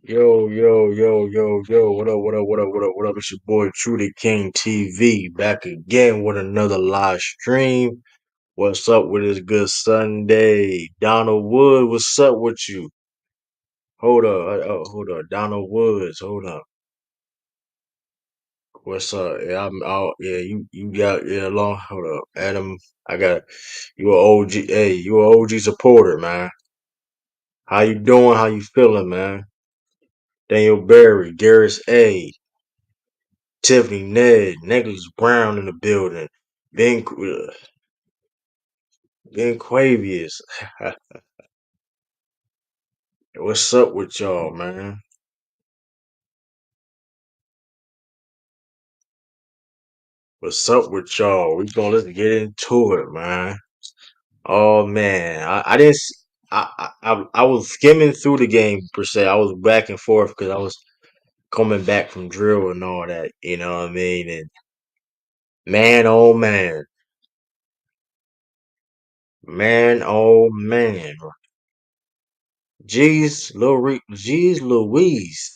Yo. What up? It's your boy Trudy King TV back again with another live stream. What's up with this good Sunday? Donald Wood, what's up with you? Hold up. Donald Woods, hold up. What's up? Yeah, I'm out. Yeah, you got long. Hold up, Adam. I got you a OG. Hey, you a OG supporter, man. How you doing? How you feeling, man? Daniel Berry, Darius A. Tiffany, Ned, Nicholas Brown in the building. Ben Ben Quavius. What's up with y'all, man? What's up with y'all? Let's get into it, man. Oh man, I didn't. I was skimming through the game per se. I was back and forth because I was coming back from drill and all that. You know what I mean? And man, oh man, man. Jeez Louise.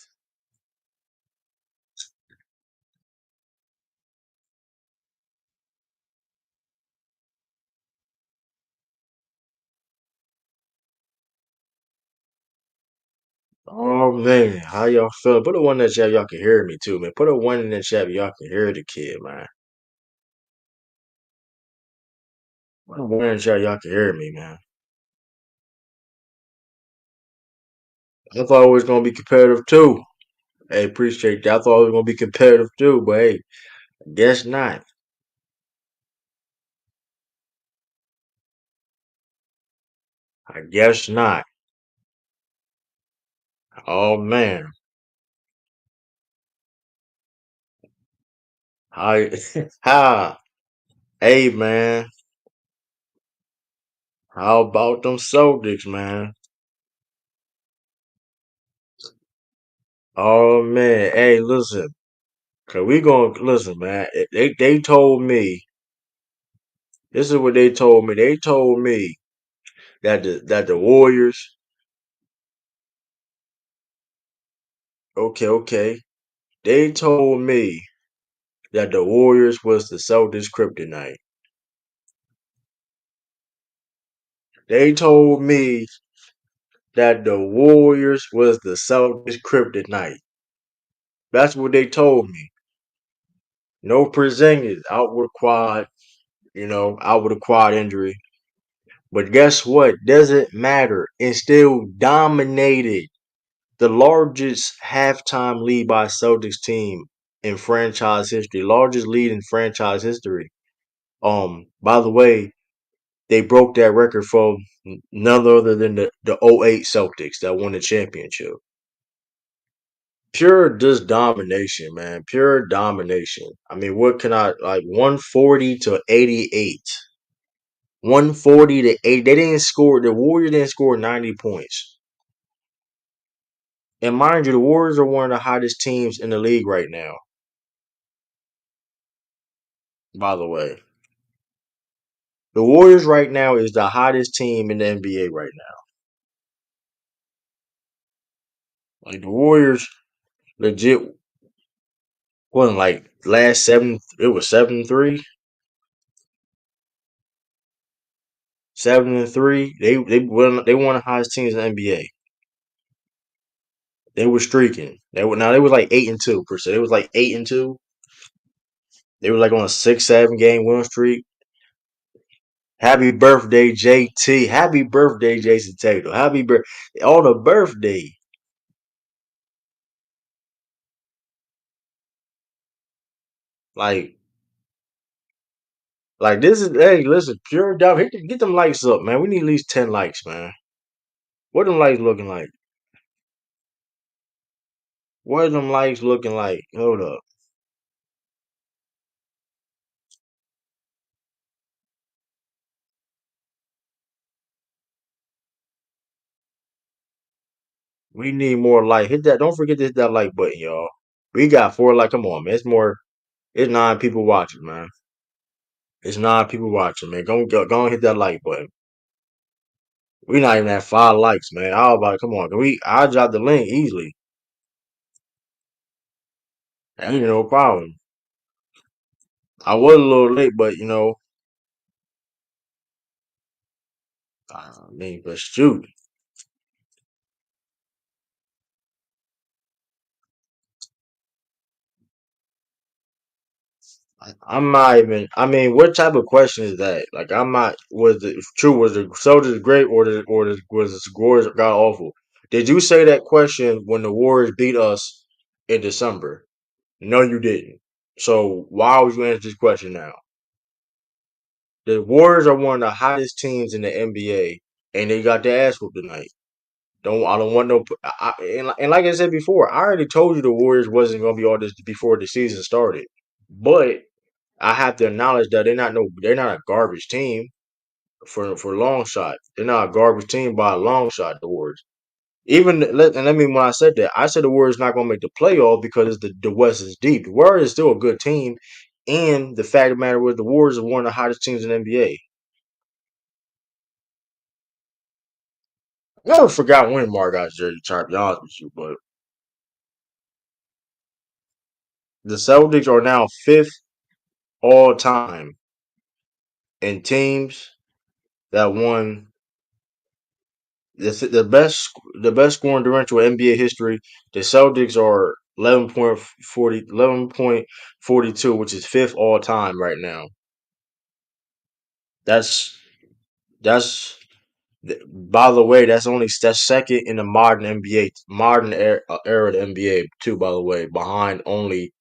Oh man, how y'all feeling? Put a one in the chat, y'all can hear me too, man. Put a one in the chat, y'all can hear the kid, man. Put a one in the chat, y'all can hear me, man. I thought it was gonna be competitive too. Hey, appreciate that. I thought it was gonna be competitive too, but hey, guess not. I guess not. Oh man, I ha. Hey man, how about them Celtics, man? Oh man, hey, listen, cause we gonna listen, man. They told me this is what they told me. They told me that the Warriors. Okay. They told me that the Warriors was the Celtics kryptonite. They told me that the Warriors was the Celtics kryptonite. That's what they told me. No Porzingis out with a quad, out with a quad injury. But guess what? Doesn't matter. And still dominated the largest halftime lead by Celtics team in franchise history. Largest lead in franchise history. By the way, they broke that record for none other than the '08 Celtics that won the championship. Pure just domination, man. Pure domination. I mean, what can I like 140 to 88. 140 to 8. They didn't score the Warriors didn't score 90 points. And mind you, the Warriors are one of the hottest teams in the league right now, by the way. The Warriors right now is the hottest team in the NBA right now. Like the Warriors legit wasn't like last seven. It was 7-3, 7-3. They won the hottest teams in the NBA. They were streaking. They was like 8-2 per se. They was like 8-2. They were like on a 6-7 game win streak. Happy birthday, JT. Happy birthday, Jason Tatum. Happy birthday on a birthday. Like this is hey, listen, pure dog. Get them likes up, man. We need at least 10 likes, man. What them likes looking like? What are them likes looking like? Hold up. We need more like. Hit that. Don't forget to hit that like button, y'all. We got 4 like. Come on, man. It's more. It's 9 people watching, man. It's 9 people watching, man. Go and hit that like button. We not even at 5 likes, man. I was about, come on, can we? I dropped the link easily. Ain't no problem. I was a little late, but I mean, but shoot, I'm not even. I mean, what type of question is that? Like, I'm not. Was it true? Was the Soldiers great, was the Warriors god awful? Did you say that question when the Warriors beat us in December? No, you didn't. So why would you answer this question now? The Warriors are one of the hottest teams in the NBA, and they got their ass whooped tonight. I don't want no. And like I said before, I already told you the Warriors wasn't going to be all this before the season started. But I have to acknowledge that they're not a garbage team for a long shot. They're not a garbage team by a long shot. The Warriors. And I mean when I said that, I said the Warriors not going to make the playoff because the West is deep. The Warriors is still a good team, and the fact of the matter was the Warriors are one of the hottest teams in the NBA. I never forgot when Mark got his jersey, to be honest with you, but the Celtics are now fifth all time in teams that won the best scoring differential in NBA history. The Celtics are 11.42, which is fifth all time right now. That's that's by the way, that's second in the modern NBA, era of the NBA too. By the way, behind only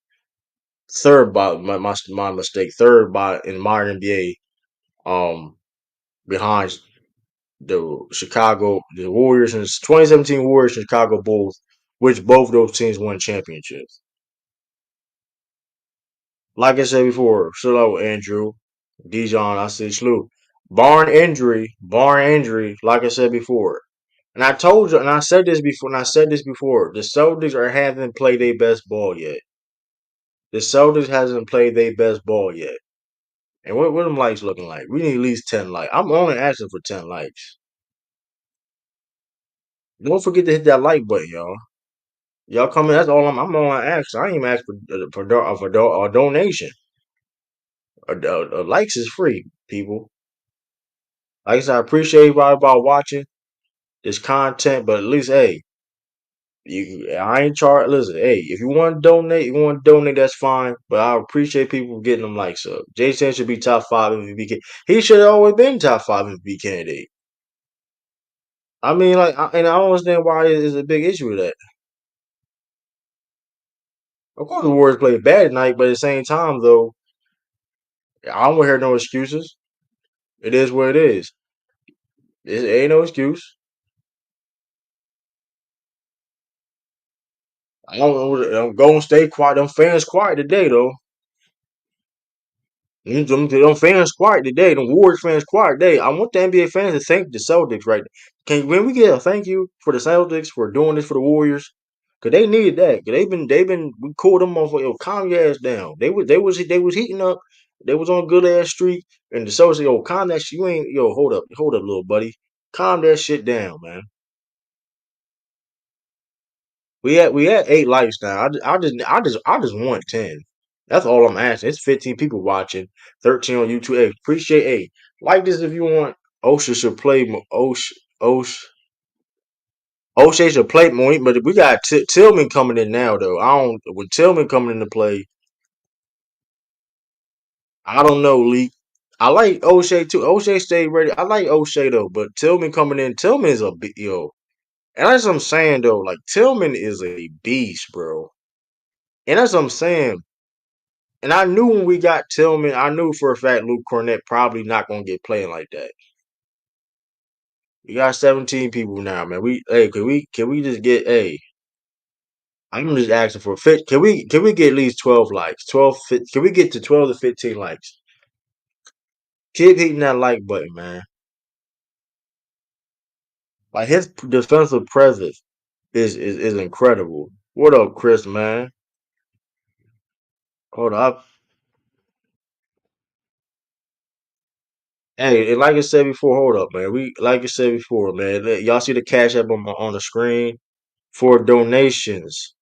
third by my mistake, third by in modern NBA, behind the Warriors and 2017 Warriors and Chicago Bulls, which both those teams won championships. Like I said before, hello Andrew, Dijon, I said salute. Barn injury, like I said before. And I told you, and I said this before, the Celtics haven't played their best ball yet. The Celtics hasn't played their best ball yet. And what them likes looking like? We need at least 10 likes. I'm only asking for 10 likes. Don't forget to hit that like button, y'all. Y'all come in. That's all I'm only asking. I ain't even ask for a donation. Likes is free, people. Like I said, I appreciate everybody about watching this content, but at least, hey, I ain't charged. Listen, hey, if you want to donate, that's fine. But I appreciate people getting them likes up. Jason should be top five MVP. He should have always been top five MVP candidate. I mean, and I don't understand why it's a big issue with that. Of course, the Warriors played bad tonight, but at the same time, though, I don't hear no excuses. It is what it is. It ain't no excuse. I don't know. Golden State quiet. Them fans quiet today, though. Them fans quiet today. Them Warriors fans quiet today. I want the NBA fans to thank the Celtics right now. When we get a thank you for the Celtics for doing this for the Warriors? Cause they needed that. Cause we cooled them off. Yo, calm your ass down. They was heating up. They was on a good ass streak. And the Celtics, yo, calm that shit. You ain't, yo, hold up, little buddy. Calm that shit down, man. We had 8 likes now. I just want 10. That's all I'm asking. It's 15 people watching, 13 on YouTube. Hey, appreciate. Hey, like this if you want. Osha should play. O'Shea should play more. But we got Tillman coming in now though. I don't. With Tillman coming into play, I don't know, Lee. I like O'Shea too. O'Shea stayed ready. I like O'Shea though, but Tillman coming in. Tillman is a big yo. And that's what I'm saying though. Like Tillman is a beast, bro. And that's what I'm saying. And I knew when we got Tillman, I knew for a fact Luke Cornett probably not gonna get playing like that. We got 17 people now, man. Can we just get I'm just asking for fit. Can we get at least 12 likes? Can we get to 12 to 15 likes? Keep hitting that like button, man. Like his defensive presence is incredible. What up, Chris, man? Hold up. Hey, and like I said before, hold up, man. We like I said before, man. Y'all see the cash app on the screen for donations.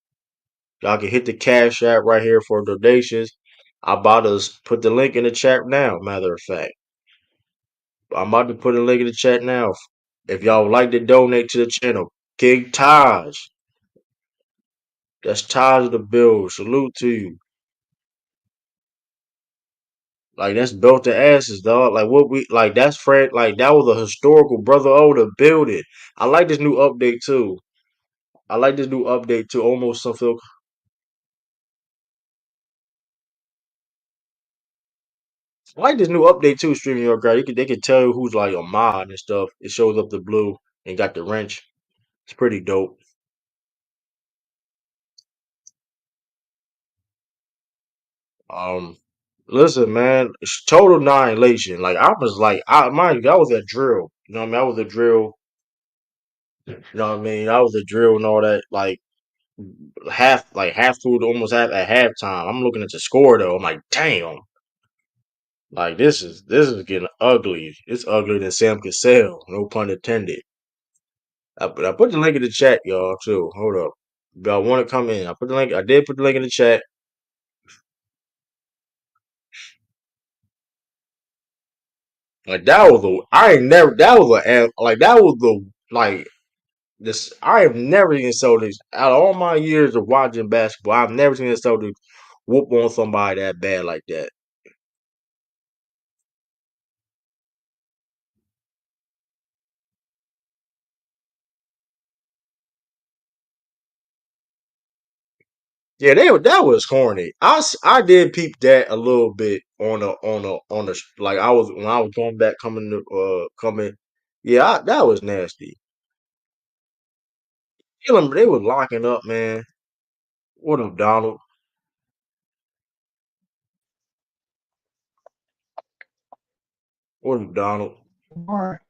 Y'all can hit the cash app right here for donations. I'm about to put the link in the chat now. Matter of fact, I'm about to put a link in the chat now. If y'all would like to donate to the channel, King Taj. That's Taj the Bill. Salute to you. Like that's built to asses, dog. Like what we like that's Fred like that was a historical brother oh to build it. I like this new update too. I like this new update too. Almost something I like this new update too, streaming your guy. They can tell you who's like a mod and stuff. It shows up the blue and got the wrench. It's pretty dope. Um listen, man, it's total annihilation. Like I was like I mind you, I was at drill. You know what I mean? I was a drill, you know what I mean? I was a drill and all that, half through almost half at halftime. I'm looking at the score though. I'm like, damn, like this is getting ugly. It's uglier than Sam Cassell. No pun intended. I put the link in the chat, y'all, too. Hold up. If y'all want to come in, I put the link. I did put the link in the chat. Like that was the I ain't never that was like that was the like this I have never seen Celtics out of all my years of watching basketball. I've never seen the Celtics whoop on somebody that bad like that. Yeah, that was corny. I did peep that a little bit on the like I was when I was going back coming. Yeah, that was nasty. They was locking up, man. What up, Donald? What up, Donald? Alright.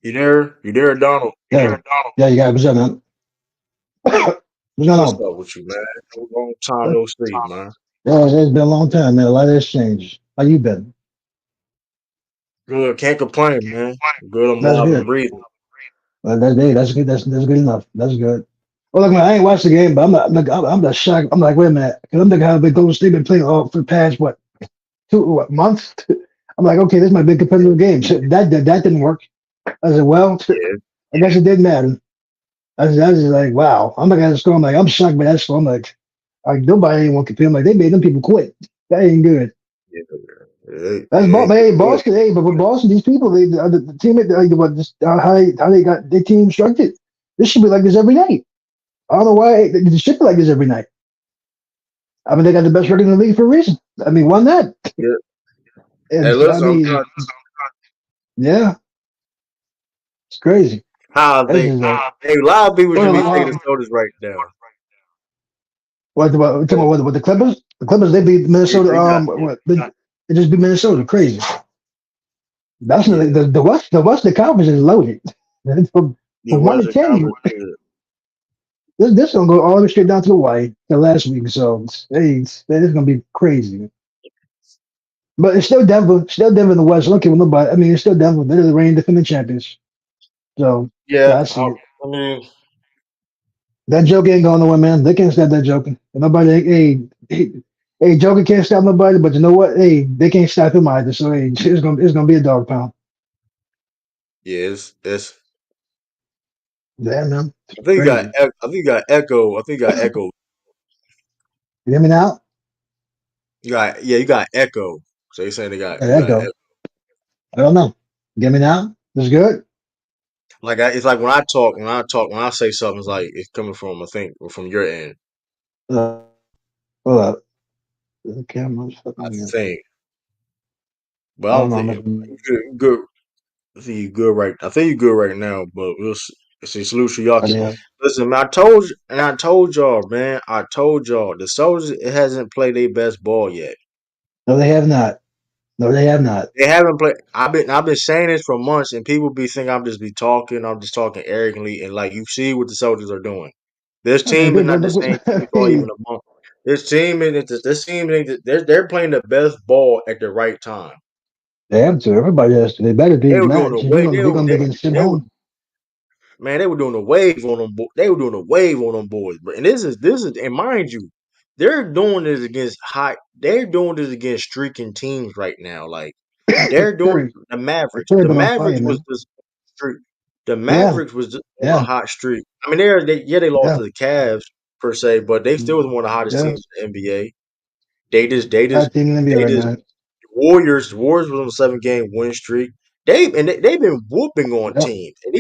You there? You there, Donald? Yeah, yeah, you got what's up, man? What's going What's on? up with you, man? No long time no see, man. Yeah, it's been a long time, man. A lot has changed. How you been? Good, can't complain, man. Good, I'm That's alive and good. breathing. That's good. That's good enough. That's good. Well, look, man, I ain't watched the game, but I'm not shocked. I'm like, wait a minute, 'cause I'm thinking how the Golden State been playing all for the past what months. I'm like, okay, this might be a competitive game. So that didn't work. I said, well, Yeah, I guess it didn't matter. I was just like, wow. I'm looking at the score. I'm like, I'm shocked by that score. I'm like nobody ain't want to compete. I'm like, they made them people quit. That ain't good. yeah, yeah, That's yeah, Boston. Hey, good. Boston. Hey, but with Boston, these people, the team, like, what, just, how they got their team structured. This should be like this every night. I don't know why it should be like this every night. I mean, they got the best record in the league for a reason. I mean, why not? Yeah. Hey, And I listen, I'm mean, trying. yeah, it's crazy. How I That's think. just like, Hey, a lot of people should well, be taking the Sodas right now. talking about what the Clippers? The Clippers, they beat Yeah, Minnesota. they got. They just beat Minnesota. Crazy. That's not, Yeah, the West. The Western Conference is loaded. From the from one to Western ten, Conference. Yeah, this gonna go all the way straight down to the white the last week. So hey, it's gonna be crazy. But it's still Denver in the West. I don't care what nobody. I mean, it's still Denver. They're the reigning defending champions. So yeah. yeah, I see it. I mean, That joke ain't going nowhere, man. They can't stop that joking. And nobody, hey, Joker can't stop nobody. But you know what? Hey, they can't stop him either. So hey, it's gonna be a dog pound. yeah. It's. Yeah, man, I think you got. crazy. I think you got echo. I think you got echo. You hear me now? You got. Yeah, you got echo. So you saying they got. There You that got. go. I don't know. Get me now? That's good. It's like when I say something, it's like it's coming from I think from your end. Uh, hold up. The camera's I fucking weird. think, but I I don't don't know. think you're good. I think you're good right. I think you're good right now. But we'll see. Salute to y'all. I mean, Listen, man, I told y'all, man. I told y'all the Soldiers it hasn't played their best ball yet. no, they have not. No, they have not. They haven't played. I've been saying this for months, and people be thinking I'm just be talking. I'm just talking arrogantly, and like you see what the Soldiers are doing. This I mean, team is not the same team we I saw even mean, a month. this team they're playing the best ball at the right time. They have to. Everybody has to. They better They be were doing a mad. way. They're gonna be getting sent They were home. man, they were doing a wave on them. They were doing a wave on them boys. But and this is and mind you, they're doing this against hot. They're doing this against streaking teams right now. Like they're doing Curry. the Mavericks. Curry The been on fire, Mavericks was man. just streak. The Yeah, Mavericks was just on a yeah, hot streak. I mean, they lost yeah, to the Cavs per se, but they still was one of the hottest yeah. teams in the NBA. They just they Hot just team in the NBA they right just now. Warriors was on a 7 game win streak. They've been whooping on Yeah. teams. And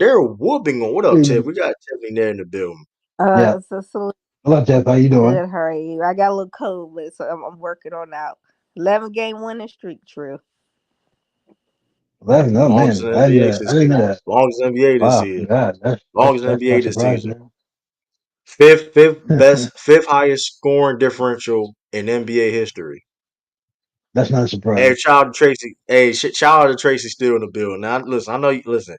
they're whooping on what up, Tiff? We got Tiffany there in the building. Yeah. So salute. Hello, Jeff. How you doing? Good, how are you? I got a little cold, but so I'm working on that. 11 game winning streak, true. 11. Oh Longest man, in the NBA I this didn't year. know that. Longest in the NBA this Wow, year. God, Longest in the that's not NBA this season. surprising. Fifth highest scoring differential in NBA history. That's not a Hey, surprise. shout out to Tracy. Hey, shout out to Tracy still in the building. Now, listen, I know you. Listen,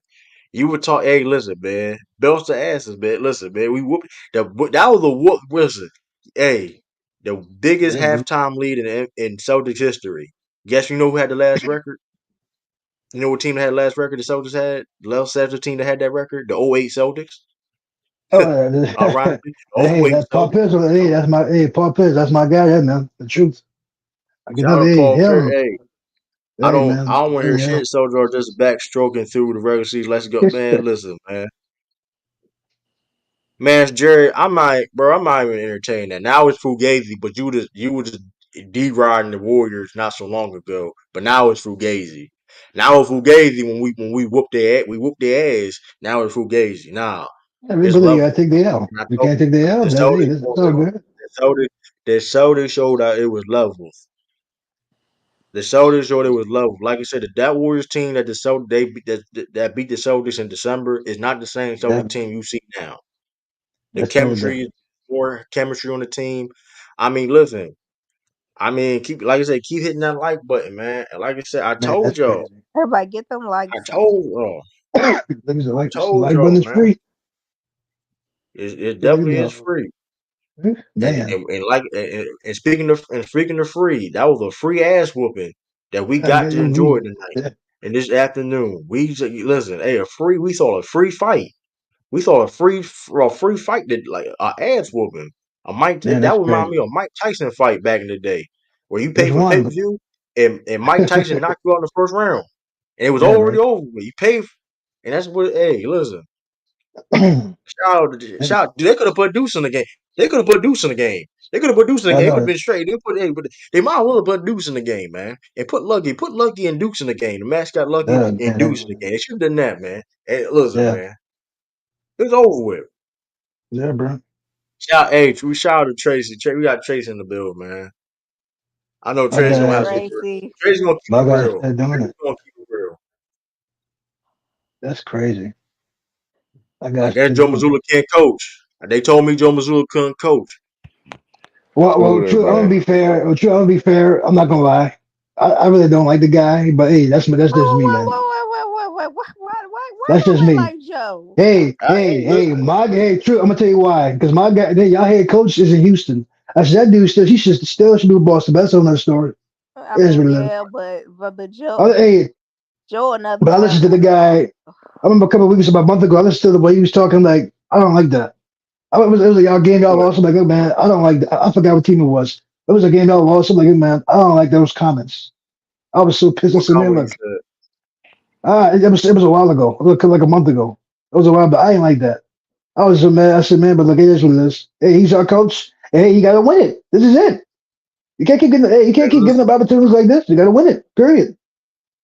you were talking. Hey, listen, man. Belts to asses, man. Listen, man. We whoop. That was a whoop. Listen, hey, the biggest Yeah, bro. halftime lead in Celtics history. Guess you know who had the last record? You know what team that had the last record the Celtics had? The last Celtics team that had that record? The '08 Celtics. Oh, Ironically, the hey, '08 that's Paul Celtics. Pierce. Hey, that's my hey Paul Pierce. That's my guy. Yeah, man. The truth. I can Shout never out to hey Paul Pierce. him. Hey, Hey, I man. don't want to Hey, hear him. shit. Soldier are just backstroking through the regular season. Let's go, man. Listen, man. Man, Jerry, I'm not even entertaining that. Now it's Fugazi, but you were just deriding the Warriors not so long ago. But now it's Fugazi. Now it's Fugazi when we whoop their ass. Now it's Fugazi. Now it's Everybody level. gotta take the L. And I You told can't take the L. the That hey, Celtics, that's all good. the Celtics showed that it was levels. The Celtics showed it was levels. Like I said, that Warriors team that the Celtics that beat the Celtics in December is not the same Yeah, Celtics team you see now. The that's totally chemistry, different. more chemistry on the team. I mean, listen. I mean, keep like I said, keep hitting that like button, man. And like I said, Man, that's crazy. Everybody get them I likes up. told y'all, Look, it's the told like button y'all, is man. free. It There you definitely is go. free. Man, And speaking of free, that was a free ass whooping that we I got get to you. enjoy tonight Yeah, and this afternoon. Listen, hey, we saw a free fight. We saw a free fight that like a ass whooping. man, That that's would remind crazy. me of Mike Tyson fight back in the day, where you pay Which for pay one? per view and Mike Tyson knocked you out in the first round, and it was Yeah, already right. over with. You pay, and that's what. Hey, listen, Man, They could have put Deuce in the game. They could have put Deuce in the game. They could have put Deuce in the I game. It would have know. been straight. But they might as well have put Deuce in the game, man, and put Lucky and Deuce in the game. The mascot Lucky and Deuce in the game. They should have done that, man. Hey, listen, Yeah, man, it was over with. yeah, bro. We shout out to Tracy. We got Tracy in the build, man. I know My Tracy Hey, gonna have guy, some. Tracy. Tracy gonna keep my it guy's real. still doing Tracy it. gonna keep it real. That's crazy. My I guy's guess still Joe doing it. Mazzulla can't coach. They told me Joe Mazzulla couldn't coach. Well, Cool, true. I'm gonna man. be fair. Well, true. I'm gonna be fair. I'm not gonna lie. I really don't like the guy, but hey, that's just me, man. Why That's don't just we me. like Joe? Hey, Hey, listen. my guy. True. I'm gonna tell you why. Because my guy, y'all head coach is in Houston. I said that dude still should be with Boston. But that's another story. I It is mean, what it is. yeah, but Joe, Hey, Joe another but I listened to level. the guy. I remember a couple of weeks, about a month ago. I listened to the way he was talking. Like, I don't like that. It was like y'all game y'all What? lost. I'm like, oh, man, I don't like that. I forgot what team it was. It was a game y'all lost. I'm like, oh, man, I don't like those comments. I was so pissed. I What said, man, comment he look, said? it was a while ago. Like a month ago. It was a while, but I ain't like that. I was so mad. I said, man, but look, it is what it is. Hey, he's our coach. Hey, you got to win it. This is it. You can't keep getting. Hey, you Hey, can't keep giving listen. up opportunities like this. You got to win it. Period.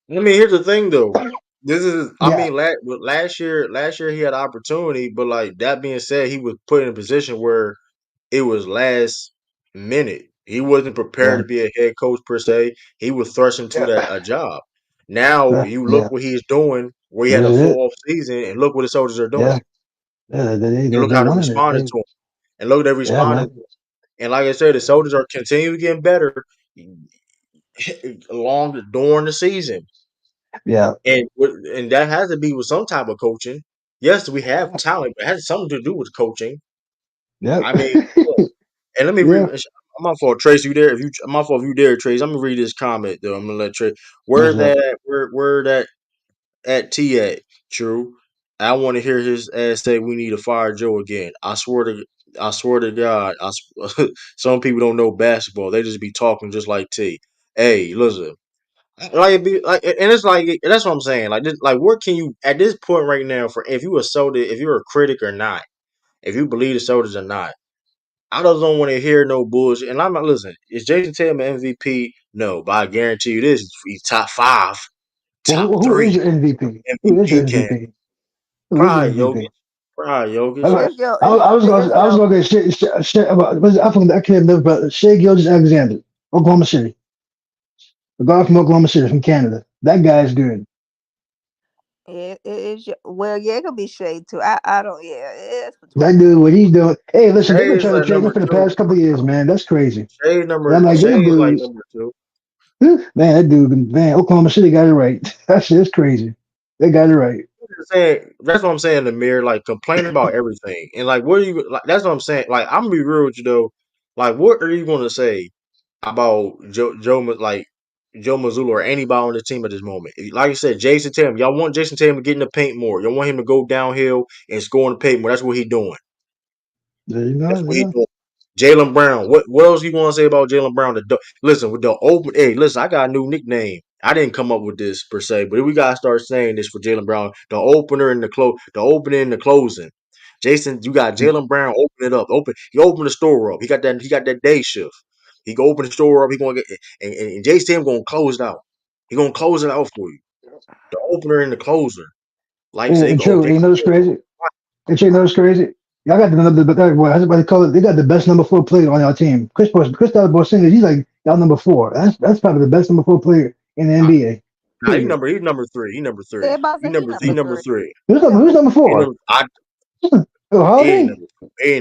I mean, here's the thing, though. This is. I Yeah, mean, last year he had opportunity, but like that being said, he was put in a position where it was last minute. He wasn't prepared yeah, to be a head coach per se. He was thrust into that yeah, a job. Now you look yeah. what he's doing, where he This had a is it. full off season, and look what the soldiers are doing. Yeah, yeah. And look They're how they winning it. responded to him. And look, they Yeah, responded. man. And like I said, the soldiers are continuing getting better along during the season. Yeah, And that has to be with some type of coaching. Yes, we have talent, but it has something to do with coaching. yeah. I mean, look. And let me read. Yeah. I'm my fault, Trace. You there? If you, I'm my fault if you there, Trace. I'm gonna read this comment though. I'm gonna let Trace. Where What's up? that? Where that at T at? True. I want to hear his ass say we need to fire Joe again. I swear to God. Some people don't know basketball. They just be talking just like T. Hey, listen. Like it be like, and it's like that's what I'm saying. Like, this, like, where can you at this point right now for if you a soda, if you're a critic or not, if you believe the sodas or not. I just don't want to hear no bullshit. And I'm not listen. Is Jason Tatum MVP? No, but I guarantee you this: he's top five, Well, top who is three your MVP? Who is your MVP can MVP? Who is your probably Jokic, MVP? probably Jokic. I, It's your I was going. it's I was your going to get shit. I can't remember, but Shea Gilgeous-Alexander, Oklahoma City, the guy from Oklahoma City, from Canada. That guy's good. it is your, well, yeah, it could be shade too. I don't yeah, it's That between dude, what he's doing. Hey, listen, they've Shea been is trying to like trade him number for the two. past couple of years, man. That's crazy. Shea And I'm number like, Shea them is like dudes, number two. man, that dude, man, Oklahoma City got it right. That shit's crazy. They got it right. Saying that's what I'm saying. The mirror, like complaining about everything, and like what are you like? That's what I'm saying. Like I'm gonna be real with you though. Like what are you gonna say about like Joe Mazzulla or anybody on the team at this moment? Like you said, Jason Tatum. Y'all want Jason Tatum to get in the paint more. Y'all want him to go downhill and score in the paint more. That's what he doing. There you That's go. what he Yeah. doing. Jalen Brown. What else you want to say about Jalen Brown? Listen with the open. Hey, listen. I got a new nickname. I didn't come up with this per se, but we gotta start saying this for Jalen Brown. The opener and the close. The opening and the closing. Jason, you got Jalen Brown. Open it up. Open. He opened the store up. He got that. He got that day shift. He can open the store up. He gonna get and Jason gonna close it out. He gonna close it out for you. The opener and the closer. Like I said, And true, they you know what's gonna crazy? And you know what's crazy? Y'all got what how's everybody call it? They got the best number 4 player on our team. Kristaps Porzingis, he's like y'all number 4. That's probably the best number 4 player in the NBA. nah, Period. he's number three. He number three. everybody say he He number number three. three. He Who's number number He 4? number. I Oh, he ain't Holiday?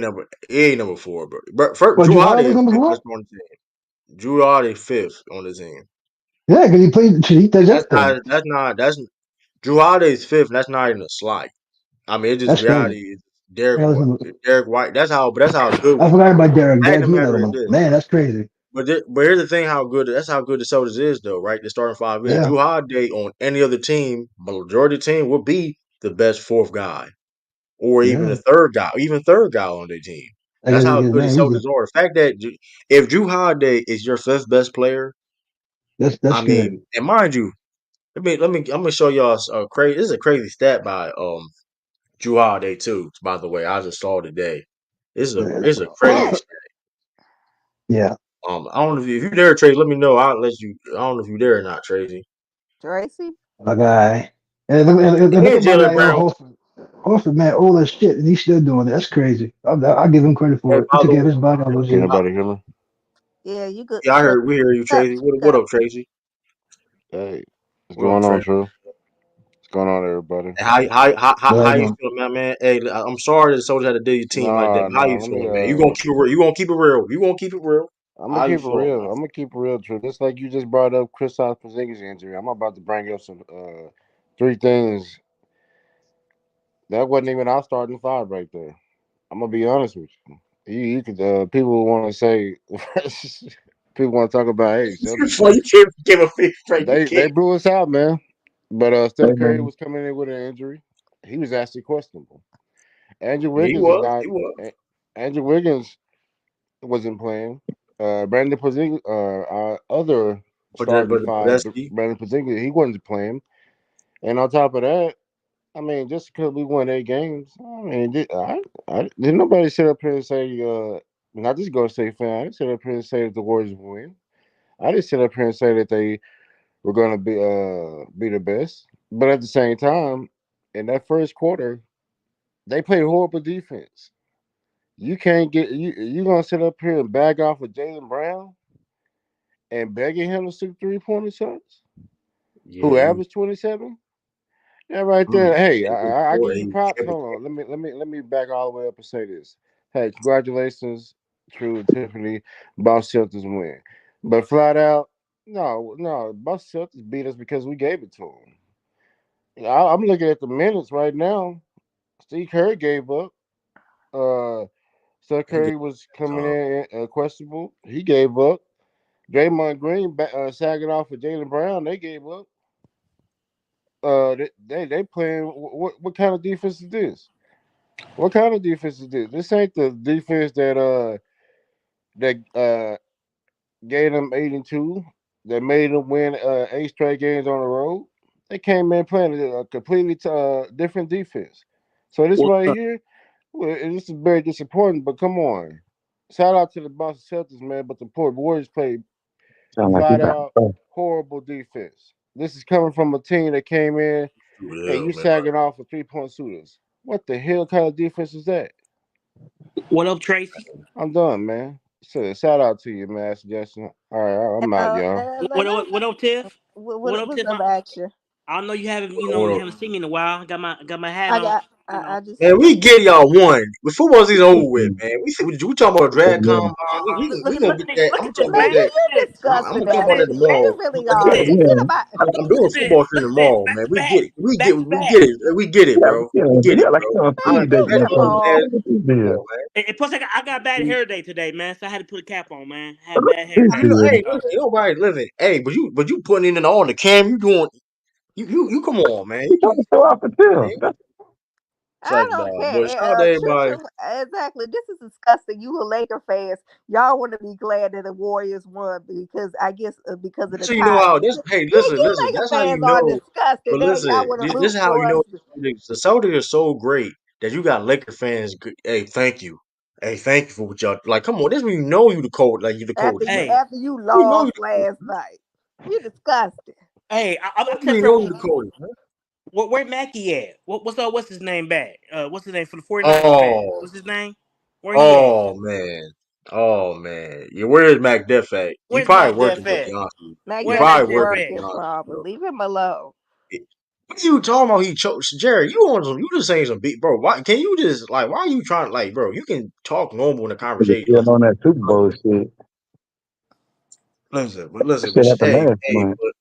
number. He ain't number four, bro. But first, What, Drew Drew Holiday Holiday is number fifth 4? best on the team. Drew Holiday fifth on the team. Yeah, because he played. He does That's everything. not. That's not. That's Drew Holiday's fifth. And that's not even a slight. I mean, it's just That's crazy. reality. Yeah, Derek White. That's how. But that's how good I we forgot are. about Derek. Fact Derek, of the he's another matter is one. this. Man, that's crazy. But here's the thing: how good. That's how good the Celtics is, though. Right? The starting five is. Yeah, Drew Holiday on any other team, majority of the team would be the best fourth guy, or even the yeah. third guy, even third guy on their team. I That's guess how because good the man, Celtics are. The fact that if Drew Holiday is your fifth best player, that's I good. mean, and mind you, I'm gonna show y'all a crazy. This is a crazy stat by Drew Holiday too. By the way, I just saw today. It's a crazy stat. Yeah, I don't know if you there, Tracy. Let me know. I'll let you. I don't know if you there or not, Tracy. Tracy. my guy. And look And at my Jalen guy Al Brown. Horford. Horford, man, all that shit, and he's still doing it. That's crazy. I'll give him credit Hey, for it. He by took the care of way, his body all those Can years. anybody hear me? Yeah, you good. yeah, I heard. We hear you, Up, Tracy. speak What up. up, Tracy? Hey, what's What up, going on, Tracy? True? What's going on, everybody? How you But feeling, man? Hey, I'm sorry that Soldier had to do your team like that. Nah, But how nah. you Let me. feeling, man? You gonna keep it real? You gonna keep it real? You gonna keep it real? I'm gonna How you keep it feeling, real. man? I'm gonna keep it real, True. Just like you just brought up Kristaps Porzingis injury. I'm about to bring up some three things that wasn't even our starting five right there. I'm gonna be honest with you. You could people want to say people want to talk about hey Celtics Before you can't give a fifth straight, you they can't. blew us out, man. But Steph Curry man, was coming in with an injury. He was actually questionable. Andrew Yeah, he Wiggins is was. not. He was. Andrew Wiggins wasn't playing. Brandon Porzingis, our other starting But five, Podeski. Brandon Porzingis, he wasn't playing. And on top of that, I mean, just because we won 8 games, I mean, did nobody sit up here and say, not just go say fan, I didn't sit up here and say that the Warriors would win. I didn't sit up here and say that they were going to be the best. But at the same time, in that first quarter, they played horrible defense. You can't get you gonna sit up here and bag off with Jalen Brown and begging him to shoot 3-pointer shots, Yeah, who he. averaged 27. That right there. Mm, Hey, he was I poor. give He you was props. tripping. Hold on, let me back all the way up and say this. Hey, congratulations, True and Tiffany, Boss Celtics win. But flat out, no, Boss Celtics beat us because we gave it to them. I'm looking at the minutes right now. Steve Kerr gave up. Uh, Steph Curry was coming in questionable. He gave up. Draymond Green sagging off with Jaylen Brown. They gave up. They playing. What kind of defense is this? What kind of defense is this? This ain't the defense that gave them 8-2. That made them win 8 straight games on the road. They came in playing a completely different defense. So this right here, well, this is very disappointing. But come on, shout out to the Boston Celtics, man. But the poor Warriors played Sound like you flat got out horrible defense. This is coming from a team that came in and you man. sagging off for 3-point shooters. What the hell kind of defense is that? What up, Tracy? I'm done, man. So shout out to you, man. Suggestion. All right, I'm out, y'all. What up, Tiff? What up, What's Tiff? up, action? I know you haven't, Hold you up. haven't seen me in a while. Got my hat I on. got. I just. Man, we get y'all one. The football season over with, mm, man. We talking about draft combine. We gonna Look get at this. that. Look I'm at this, talking about man. Nigga, that. Look you at this. I'm disgusting gonna talk ass about Look that at this, man. tomorrow. nigga. You really Look at are. this. Again, Get yeah. about. I'm Look doing at this. football season Look at this. tomorrow, Back man. to We back. get it. We get Back to we back. get it. We get it, Yeah, bro. yeah, We get it, yeah, like bro. you're on I speed ain't dating Moving or that's something. something, man. along. What is Come this? on, man. And plus, I got bad hair day today, man. So I had to put a cap on, man. I had bad hair This I day. mean, is hey, listen, nobody living. Hey, but you putting it on the cam. You doing you come on, man. you trying to show off the Man. tail. That's It's I like, don't nah, care. but shout out to everybody. Exactly. This is disgusting. You a Laker fans. Y'all want to be glad that the Warriors won because I guess because of the So you know tie. how this. Hey, You listen. Laker That's how fans you are know. disgusting. But That listen, y'all want to this root is how for you us. know the Celtics are so great that you got Laker fans. Hey, thank you. Hey, thank you for what y'all like. Come on, this when you know you the coach, like you the After coach, you man. Hey, after you We know you lost the coach, last man. night. You disgusting. hey, I'll tell We you know you the from coach, man. where Mackie at. What's his name back? What's his name for the 49ers back? Oh, What's his name? Where he at? oh man, oh man. Yeah, where is McDuff at? He Where's probably Mac working Def to be at? honest with you. Mac He Where Daddy Mac probably Def working to at? be working honest with probably. you. Leave him alone. What you talking about? He chose Jerry. You on some? You just saying some beat, bro. Why can you just like? Why are you trying like, bro? You can talk normal in a nigga conversation. still on that Super Bowl shit. That Listen, shit but happened last hey, month. but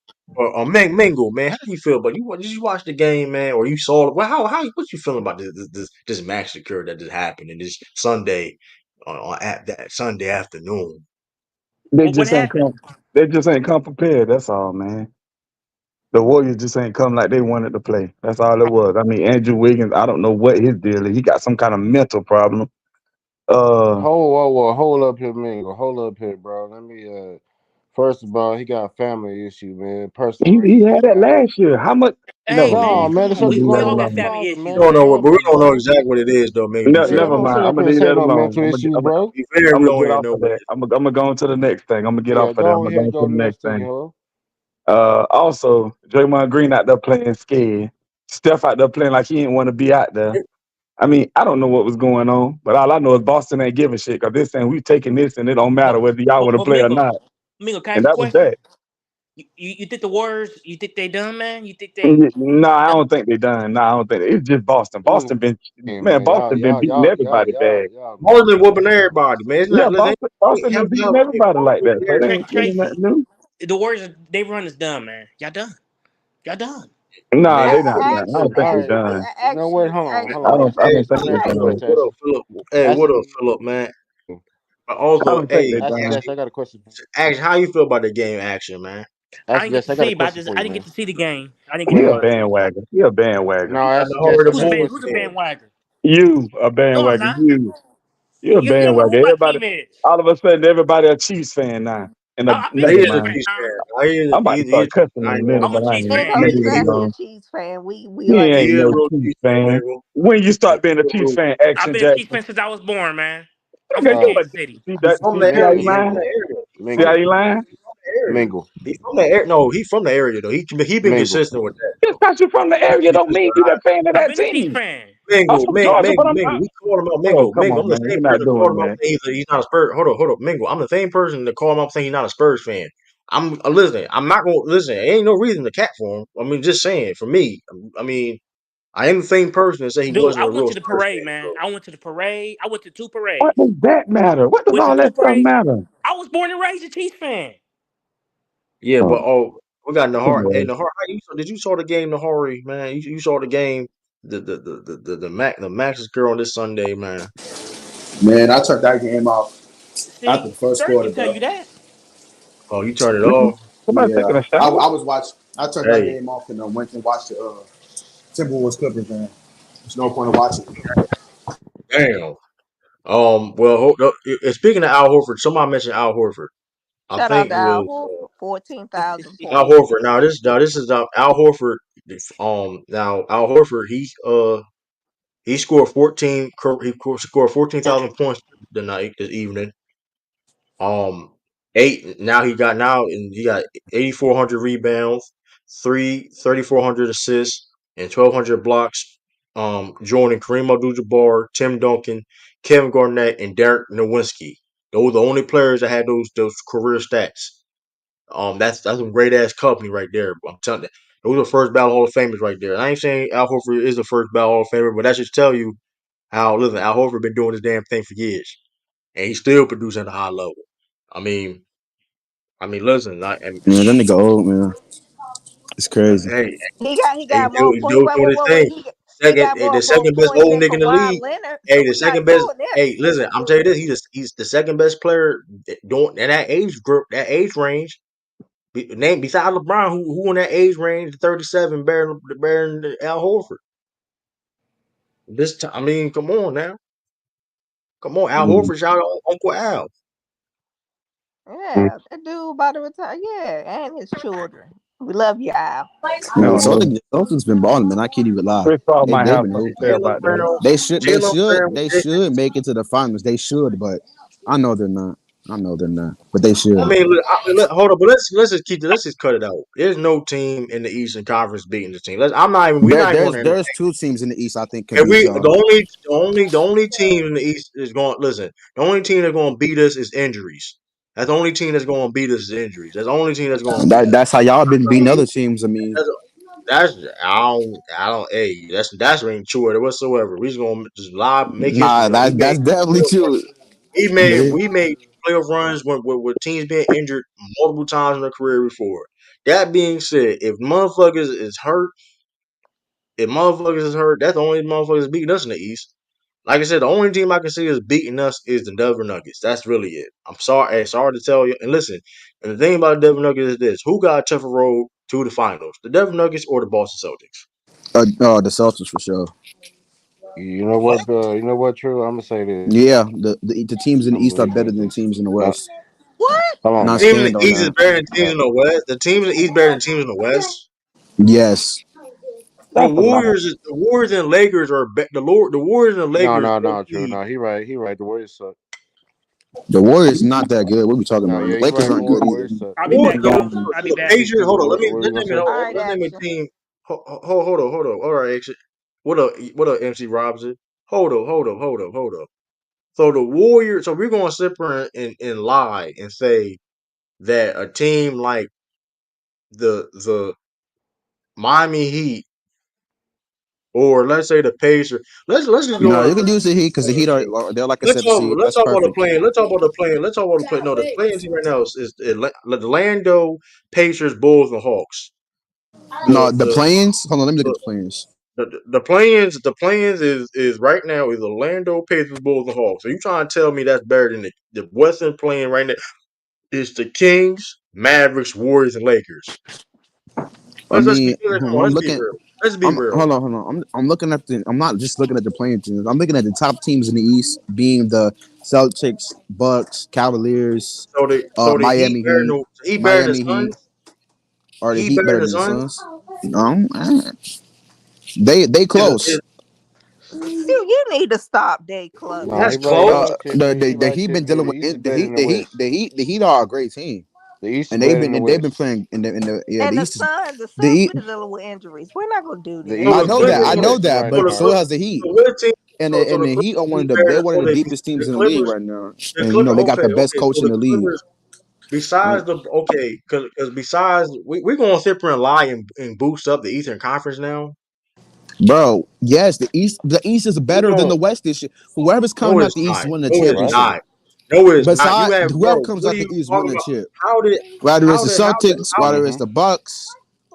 Mingle, man, how do you feel? But did you watch the game, man, or you saw it? Well, how what you feeling about this massacre that just happened in this Sunday on at that Sunday afternoon? They What just ain't happened? come. They just ain't come prepared. That's all, man. The Warriors just ain't come like they wanted to play. That's all it was. I mean, Andrew Wiggins. I don't know what his deal is. He got some kind of mental problem. Hold up here, Mingo. Hold up here, bro. Let me first of all, he got a family issue, man. He, Personal he reasons, had that man. last year. How much? Hey, Never No, man, mind. come man, on. I'm gonna leave We that all I'm got just alone. family talking, issues, We man. don't know Shut man. what, up, but we big don't know bro. exactly what it is though. Maybe be fair. Never I'm mind. sitting I'm up gonna here leave say that no alone. mental issues, bro. Be fair, I'm we gonna don't get even off know of what that. it I'm gonna go on to the next thing. I'm gonna get Yeah, off of that. I'm go gonna ahead go and on go to to the the next next thing, thing. huh? Also, Draymond Green out there playing scared. Steph out there playing like he didn't want to be out there. is. I mean, I don't know what was going on, but all I know is Boston ain't giving shit because this saying we taking this and it don't matter But whether y'all want to but play or Mingo, not. can I And ask you a that was question? that. You think the Warriors? You think they done, man? You think they Nah, I done? don't think they done. Nah, I don't think it's just Boston. Mm, Man, man, Boston been beating everybody bad. More than man. whooping everybody, man. It's Yeah, not. Listen, Boston been beating everybody like that. So it ain't really nothing Tracy, new. the Warriors, they run is done, man. Y'all done. Y'all done. Nah, man. they not done. I don't think All they right, done. you know what? Hold on, hold on. I Hey, don't think Let me they ask you a done. question, what up, Ashley. Philip? Hey, what up, Ashley, Philip, man? But I also, don't think hey, they done. Jess, I got a question. action. How you feel about the game action, man? I Ashley, didn't get Jess, to I got a see, but question for I you, didn't get man. to see the game. I didn't get He to a Well, watch it. bandwagon. He a bandwagon. No, you got Ashley, the Jess, hurry to I got a move, Who's question a for man. you. bandwagon? You a No, I'm bandwagon. not. You a You don't know who bandwagon. my Everybody, team is. all of a sudden, everybody a Chiefs fan now. And I've been No, a he never is a Chiefs fan. mind. Chiefs Huh? fan. No, I'm about to he is. start cussing I in a ain't gonna. minute, I'm a but I Chiefs ain't. Mingo, fan. I'm gonna he's leave it actually a alone. Chiefs fan. We He like He to ain't is a no see real Chiefs Chiefs fan, fan. man. When you He start being a Chiefs real- fan, I've Action been a Chiefs Jackson. fan since I was born, man. I'm Nigga, from you Uh, a Kansas City. see He that? from the See how area. you He from lying? the Mingle, area. See how mingle, you lying? The area. mingle, He from the area. No, he from the area though. He been mingle. consistent with that Just though. because you from the He been area don't consistent mean with you that fan of I've that been a Chiefs team. fan. I'm Mingle, from Georgia, but Mingle. We call him out oh, Mingle. come Mingle. on, I'm the man. same We're person not that called doing him out that. saying he's not a Spurs. Hold up, Mingle. I'm the same person that called him out saying he's not a Spurs fan. I'm listen. I'm not gonna listen. There ain't no reason to cat for him. I mean, just saying for me. I mean, I am the same person that said he Dude, wasn't I a went real to the Spurs parade, fan. man. So I went to the parade. I went to two What parades. does that matter? What does Went to all two that stuff parades. matter? I was born and raised a Chiefs fan. yeah, but Oh, we got Nahar. Hey, anyway. Nahar, did you saw the game, Nahari, man? You saw the game. The Max girl on this Sunday, man. Man, I turned that game off after See, the first Dirk quarter, can tell bro. you that. Oh, you turn it off. Somebody taking Yeah, a I, shower. I was watching. I turned that Hey, game off and went and watched the Timberwolves Clippers. Man, there's no point in watching it. damn. Well, and speaking of Al Horford, somebody mentioned Al Horford. I Shout out think to it Al was Horford, 14,000 Al points. Horford. Now this is Al Horford. Now Al Horford he scored 14. Scored 14,000 points tonight this evening. Um, eight now he got 8,400 rebounds, 3,400 assists, and 1,200 blocks. Joining Kareem Abdul-Jabbar, Tim Duncan, Kevin Garnett, and Derek Nowinski. Those are the only players that had those career stats. That's some great ass company right there. I'm telling you, those are first ballot Hall of Famers right there. I ain't saying Al Horford is the first ballot Hall of Famer, but that should tell you how listen. Al Horford been doing this damn thing for years, and he's still producing at a high level. I mean, listen, Man, that nigga old, man. It's crazy. hey, He got more he's points. doing Wait, doing wait, his wait, wait. thing. He got The more second best points old than nigga in the Kawhi league. Leonard. Hey, So the we're not second best. doing this. Hey, listen, I'm telling you this. He's the second best player doing in that age group, that age range. Name beside LeBron, who in that age range, 37, bearing Al Horford. This time, I mean, come on now, come on, Al Mm. Horford, shout out Uncle Al. Yeah, that dude about to retire. Yeah, and his children. We love you, Al. Man, the Um, Celtics been balling, man. I can't even lie. Chris Paul might They've have been something to hooping. say Jalen about that. Brown, They Jalen should, Brown, they should make it to the finals. They should, but I know they're not. I know they're not, but they should. I mean, hold on, but let's just cut it out. There's no team in the Eastern Conference beating the team. We're not even going to There's two teams in the East I think can And beat we y'all. the only team in the East is going. Listen, the only team that's going to beat us is injuries. That's the only team that's going to beat us is injuries. That's the only team that's going to beat us. That's how y'all been I beating mean, other teams. I mean, that's I don't. Hey, that's ain't true whatsoever. We just gonna just lie, make history nah, now. that's definitely true. We made playoff runs with teams being injured multiple times in their career before. That being said, if motherfuckers is hurt, that's the only motherfuckers beating us in the East. Like I said, the only team I can see is beating us is the Denver Nuggets. That's really it. I'm sorry. Sorry to tell you. And listen, and the thing about the Denver Nuggets is this: who got a tougher road to the finals, the Denver Nuggets or the Boston Celtics? The Celtics for sure. You know What? what? You know what? True. I'm gonna say this. Yeah, the teams in the I'm gonna East are leave it better at than the this. teams in the No, West. What? hold on, Not man. Team in the stand on East is that. better than teams Uh, in the West. The teams in the East better than teams in the West. Yes, The That's a lie. Warriors and Lakers are the Warriors and no, Lakers no, both no. True. need. No, he right. He right. The Warriors suck. the Warriors not that good. What are we talking No, about? yeah, The he Lakers right. aren't good either. Warriors suck. I'll be War, back, the, y'all. so I'll be the back. Pacers. Hold on, What were you gonna say? All right, let's name a action. team. Hold on. All right, actually, what up, MC Robinson? Hold up. So the Warriors. So we're gonna sit here and lie and say that a team like the Miami Heat or let's say the Pacers. Let's just No, go. you can use the Heat because the Heat are they're like a seven seed. Let's That's talk about the perfect. playing. Let's talk about the playing. Let's talk about the play. No, the playing team right now is the Orlando Pacers, Bulls, and Hawks. No, The the the plans. Hold on, let me look at the the plans. the plans is right now is Orlando Pacers, Bulls, and Hawks. So you trying to tell me that's better than the Western playing right now? It's the Kings, Mavericks, Warriors, and Lakers. I Let's be mean, come on, I'm let's be looking. real. Let's be real. Hold on. I'm looking at the. I'm not just looking at the playing teams. I'm looking at the top teams in the East, being the Celtics, Bucks, Cavaliers, So the Heat Miami Heat, better than the Miami Heat. Suns. Are The the Heat Heat better better than the than the Suns. Suns? No, they Is close. You need to stop day No, clubbing. that's he right. He close? right, Tiffany. He The right, Heat been Tiffany. dealing The with East is the better than Heat. the West. The Heat are a great team, The East is and better than the they've been West. playing the And the East is Suns, the the Suns Heat. been dealing with injuries. We're not gonna do The this. So I the East is know better that. than I the Clippers. know West. You that. right So But the about so that. has the Heat, so what team? So and the the Heat are one of Clippers the better. they're one So of the deepest teams the in the league Clippers. right now, The and Clippers. they got the best So coach in the the league. Clippers. Besides the because besides we're gonna sit here and lie and boost up the Eastern Conference now. Bro, yes, the East is We better than going the West this year. Whoever's no, coming out it's the East is not. winning the No, it's Right? championship. not. No, it's not. You Beside have whoever bro. comes What are out the you East talking winning the about? chip. How did Whether how it's the did how did Celtics, how whether it's Mm-hmm. the Bucks.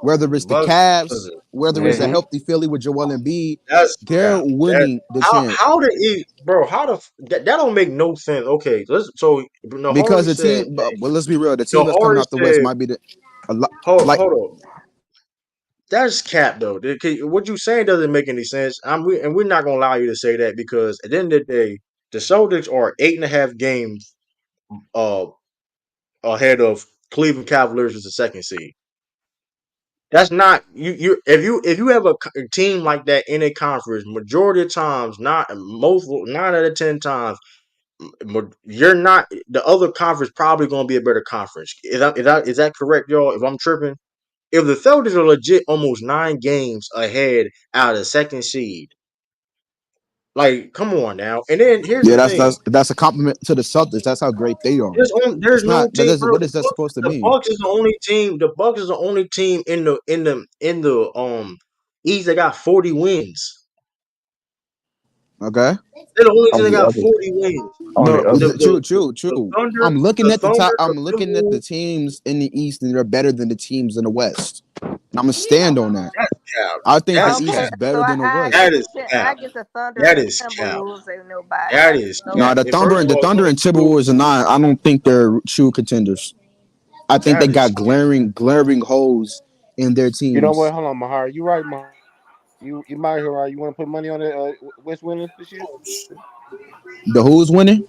whether The it's the Bucks, Cavs, listen, whether it's a Mm-hmm. healthy Philly with Joel Embiid, that's they're cap. That winning the champ how did he, bro? How the that don't make no sense. Okay, so because Nahari the said, team. But let's be real, the team that's coming Nahari out the West said, might be a lot like hold on. That's cap though. What you saying doesn't make any sense. And we're not gonna allow you to say that because at the end of the day, the Celtics are 8.5 games uh ahead of Cleveland Cavaliers as the second seed. That's not you. If you have a team like that in a conference, majority of times, not most 9 out of 10 times, you're not. The other conference probably going to be a better conference. Is that correct, y'all? If I'm tripping, if the Celtics are legit almost 9 games ahead out of the second seed, like come on now. And then here's yeah, the thing: that's a compliment to the Celtics. That's how great they are. there's It's no not that team, doesn't bro. what is that supposed to The mean? Bucks is the only team. The Bucks is the only team in the East that got 40 wins. Okay. They're the only team On that the got other 40 wins. on the No, other The true. Thunder, the Thunder, the I'm looking at the Timberwolves. teams in the East, and they're better than the teams in the West. And I'm gonna stand on that. That's cap. I think the That's East Okay, cap. is so better I, than the I West. get That the is cap. I get the Thunder That and the is cap. Timberwolves ain't nobody. That is No, cap. Nope. the And first of all, Thunder and Timberwolves are not. I don't think they're true contenders. I think they that is got glaring holes in their You know what? teams. Hold on, Mahar. You right, Mahar. You might hear right. You want to put money on the West winners this year? The who's winning?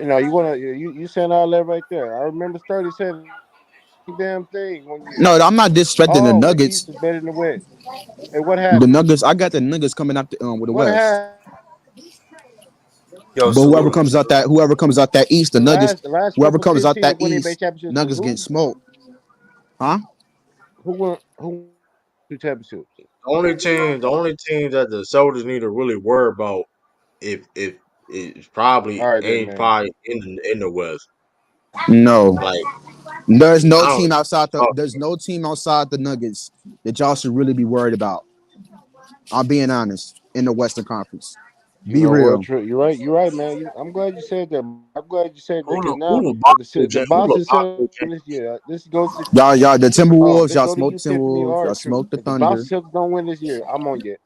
You know, you want to you saying all that right there. I remember Sturdy said the same damn thing one year. No, I'm not disrespecting the Oh, the East Nuggets. is better than the West. Hey, what The happened? Nuggets. I got the Nuggets coming out with the What West. happened? Yo, But salute. whoever comes out that East, the Nuggets. The last Whoever couple comes out teams that to win NBA East, championships was Nuggets getting who? smoked, huh? Who won two championships? the only team that the Celtics need to really worry about if it's probably All right, then, ain't man. probably in the West. No, Like there's no I don't team outside oh, there's no team outside the Nuggets that y'all should really be worried about. I'm being honest in the Western Conference. You Be know what? real. True. You're right. You're right, man. I'm glad you said that. I'm glad you said that who because the now who the Baco the James who the Boston Baco Celtics this year. This goes to Y'all the Timberwolves, this y'all go to you, smoked the Tiffany Timberwolves, or y'all True. smoked the If the Thunder. Boston Celtics don't win this year, I'm on yet.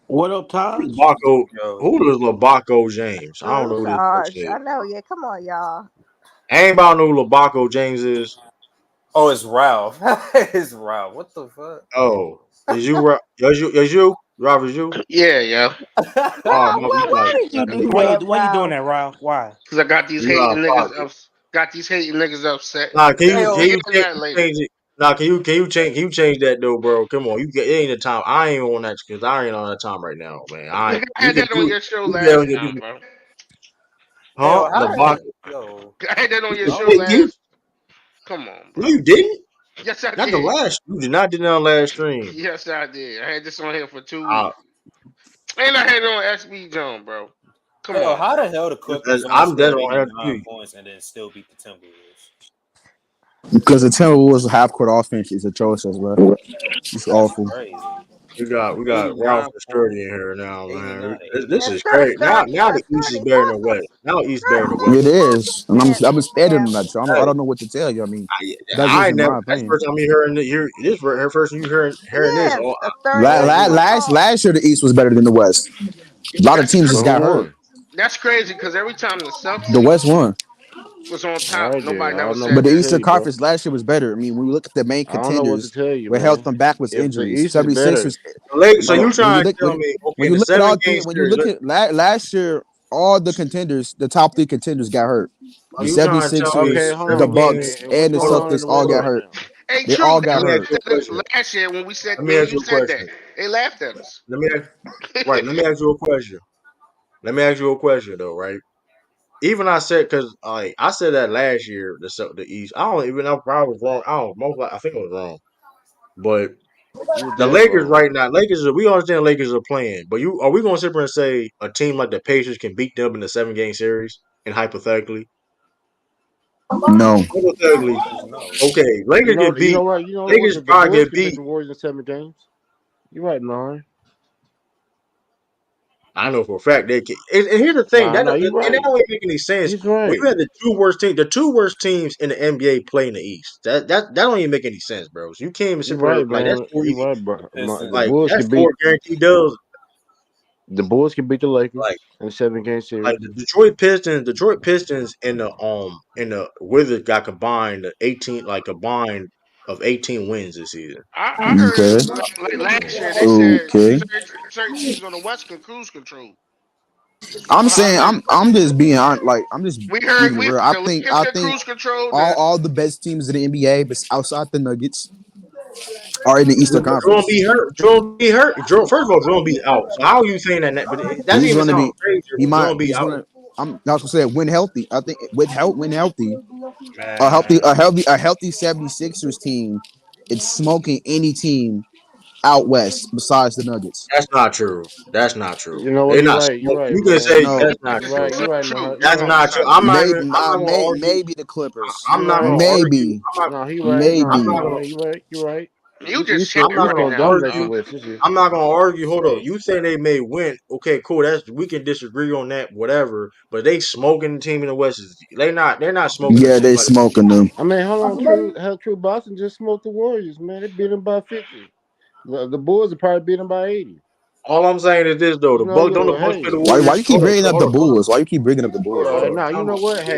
What up, who the Taj? Baco Yo, who is Labaco James? I don't know who this Gosh, person is. I know. Yeah, come on, y'all. I ain't about know who Labaco James is. oh, it's Ralph. It's Ralph. What the fuck? Oh, is you Rob is you? Yeah, yo. Oh Ralph, no, you why got did you do Why you that, why you doing Ralph? that, Ralph? Why? Cause I got these you got hating niggas Baco. got these hating niggas upset. Nah, can But you we'll can Hell, get you on change, that later. change it? Nah, can you change that though, bro? Come on, it ain't the time. I ain't on that because I ain't on that time right now, man. I Nigga, I you had can that on do your show you get on last your time, different, bro. huh? hell, how the Labaco. hell? Yo, I had that on your You show oh, did you? last. Come on, No, bro. you didn't. Yes, I Not the did. last. You did not do that on last stream. Yes, I did. I had this on here for 2 weeks. Uh, And I had it on SB John, bro. Come hell, on, how the bro. hell the Clippers that's, only I'm that's scored on 89 SB. points and then still beat the Timberwolves? Because the Timberwolves half court offense is atrocious, bro. It's That's awful. crazy. We got Ralph 89 and Sturdy points, in here now, man. 89 to This And is 84. crazy. Now the East is Sturdy, better than the boy, West. Now East better than the It Sturdy, West. is, and man, I'm scared of them. man, That I That don't know what to tell you. I mean, I, that's I just ain't in never. my That's the opinion. first time you hearing this. Her first time you hearing this yes, all a 30 all and week. Last year the East was better than the West. A lot of That's teams cr- So just who got hurt. won? that's crazy because every time the The West Celtics won, was on All top, right, then. nobody I never don't know but said what the to that. tell Eastern you, bro. Conference last year was better. I mean, when we look at the main I don't know what to contenders, tell you, what held man. them back was If the injuries. East is better, 76ers. So you No, when you trying to look tell me okay when in you the look at seven all game three, when you series? look at last year, all the contenders, the top three contenders got hurt. The You trying to tell me okay, 76ers, hold the seven on. games? Bucks, And what's and the Hold going up, on in Celtics the all West hold got up. right hurt. now? Hey, They true. all They Let got me ask hurt. you a laughed at us question. last year when we said Let me when ask you you a said that. question. They laughed at us. Let me ask, right. Let me ask you a question. Let me ask you a question though, right? Even I said because I said that last year the East. I don't even know if I was wrong. I think I was wrong. But You were the dead Lakers wrong. right now, we understand the Lakers are playing, but are we going to sit here and say a team like the Pacers can beat them in a 7 game series? And hypothetically, No, The hypothetically, answer is no. okay, Lakers get You know beat. what? You know what? Lakers The probably Bulls get can beat beat. the Warriors in 7 games. You're right, Nard. I know for a fact they can. And here's the thing Nah, that nah, you and that right. don't even make any sense. He's We right. had the two worst teams in the NBA play in the East. That don't even make any sense, bro. So you can't even You separate right, like that's man. four You easy. right, bro. The The Pistons. Like Bulls that's can four beat guaranteed dubs. the Like Lakers in a 7-game like series. the Detroit Pistons and the Wizards got combined 18 like combined of 18 wins this season. I heard Okay. like last year they said Okay. certain teams on the West can cruise control. I'm I saying heard I'm just being like I'm just we heard keeping it we real. the Lakers I can think cruise control. all the best teams in the NBA, but outside the Nuggets, are in the Eastern Jordan Conference. be hurt. Jordan be hurt. First of all, Jordan be out. So how are you saying that? But that He's even gonna sounds be crazy. he might Jordan be he's out, gonna I was gonna say when healthy. I think with help when healthy, man. a healthy 76ers team, it's smoking any team out west besides the Nuggets. That's not true. That's not true. You know what? They're You're not right. You're smoking. right, You can man. say No, that's not You're true. right. It's You're not right, true. Mahut. You're That's right, not It's true. not Mahut. I'm true. not maybe even. I'm not gonna argue. maybe the Clippers. I'm You're not gonna right. argue. Maybe No, he right. No, I'm maybe. not no, gonna. you're right. You're right. You just I'm chatting not He's right gonna supposed to now, dominate the argue. dog. West this year. I'm not gonna argue. Hold on. You saying they may win? Okay, cool. That's we can disagree on that. Whatever. But they smoking the team in the West. They not. They're not smoking a Yeah, team they like. smoking them. I mean, hold on. True. Boston just smoked the Warriors, man. They beat them by 50. The Bulls will probably beat them by 80. All I'm saying is this though. You The know, Bucks don't the look, Bucks play the hey. Why Warriors? you keep Hold on. bringing up the Hold on. Bulls? Why you keep bringing up the Hold Bulls, on. Hold bro? on. Nah, you Time know out. what? Let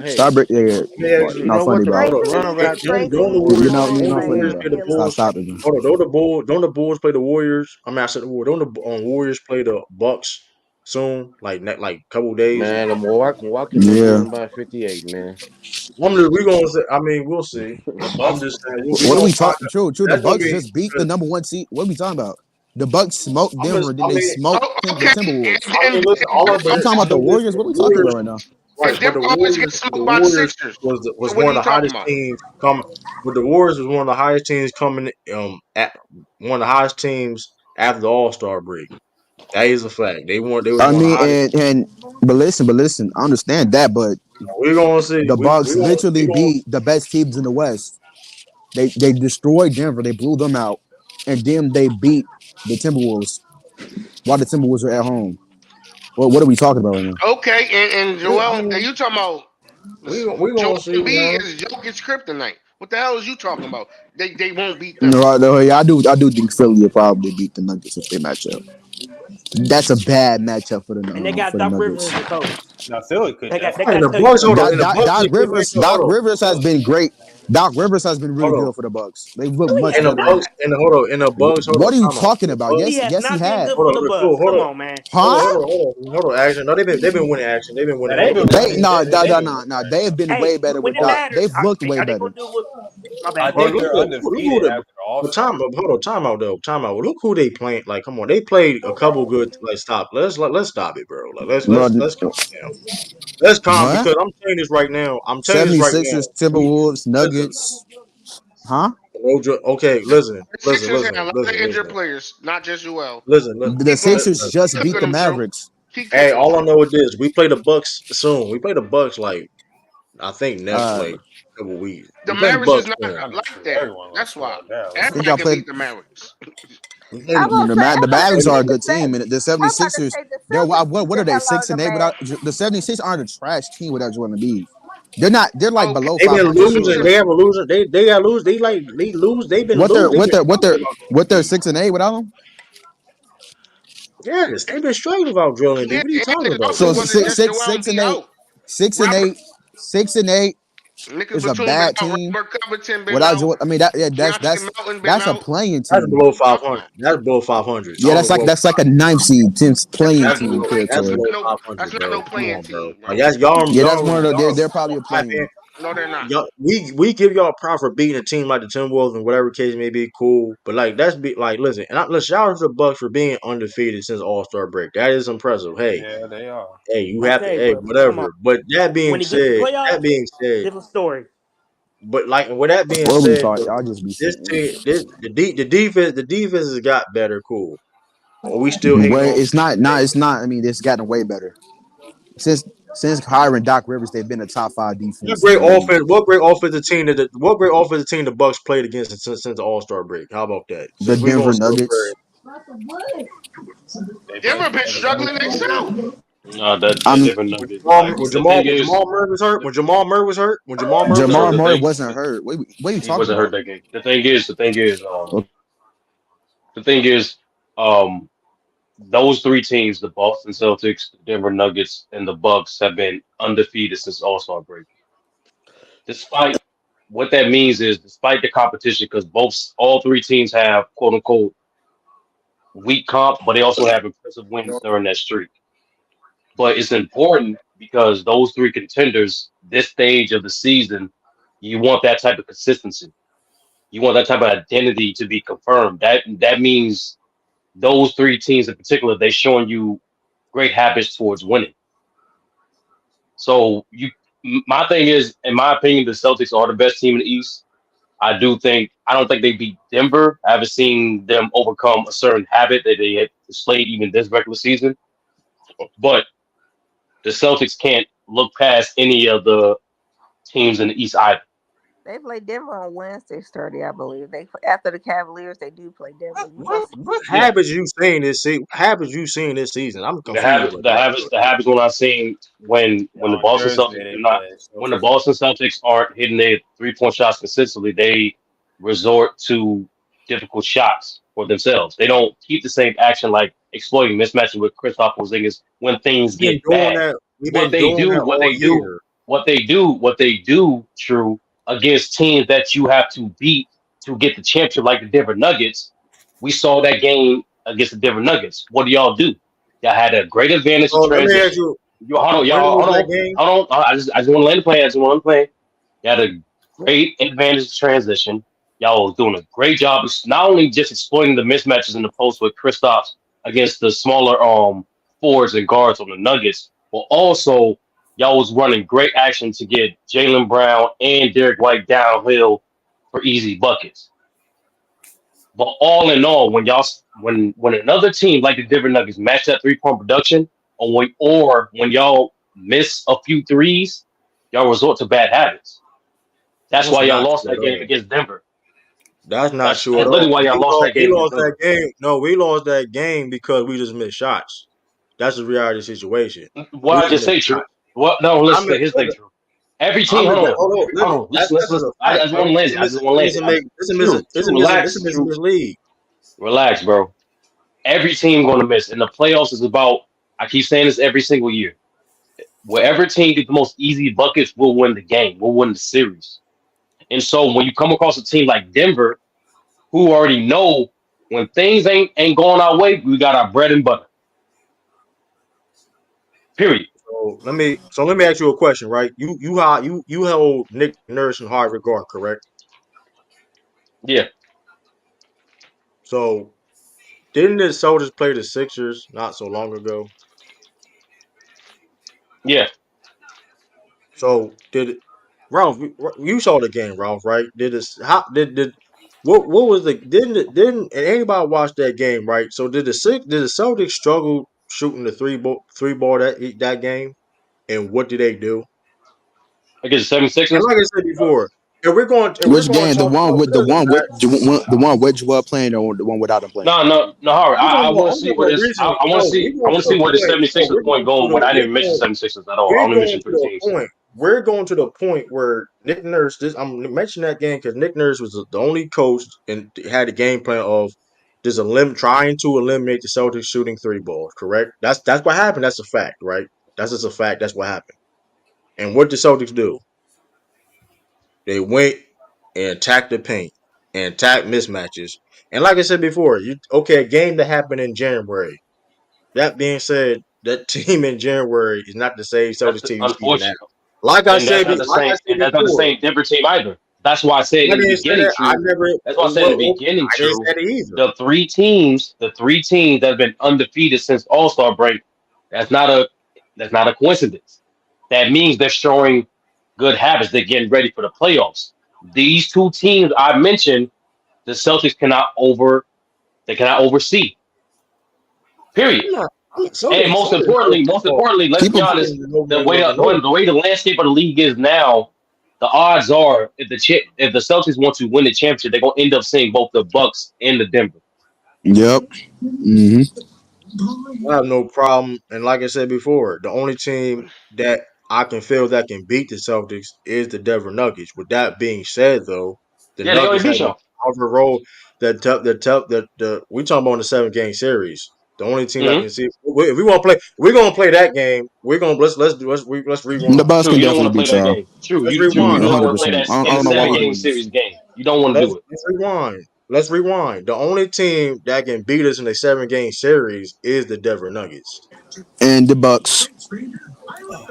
Hey. Stop it. Yeah, me ask you're you. You not know what funny, the bro. Hold on. Tracy running is without Don't Tracy? the Tracy You're Warriors? not trolling you're Don't not the funny, Warriors man. bro. play the Chill Stop Bulls? out. stop it, bro. Hold on. Don't the Bulls play the Warriors? I mean, I said the Warriors. Don't the Warriors play the Bucks soon? Like couple days. Man, the Milwaukee may beat Yeah. them by 58, man. We gonna say. I mean, we'll see. The I'm Bucks. just saying we What are gonna we find. talking? True. The That's gonna Bucks be just beat the because number one seed. What are we talking about? The Bucks smoked I'm just. Denver, then I they mean, smoked Oh, the okay. Timberwolves. I mean, listen. I'm talking I about the mean, listen. Warriors. What are The we talking about Warriors, right now? right? But Them always get The smoked by the Warriors Sixers. was So what one are of you the talking hottest about? teams come. But the Warriors was one of the highest teams coming. At one of the highest teams after the All Star break. That is a fact. They was I one of the mean, hottest. but listen, I understand that, but We're gonna see. the Bucks We literally gonna beat the best teams in the West. They destroyed Denver. They blew them out, and then they beat the Timberwolves while the Timberwolves were at home. What are we talking about right now? Okay, and I Joel, and mean, you talking about we Joel gonna see, Embiid man. is Jokic's kryptonite. What the hell is you talking about? They won't beat them. No, yeah, I do think Philly will probably beat the Nuggets if they match up. That's a bad matchup And they got for the Doc Rivers Nuggets. as a coach. Now Philly could They And got definitely the to tell you Bucks, hold something. on. And the Bucks Doc just wait, wait, Rivers hold on, has been great. Doc Rivers has been really hold on. good for the Bucks. They look No, he much And the better has now. Bucks, and the hold on, and the Bucks, hold on, What are you time out. talking The about? Bucks, He has Yes, he not been had. good hold for on, the cool, Bucks. Come on, man. Huh? hold on, action. No, they've been winning action. They've been winning. now Hold they've on, been listen. winning. They've been winning They have actually. been Hey, way better when with it Doc. matters, They've looked way are they better. gonna do what? My I bad. Go Well, think ahead. they're look who undefeated they. after the All But Star time, hold on, time out though, time out. Well, look who they playing. Like, come on, they played a couple good. Like, stop. Let's stop it, bro. Like, Bro, let's calm down. Let's calm what? because I'm telling this right now. I'm telling this right now. 76ers, Timberwolves, Listen, Nuggets. Huh? okay, The Sixers had a lot of injured listen, players, not just Joel. The Keep going. Sixers just Keep beat the cooking them, Joe. Mavericks. Keep Hey, cooking them. all I know is this: we play the Bucks soon. We play the Bucks like I think next Uh, like couple weeks. The We play the Mavericks is Bucks not soon. I'm like sure that. everyone gonna That's why slow it down. I think everybody y'all can played. beat the Mavericks. We play I'm the gonna say, The I'm about to Mavericks hey, are a say good the team, and the I'm about to 76ers, say the they're Celtics beat what the are they, hell out of 6 the and 8 without Mavs. the 76ers aren't a trash team without Joel Embiid. They're like Okay, below they've been so 500 losing. too. They have a losing. They got lose. They lose. They've been lose. They've been struggling about What Joel they're Embiid. 6 and 8 without him? Yes, they've been struggling about Joel Embiid. yeah, What are you and talking it about, also So bro? wasn't just Joel six Embiid and eight, out. 6 and Robert 8, 6 and 8 Nicholas is a Batum been bad out. team Robert Covington been without out. Joel. I mean Deontay Melton been that's a out. playing That's team. below Come 500. on, That's below 500. I Yeah, don't know below. that's like a ninth seed, 10th that's playing not team no play. That's territory. below No, 500, that's not bro. no Come playing on, bro. team, Like bro. that's Yeah, that's one of the y'all they're probably a hyping. playing. No, they're not. We give y'all props for beating a team like the Timberwolves and whatever case may be cool, but like that's be like listen, let's shout out to the Bucks for being undefeated since All Star break. That is impressive. Yeah, they are. You have to Okay, hey but come on. whatever. But When he get to playoffs, different story. but like with that being What are we said, talking? I'll just be this saying. team, the defense has got better. Cool. Are we still hating Way on? it's not. I mean, it's gotten way better since hiring Doc Rivers. They've been a top 5 defense in the league. What great offensive team the Bucks played against since the All Star break? How about that? The Since we gonna Denver celebrate, Nuggets. They Denver play been Denver struggling Nuggets. themselves. No, the I'm Denver Nuggets. Like When the thing Jamal is, Murray was hurt, when Jamal Murray was no, Jamal hurt, the Murray thing wasn't hurt. What are you he talking wasn't hurt about? that game. The thing is, those three teams, the Boston Celtics, the Denver Nuggets, and the Bucks, have been undefeated since All Star break. Despite what that means is, despite the competition, because all three teams have quote unquote weak comp, but they also have impressive wins during that streak. But it's important because those three contenders, this stage of the season, you want that type of consistency. You want that type of identity to be confirmed. That means those three teams in particular, they showing you great habits towards winning. So my thing is, in my opinion, the Celtics are the best team in the East. I don't think they beat Denver. I haven't seen them overcome a certain habit that they had displayed even this regular season. But the Celtics can't look past any of the teams in the East either. They play Denver on Wednesday, Sturdy, I believe. They after the Cavaliers, they do play Denver. You gonna see? what Yeah, habits you seen this season? What habits you seen this season? I'm the confused habit, with the that. habits, the habits when I seen when the On Boston Thursday Celtics they do not, play when the Celtics. Boston Celtics aren't hitting their 3-point shots consistently, they resort to difficult shots for themselves. They don't keep the same action like exploiting mismatches with Kristaps Porzingis when things We've been get doing bad. that. We've What been they doing do, that what all they do, year. what they do, true against teams that you have to beat to get the championship, like the Denver Nuggets. We saw that game against the Denver Nuggets. What do y'all do? Y'all had a great advantage So to let me ask transition. you, You hold on, when y'all, was hold that on, game? hold on. I just want to land the plane. I just want to play. You had a great advantage to transition. Y'all was doing a great job of not only just exploiting the mismatches in the post with Kristaps against the smaller forwards and guards on the Nuggets, but also y'all was running great action to get Jalen Brown and Derek White downhill for easy buckets. But all in all, when another team like the Denver Nuggets match that 3-point production, or when y'all miss a few threes, y'all resort to bad habits. That's That's why y'all not lost true at that game all. against Denver. That's not That's true at that's literally all. why y'all lost that We game against lost that Denver. game. No, we lost that game because we just missed shots. That's the reality situation. We What I just just missed say shots. true. What? No, I'm listen. in, Here's the thing, okay, true. Every team. I'm in, Hold on. hold on. Hold on. Listen. That's Listen. just a Listen. I fact, just want bro. to land it. I just want to land it. True. True. Relax. It's a True. mislead. Relax, bro. Every team going to miss, and the playoffs is about. I keep saying this every single year. Wherever team gets the most easy buckets will win the game, will win the series. And so when you come across a team like Denver, who already know when things ain't going our way, we got our bread and butter. Period. So let me ask you a question, right? You held Nick Nurse in high regard, correct? Yeah, So didn't the Soldiers play the Sixers not so long ago? yeah, So did Ralph? You saw the game, Ralph, right? Did this? How did what was the didn't and anybody watch that game, right? So did the Celtics struggle shooting the three ball that game? And what did they do? against the And 76ers. like I said before, if we're Which going to game? The talk one about with Philly, the one with Joel playing, or the one without him playing? No, Howard. I want to I'm see talking where about this. recently. I want to No, see. I want to see where the 76ers we're point going to going, but the I didn't mention 76ers at all. I we're only going mentioned to three the teams. point. We're going to the point where Nick Nurse. I'm mentioning that game because Nick Nurse was the only coach and had a game plan of just trying to eliminate the Celtics shooting three balls. Correct. That's what happened. That's a fact, right? That's just a fact. That's what happened. And what the Celtics do? They went and attacked the paint and attacked mismatches. And like I said before, a game that happened in January. That being said, that team in January is not the same That's Celtics team you see now. unfortunate, Like I and said, and that's not the before, same Denver team either. That's why I said I in the didn't say beginning, that. I true. never. That's why I said in the beginning, I didn't true. say that either. The three teams that have been undefeated since All Star break. That's not a that's not a coincidence. That means they're showing good habits. They're getting ready for the playoffs. These two teams I mentioned, the Celtics they cannot oversee. Period. I'm not. And most importantly, let's be People, honest, No. the way the landscape of the league is now, the odds are if the Celtics want to win the championship, they're gonna end up seeing both the Bucks and the Denver. Yep. Hmm. I have no problem. And like I said before, the only team that I can feel that can beat the Celtics is the Denver Nuggets. With that being said, though, the Yeah, they already Nuggets have beat a y'all. tougher role. The we talking about the 7 game series. The only team that Hmm. can see if we want to play, we're gonna play that game. We're gonna let's The rewind. Bucks True, can you don't definitely want to play beat that y'all. game. True, Let's you rewind. don't Let's want to play 100%. that I in the don't know why seven we're rewind. game doing this. series game. You don't want to do it. Let's rewind. Let's rewind. The only team that can beat us in a 7 game series is the Denver Nuggets. And the Bucks.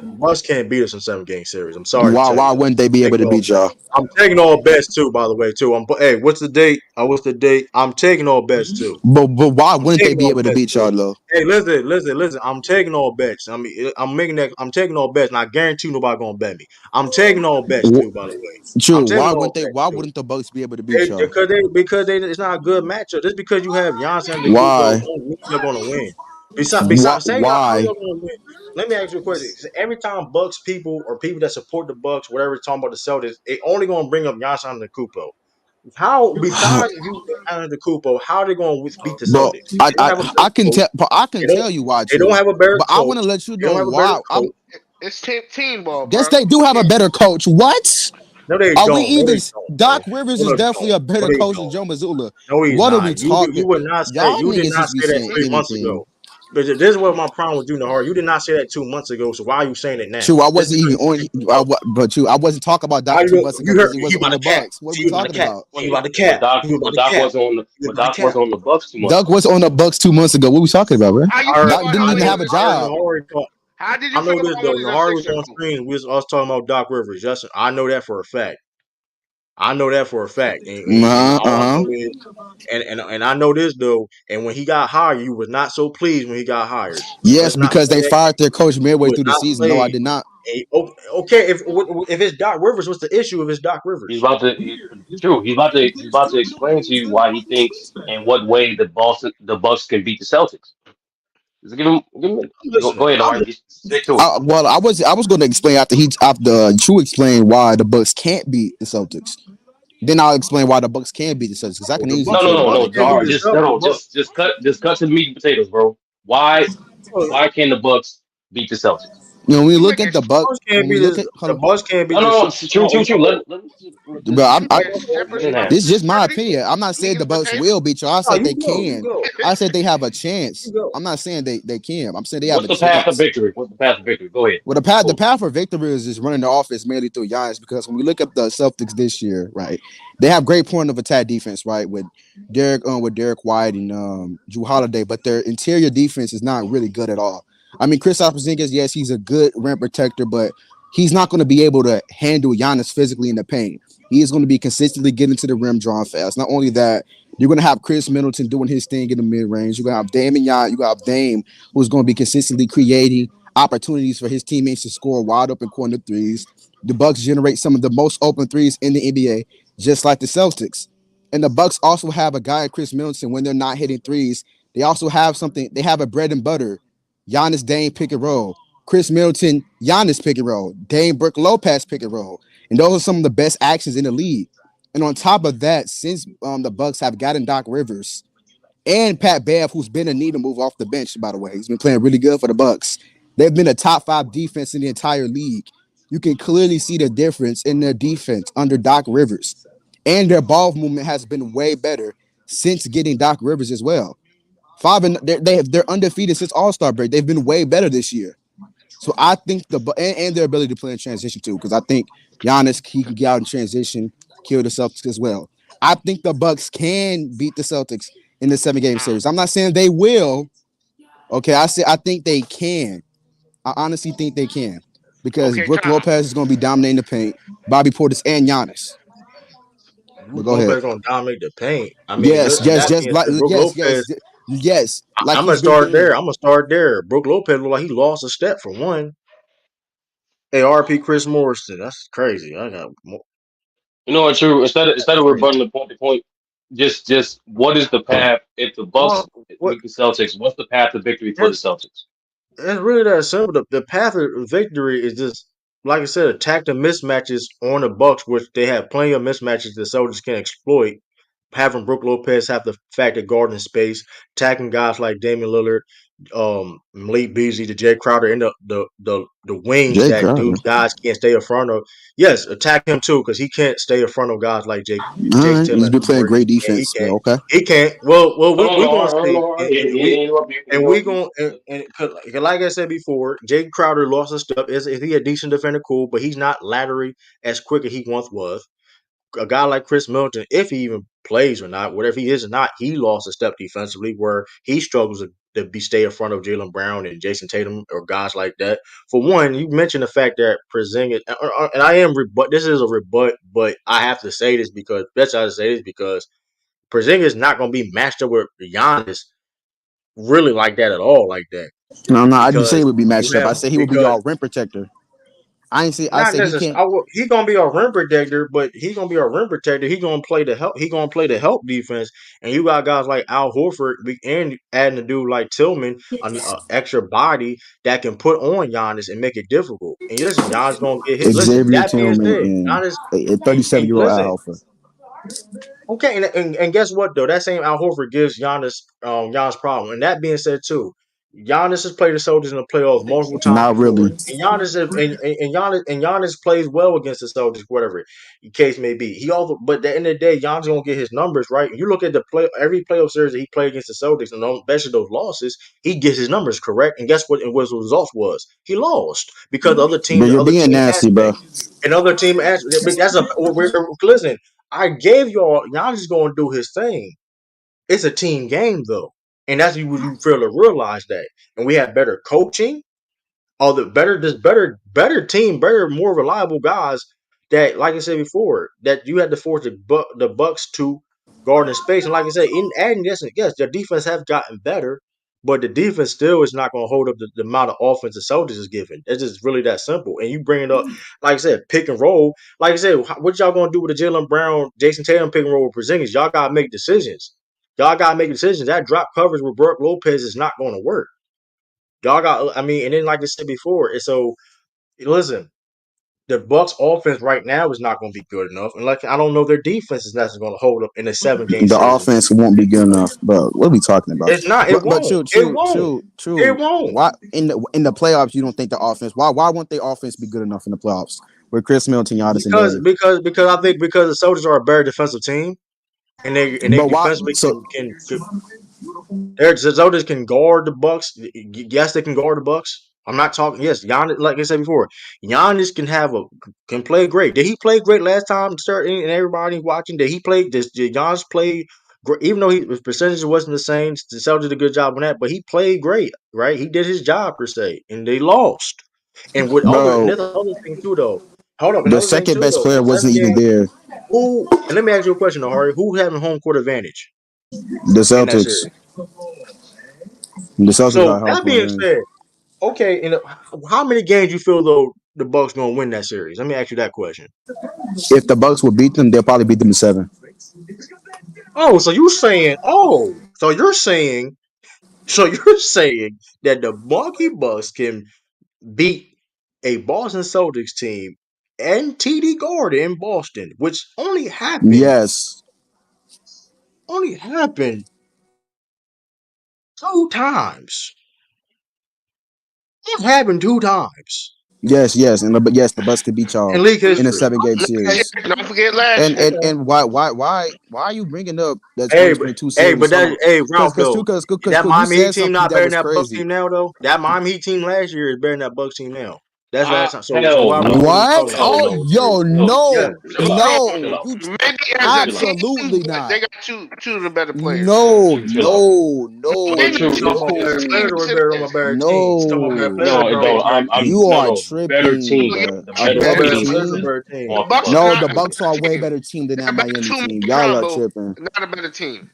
The Bucks can't beat us in 7 game series. I'm sorry to Why? tell you Why that. wouldn't they be able Taking to all beat bets. y'all? I'm taking all bets too, by the way, too. Hey, what's the date? What's the date? I'm taking all bets too. But why I'm wouldn't they taking be all able to bets beat too. y'all though? Hey, listen. I'm taking all bets. I mean, I'm making that. I'm taking all bets, and I guarantee nobody gonna bet me. I'm taking all bets too. By the way, True. I'm taking Why all wouldn't they? bets Why too. wouldn't the Bucks be able to beat y'all? It's not a good matchup. Just because you have Giannis and Kupo Why? don't mean you're gonna win. Besides, say y'all know Why? you're gonna win. Let me ask you a question. Every time Bucks people or people that support the Bucks, whatever, talking about the Celtics, they only gonna bring up Giannis and Kupo. How besides you and the Kupo, how are they gonna beat the But Celtics? They don't have a better coach. I can They don't. tell you why. They don't True. have a better But I want to coach. let you They know don't have a better why. I'm. coach. It's team ball, Yes, bro. they do You have a can't. better coach. What? No, they Are we don't. No, even? they don't, bro. Doc Rivers No, is they definitely don't. a No, better they coach than don't. Joe Mazzulla. No, he's What are we not. talking? You would not say Y'all you did niggas not just be say that saying 3 months anything. ago. But this is what my problem with Junior Hart. You did not say that 2 months ago. So why are you saying it now? True, I Just wasn't because even you on. think you know. But true, I wasn't talking about How Doc you two go? months ago You because heard he he wasn't on about the to cap. Bucks. What are we He about to talking cap. about? He Wait, about to cap. He about but to Doc cap. wasn't on the He about to cap. Bucks 2 months Doug ago. was on the Bucks 2 months ago. What are we talking about, bro? How you I feel heard. Doc about didn't I even Owen know. have a as a I heard job. Sixer? Nahari talk. How did you I feel know about this though. Owen as a Nahari was Sixer? on screen. We was us talking about Doc Rivers. Yes, I know that for a fact. I know that for a fact. And Uh all I huh. know is and I know this though. And when he got hired, you was not so pleased when he got hired. Yes, Let's not because say they that fired their coach you midway was through the not season. No, I pleased. did not. Okay, if it's Doc Rivers, what's the issue if it's Doc He's Rivers? about to. True, he's about to explain to you why he thinks and what way the Bucks can beat the Celtics. Just give him a minute. I'm listening. Go ahead, I'm Ari. listening. Get straight to it. I was going to explain after True explain why the Bucks can't beat the Celtics. Then I'll explain why the Bucks can beat the Celtics because I can easily No, tell no, you no, why no. they Can't be can. All right, the just Celtics. no, no. Just cut to the meat and potatoes, bro. Why The why can the Bucks beat the Celtics? When we You look making at the Buck, Bucks can't when we be look at hold the on, Bucks can't be No, the no, no. Celtics. It's true, true, true. bro, Just I making minute shepherds and a half. about this is just my eternity? opinion. I'm not Meat saying the and Bucks potatoes? will beat you. I No, said they you can. go, I said they have a you chance. go. I'm not saying they can. I'm saying they have What's a the path to chance. victory? What's the path to victory? Go ahead. Well, the path for victory is just running the offense mainly through Giannis because when we look at the Celtics this year, right, they have great point of attack defense, right, with Derek White and Drew Holiday, but their interior defense is not really good at all. I mean, Chris Porzingis, yes, he's a good rim protector, but he's not going to be able to handle Giannis physically in the paint. He is going to be consistently getting to the rim, drawing fast. Not only that, you're going to have Chris Middleton doing his thing in the mid range. You're going to have Dame and You're going to have Dame, who's going to be consistently creating opportunities for his teammates to score wide open corner threes. The Bucks generate some of the most open threes in the NBA, just like the Celtics. And the Bucks also have a guy, Chris Middleton, when they're not hitting threes. They also have something. They have a bread and butter, Giannis Dame pick and roll, Chris Middleton Giannis pick and roll, Dame Brook Lopez pick and roll, and those are some of the best actions in the league. And on top of that, since the Bucks have gotten Doc Rivers, and Pat Bev, who's been a need to move off the bench, by the way. He's been playing really good for the Bucks. They've been a top 5 defense in the entire league. You can clearly see the difference in their defense under Doc Rivers. And their ball movement has been way better since getting Doc Rivers as well. They're undefeated since All-Star break. They've been way better this year. So I think and their ability to play in transition too, because I think Giannis he can get out in transition, kill the Celtics as well. I think the Bucks can beat the Celtics in the 7 game Mm. series. I'm not saying they will. Okay, I think they can. I honestly think they can because Okay, Brooke time. Lopez is going to be dominating the paint, Bobby Portis and Giannis. But Brook go ahead. Lopez gonna dominate the paint. I mean, Yes, and yes, that just being like said, Brook Lopez. yes, like I'm gonna he's been start doing. there. I'm gonna start there. Brook Lopez look like he lost a step for one. Hey, RP Chris Morrison. That's crazy. I got more. You know what? True. Instead of Crazy. rebutting the point to point, just what is the path if the Well, Bucks what? beat the Celtics? What's the path to victory for the Celtics? It's really that simple. The path of victory is just like I said, attack the mismatches on the Bucks, which they have plenty of mismatches the Celtics can exploit. having Brook Lopez have the fact that guarding space, attacking guys like Damian Lillard, Malik Beasley, the Jay Crowder, and the wings Jay that Crowder. dude guys can't stay in front of. Yes, attack him too because he can't stay in front of guys like All Jason right, Tatum he's been playing anymore. great And he defense, but can't. okay. He can't. Well, I don't we know. gonna I don't see, know. He interrupt you. He and we interrupt you. gonna and 'cause like I said before, Jay Crowder lost his step. Is he a decent defender? Cool, but he's not laterally as quick as he once was. A guy like Chris Middleton, if he even plays or not, whatever he is or not, he lost a step defensively where he struggles to be stay in front of Jaylen Brown and Jason Tatum or guys like that. For one, you mentioned the fact that Porzingis, and I am rebut. This is a rebut, but I have to say this because that's how I say this because Porzingis is not going to be matched up with Giannis really like that at all, like that No, I didn't say because he would be you matched up. have I said he would be because y'all rim protector. I ain't say. I not said he necessarily. can't. He gonna be a rim protector, but he gonna be a rim protector. He gonna play the help. He gonna play the help defense. And you got guys like Al Horford and adding a dude like Tillman, an extra body that can put on Giannis and make it difficult. And listen, Giannis gonna get hit. Listen, Xavier that being Tillman said, and Giannis a and 37-year-old listen, Al Horford. okay, and guess what though? That same Al Horford gives Giannis problem. And that being said too, Giannis has played the Celtics in the playoffs multiple times Not before, really. and Giannis plays well against the Celtics, whatever the case may be. He also, but at the end of the day, Giannis gonna get his numbers right. You look at the play every playoff series that he played against the Celtics, and especially those losses, he gets his numbers correct. And guess what? And what the results was? He lost because But the you're other being team nasty, bro. aspect, and other team aspect. But that's a listen. I gave y'all Giannis is going to do his thing. It's a team game though, and that's you fail to realize that. And we have better coaching, all the better team, better, more reliable guys that, like I said before, that you had to force the Bucks to guard in space. And like I said, in adding yes, their defense have gotten better, but the defense still is not going to hold up the amount of offense the Celtics is giving. It's just really that simple. And you bring it up, like I said, pick and roll. Like I said, what y'all going to do with the Jalen Brown, Jason Tatum pick and roll with Porzingis? Y'all got to make decisions. Y'all got to make decisions. That drop coverage with Brook Lopez is not going to work. Y'all got, I mean, and then like I said before, and so listen, the Bucks offense right now is not going to be good enough, and like I don't know their defense is not going to hold up in a 7 game The series against offense them. won't be good enough, bro. What are we talking about? It's not. It But won't. It won't. It true. won't Why in the playoffs you don't think the offense? Why won't the offense be good enough in the playoffs with Chris Middleton, Giannis, and because Dame? I think because the Soldiers are a better defensive team, and they But why? defensively So can the Zeldas can guard the Bucks. Yes, they can guard the Bucks. I'm not talking. Yes, Giannis, like I said before, Giannis can play great. Did he play great last time? And everybody watching, did he play? Did Giannis play great? Even though his percentage wasn't the same, the Celtics did a good job on that. But he played great, right? He did his job per se, and they lost. And bro, there's another thing too, though. Hold up, the another thing second too, best though. In player a seven wasn't even game, there. who? And let me ask you a question, Hari. Who having home court advantage The in that Celtics. series? The Celtics So got home that court being advantage. said, okay, and how many games you feel though the Bucks gonna win that series? Let me ask you that question. If the Bucks would beat them, they'll probably beat them in 7. Oh, so you're saying that the Milwaukee Bucks can beat a Boston Celtics team and TD Garden in Boston, which Yes, only happened 2 times. It happened 2 times yes, and yes, the Bucks could beat y'all in league in a history. 7 game Last year, series. don't forget last And year. and Okay. and why are you bringing up that Hey, but 2022 series? Hold on, Ralph though. That because you Miami Heat said team something not that better than was that Bucks crazy. team now though. That Miami Heat team last year is better than that Bucks team now. That's last time. So Hell why what are we no. What? talking about? Hell Oh, no. yo, No. Yeah. no, Chill out. No, Chill no, out. you maybe as a Chill out. team, absolutely but not. they got two of the better players. No, Chill out. no, Okay, Maybe You true. as talking No. about a better no, team, players or yes, it better on a is. better team? You talking about better no. players or No, better on no, a better team? You no, are no. Better tripping, Oh, team. you're bro. A Better Talking about tripping. better better team players or than team? better the team? The Milwaukee Bucks are No, Bucks. the not a Bucks are a better way team. better team than They're that a better Miami two-man team. Y'all are combo, tripping. not a better team.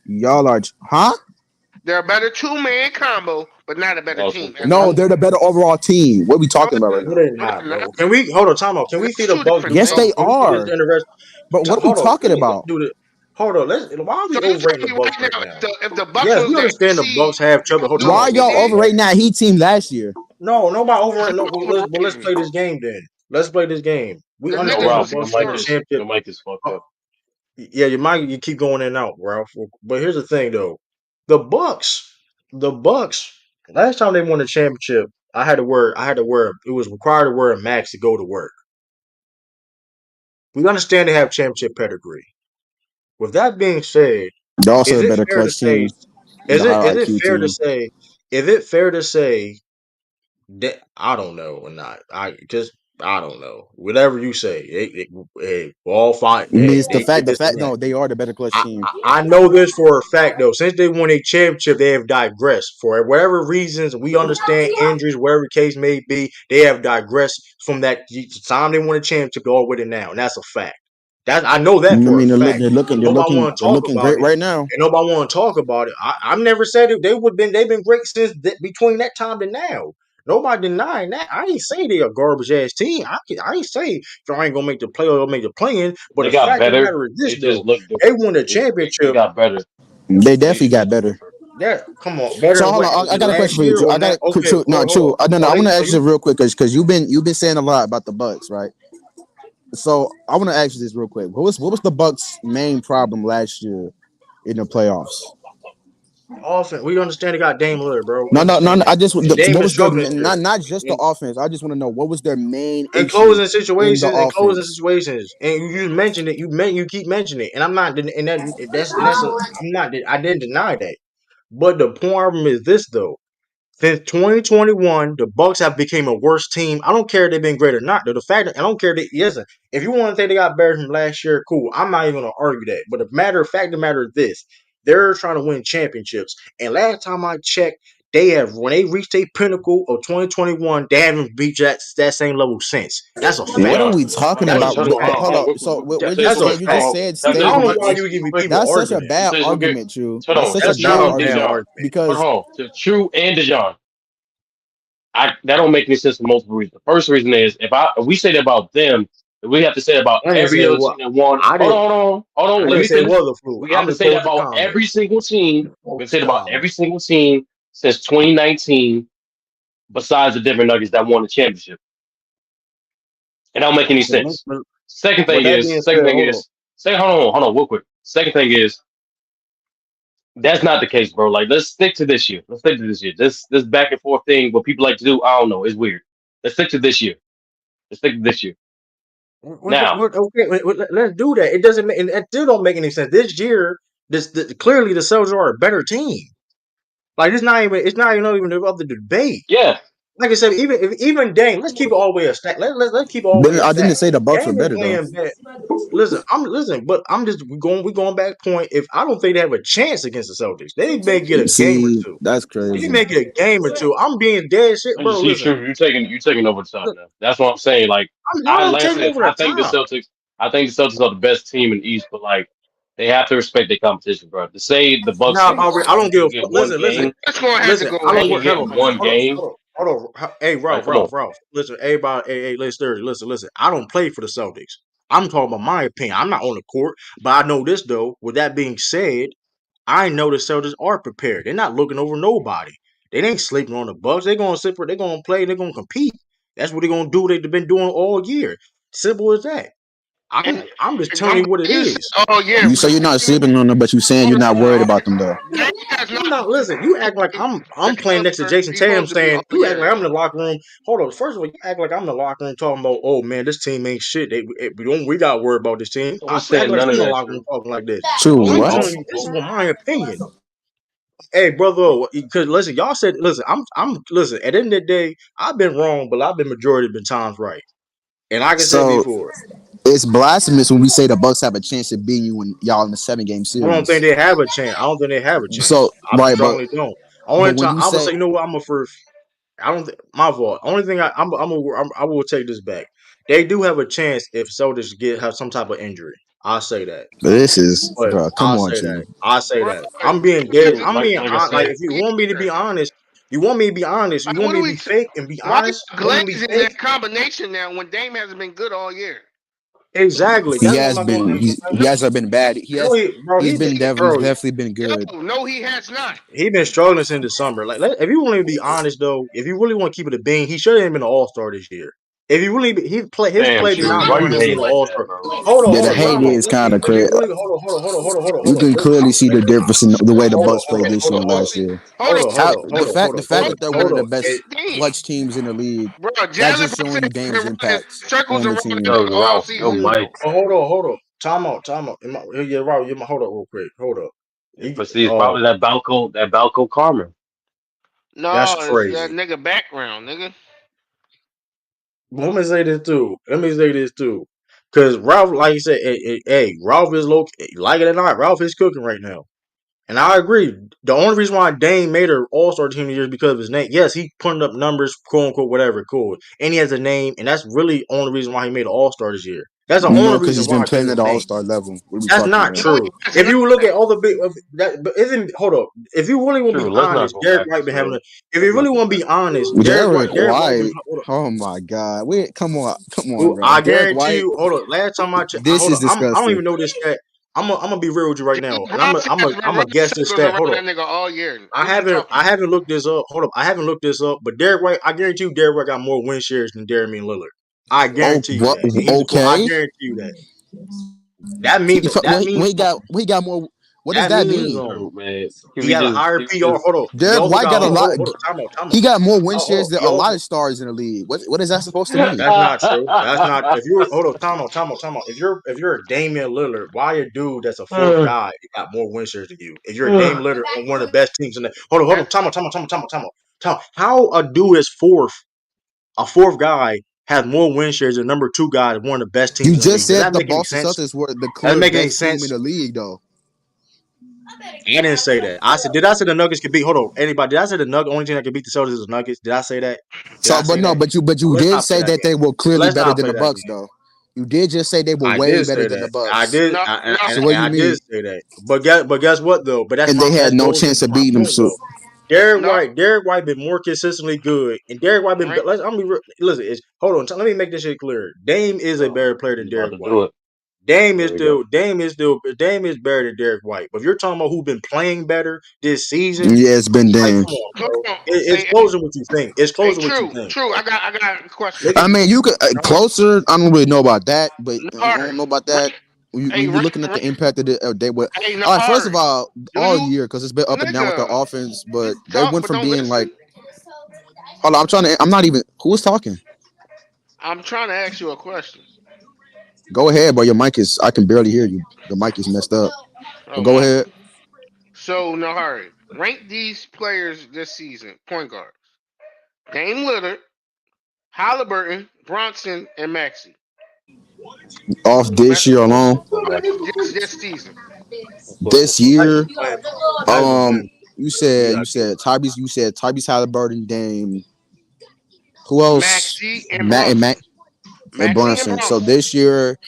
Huh? They're a better two-man combo, but not a better Also team as true. a No, whole. they're the better overall team. What are we No, talking about right No, now? they're no, not, they're not. bro. Can we hold on? Time out. Can we see That's the two Bucks different do Yes, they something? things. Can we see this are. interest? But what are we Hold on. talking Let's about? do this. Hold on. Why are we So you overrating telling the me Bucks right right now, now? if the Bucks Yes, was we the eighth understand the seed, Bucks have trouble. you Hold would time Why out. are lose Whoa, y'all whoa, whoa. anything. overrating that Heat team last year? No, nobody You're overrating. No, let's overrating. play this game then. Let's play this game. We The Yo, understand niggas the was Ralph, here Bucks have a first. championship. your mic is fucked Uh, up. Yeah, you keep going in and out, Ralph. But here's the thing, though. The Bucks. Last time they won the championship, I had to wear. It was required to wear a max to go to work. We understand they have championship pedigree. With that being said, They're also is a it better fair to clutch team. say? The Is it higher is it IQ fair to team. say? Is it fair to say that I don't know or not? I don't know. Whatever you say, all fine. I mean, Hey, it's the they fact. did The this and fact. that. No, they are the better clutch team. I know this for a fact though. Since they won a championship, they have digressed for whatever reasons. We understand injuries, whatever the case may be. They have digressed from that time they won a championship all the way to now, and that's a fact. I know I that for a mean, fact. they're looking. They're Nobody looking. want to They're talk looking about great it, right now. and nobody want to talk about it. I've never said it. They would been. They've been great since between that time to now. Nobody denying that. I ain't say they a garbage ass team. I ain't say if I ain't gonna make the play or make the play-in. But They the got fact of the better. matter is They this just though. look They different. won the They championship. got better. They They definitely got just look better. different. Yeah, come on, better So than hold what on. I got a question last for you. year True. or I got not? a Okay, true. No, hold true. on. No, no. So I they, want to so ask you you real quick because you've been saying a lot about the Bucks, right? So I want to ask you this real quick. What was the Bucks' main problem last year in the playoffs? offense. We understand they got Dame Lillard, bro. We No, no, no, understand no. that. And Dame What been was their struggling this year. not just the In, offense? I just want to know what was their main in issue closing in the situations, offense. and you mentioned it. You keep mentioning it, and I'm not. And that's. I'm not. I didn't deny that. But the problem is this though. Since 2021, the Bucks have become a worse team. I don't care if they've been great or not. Though the fact that I don't care that listen, if you want to say they got better from last year, cool. I'm not even gonna argue that. But the matter is this: they're trying to win championships. And last time I checked, they have when they reached a pinnacle of 2021, they haven't reached that same level since. That's a What fact. are Dejan, we talking That's a about? hold on, fact. Hold hold on, up. real quick, So real quick. we're Since, just That's hold a on, saying. You hold just fact. on. said Since I this, don't know statement. why you giving people That's such a argument. bad since we're good, argument, True. hold That's on. such a That's bad not a True, bad argument Dejan, argument. hold because on. To True and Dejan, that don't make any sense for multiple reasons. The first reason is if we say that about them, we have to say it about I didn't every say other what team that won. I Hold didn't. on, hold on, hold on. I Let didn't me say it finish. was a fluke. We have I'm to the say that closing about comment. every single team. We have to say Closing it about comment. every single team since 2019, besides the Denver Nuggets that won the championship. It don't make any sense. Second But thing that is, being second said, thing hold on. is, say hold on, real quick. Second thing is, that's not the case, bro. Like, let's stick to this year. Let's stick to this year. This back and forth thing, what people like to do, I don't know, it's weird. Let's stick to this year. Let's stick to this year. Now, Okay, let's do that. It doesn't make, and it still don't make any sense. This year, clearly the Celtics are a better team. Like it's not even of the debate. yeah, Like I said, even Dame, let's keep it all the way a stack. Let's keep it all the way a I didn't stack. say the Bucks were Dame been better though. playing bad. Listen, but we going back point. If I don't think they have a chance against the Celtics, they may get a game or See, two. that's They crazy. may get a game or two. I'm being dead shit, I just bro. see Listen, true. You taking over the top now. That's what I'm saying. Like, how I'm taking Listen, over the top. I think the Celtics are the best team in the East, but like, they have to respect their competition, bro. To say the Bucks Nah, I don't only give a can fuck. get one game, It's gonna have to Listen. go I don't only work. can hand. get one game. Hold on. Hey, Like, Ralph, come on. Ralph. Listen, everybody. Hey, listen. I don't play for the Celtics. I'm talking about my opinion. I'm not on the court, but I know this though. With that being said, I know the Celtics are prepared. They're not looking over nobody. They ain't sleeping on the Bucks. They're gonna sit. They're gonna play. They're gonna compete. That's what they're gonna do. They've been doing all year. Simple as that. And I'm just telling I'm you what it you said is. all year, You but say you're not sleeping on them, but you saying hold you're not on, worried about them though. Dame has I'm not not listen. You act like I'm the playing next to caliber Jason he's Tatum, supposed to be all saying you act year. like I'm in the locker room. Hold on. First of all, you act like I'm in the locker room talking about, oh man, this team ain't shit. We got to worry about this team. I I was quit acting saying like none I'm of in the that, locker room true. talking like this. True, Who I'm what? telling you, this is my opinion. Hey, brother, because listen, y'all said, listen, listen. At the end of the day, I've been wrong, but I've been majority of the times right. And like I said So before, it's blasphemous when we say the Bucks have a chance of beating you and y'all in the 7 game I don't think series. they have a chance. I don't think they have a So chance. I right, but strongly don't. but Only when time you I would say, say you know what, I'm a first. I don't think my fault. Only thing I will take this back. They do have a chance if soldiers have some type of injury. I'll say that. this is, But bro, come I'll on, say that. True. I'll say bro? that. I'm being Dame dead. hasn't I'm being Like I honest. Like said, if you played want me to be either. honest, you want me to be honest. You Like, want what me are to we? be fake and be Why honest. are You want me to be glazing fake? that combination now when Dame hasn't been good all year? Exactly. He That's why I'm has not gonna been do. he hasn't been bad. No, bro. He's been he's Bro. definitely been good. Yo, no, he has not. He been struggling since the summer. Like, if you want to be honest though, if you really want to keep it a bean, he should have been an All Star this year. If he really his Damn, play did true. not Why you warrant him being hating an like All that, Star. bro? Yeah, Hold the on, hate time out. is kind of If you crazy. really You can clearly see the difference in the way the hold on, Bucks hold played on, this hold year on, and hold on, last year. Hold on. How hold on, hold the on, fact hold that on, they're one hold of the on. best Damn. clutch teams in the league, Bro, that's Jalen just showing you Brunson Dame's been running impact circles on the around that team. Yo, nigga all Ralph, yo, season. Mike. Hold on. Time out, time out. Yeah, right. Hold up, real quick. Hold up. He, But see, it's probably that Balco Karma. that's No, it's that crazy. nigga background, nigga. Let me say this too. Cause Ralph, like you said, hey, Ralph is low. Like it or not, Ralph is cooking right now. And I agree. The only reason why Dame made an All Star team this year is because of his name. Yes, he putting up numbers, quote unquote, whatever, cool. And he has a name, and that's really the only reason why he made an All Star this year. That's the only No, because reason he's been why, because playing of at his the All name. Star level. What are we That's talking not about? No, true. he has If not. you look at all the big that, but isn't hold up. If you really want to be True. Let's not honest, go Derek back White to been having Phil. a. If Let's you really not go want to back be to Phil. honest, Derek Derek White been. White. Oh my God! Wait, come on, Well, bro. I Derek guarantee White. you. Hold up. Last time This hold is up. I don't disgusting. even know this stat. I'm gonna be real with you right now, Jalen and Brunson has been I'm gonna running guess this circles stat. around Hold up. that nigga all year. What are you talking I about? haven't looked this up. Hold up. I haven't looked this up. But Derek White, I guarantee you, Derek White got more win shares than Damian Lillard. I Oh, guarantee you what? that, and he's the cool. I Okay. guarantee you that. That means When he got more. What does that that means mean? True, man. he got a higher Can we PR. just Hold on. He Derek also White got got a lot. hold on. Time out. He got more win Hold shares on. than He a lot also of stars in the league. What is that supposed to mean? that's not true. That's not if you're hold on. Time out. If you're a Damian Lillard, why a dude that's a fourth guy got more win shares than you? If you're a Damian Lillard on one of the best teams in the hold on. That's Time out. Time out. How a dude is a fourth guy has more win shares than number two guy is one of the best You teams in the just league. Does said that the make any Boston sense? Celtics were the Does that clear make any best team in sense? the league, though. I didn't say that. Did I say the Nuggets could beat? Hold on, anybody? Did I say the Nuggets only team that could beat the Celtics is the Nuggets? Did I say that? Did So, I but say no, that? but you Let's did not play say that that game. they were clearly Let's better not than play the that Bucks, game. though. You did just say they were I way did better say than the that. I Bucks. did. no, no. So what do you I did mean? say that. But guess what though? But And they had that no goes chance into of my beating them. point So though. No, Derek White been more consistently good, and Derek White been. right? I'm be real, listen. Hold on. Let me make this shit clear. Dame is a better player than He's about Derek to do White. it. There we go. Dame is better than Derek White. But if you're talking about who been playing better this season, yeah, it's been like damn. come on, Hold bro. on. It's Hey, closer than what you think. It's hey, closer than what you true, think. true. I got a question. Nigga, I mean, you could huh? closer. I don't really know about that, but No I don't hard. know about Rank, that. hey, When you're rank, looking at rank. the impact of they were. Hey, no All right, first of hard. Do all you, year because it's been up and down with the nigga? offense, You but they talk went but from don't being like, listen. hold on, I'm trying to. I'm not even. Who was talking? I'm trying to ask you a question. Go ahead, but your mic is. I can barely hear you. The mic is messed up. But Oh, go my ahead. fault. So, no hurry. Rank these players this season. Point guards. Dame Lillard, Halliburton, Bronson, and Maxey. Off Ma- this year alone, I'll put Maxi. Just this season. I'll put this Maxi. Not even year, playing. Not even playing. you Yeah. said Tyrese Halliburton, Dame. Who else? Maxey and Bronson. And Maxey and Brunson. So Bronson. this year,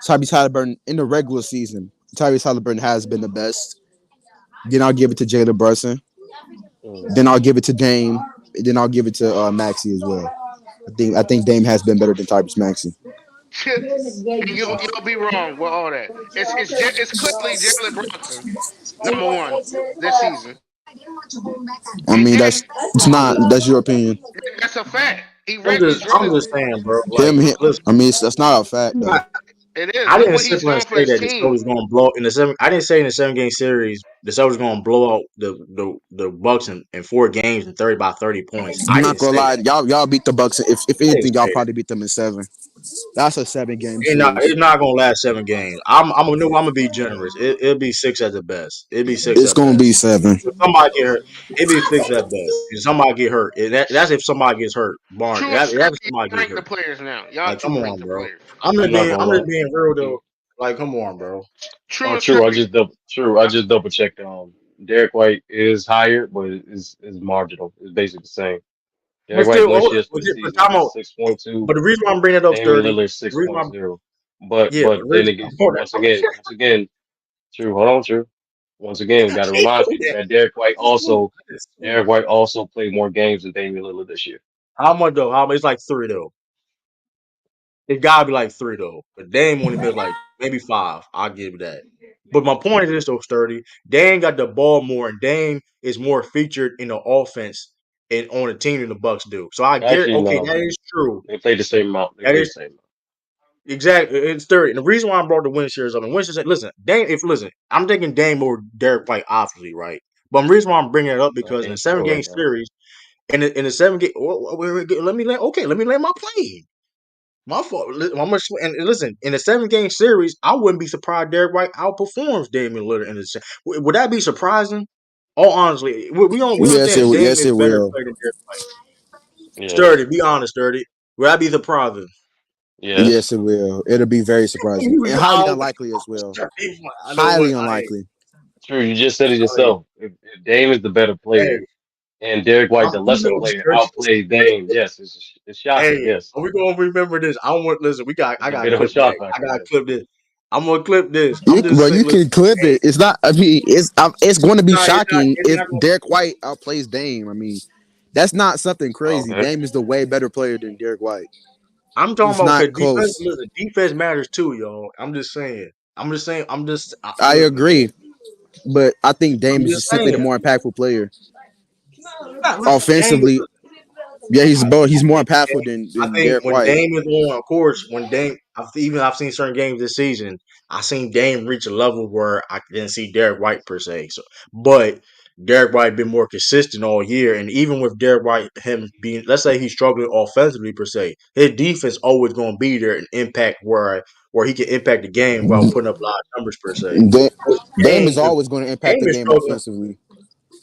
Tyrese Halliburton in the regular season, Tyrese Halliburton has been the best. Then I'll give it to Jalen Brunson. Mm. Then I'll give it to Dame. Then I'll give it to Maxi as well. I think Dame has been better than Tyrese Maxi. And you'll be wrong with all that. It's clearly Jalen Brunson, number one this season. I And mean then it's not that's your opinion. that's a fact. He's I'm running. just saying, bro. Him Listen, I mean that's not a fact though. It is. I Look didn't what sit he's there and doing for say his that the team. Celtics going to blow in the seven. I didn't say in the 7 game series the Celtics going to blow out the Bucks in 4 games and 30 by 30 points. I I'm not didn't gonna say lie, that. y'all beat the Bucks. If I didn't anything, y'all say that. probably beat them in 7. That's a 7 game series. It's not going to last 7 games. I'm gonna be generous. It'll be 6 at the best. It'll be 6 It's at gonna be best. 7. If somebody get hurt, it'll be 6 at best. If somebody get hurt, that's if somebody gets hurt. Barn. True and That's Sturdy, if somebody y'all get rank the hurt. players now. Y'all Like, come two rank on, the bro. players. I'm not gonna I'm just lie. being real though. Like, come on, bro. True Oh, and true. Sturdy. I Uh, just double checked. Derek White is higher, but is marginal. It's basically the same. But Derek White still, win hold on. shares for the But season time is out. 6.2. But the reason why I'm bringing it up, Damian Sturdy, Lillard the reason why I'm 6.0. But yeah, but but the then reason again, hold once on. again, true. Hold on, true. Once again, got to remind people that Derek White also played more games than Damian Lillard this year. How much though? How much? It's like 3 though. It gotta be like 3 though. But Dame only missed like maybe 5. I'll give you that. But my point is this though, Sturdy. Dame got the ball more, and Dame is more featured in the offense on a team than the Bucks do. So I get Actually, okay, no. that is true. They played the same amount. They That played the is same amount. exactly it's 30. And the reason why I brought the win shares up and win shares, listen, I'm taking Dame over Derek White, obviously, right? But the reason why I'm bringing it up I because in a hate you 7 game right now. series, in a 7 game, let me land my plane. My fault. And listen, in a 7 game series, I wouldn't be surprised Derek White outperforms Damian Lillard in the. Would that be surprising? All honestly, we understand Dame Yes, is it a better will. player than Derek White. Sturdy, Yes. be honest, Sturdy. Would that be surprising? Yes. Yes, it will. It'll be very surprising and highly unlikely as well. I know Highly what unlikely. True. You just said it hey, yourself. If Dame is the better hey, player and Derek White, the you lesser know, player, Sturdy. outplays Dame, yes, it's shocking. Hey, Yes. we gonna remember this. I want listen. It's I a got to bit of a clip that. shock I factor. got to Yes. clip this. I'm gonna clip this. I'm You, just bro, saying. you Listen, can clip hey, it. It's not. I mean, it's going to be shocking it's if not gonna. Derek White outplays Dame. I mean, that's not something crazy. Okay. Dame is the way better player than Derek White. I'm talking It's about not because defense. close. Listen, defense matters too, y'all. I'm just saying. I Listen, man. agree, but I think Dame I'm is just just simply the saying. more impactful player Not listen. Dame. offensively. Yeah, he's I, both. He's more when impactful Dame, I than think Derek when White. Dame is on, of course, when Dame, I've seen certain games this season. I seen Dame reach a level where I didn't see Derek White per se. So, but Derek White been more consistent all year, and even with Derek White, him being, let's say he's struggling offensively per se, his defense always going to be there and impact where he can impact the game without putting up a lot of numbers per se. Da- But Dame is always going to impact Dame the is game struggling. offensively,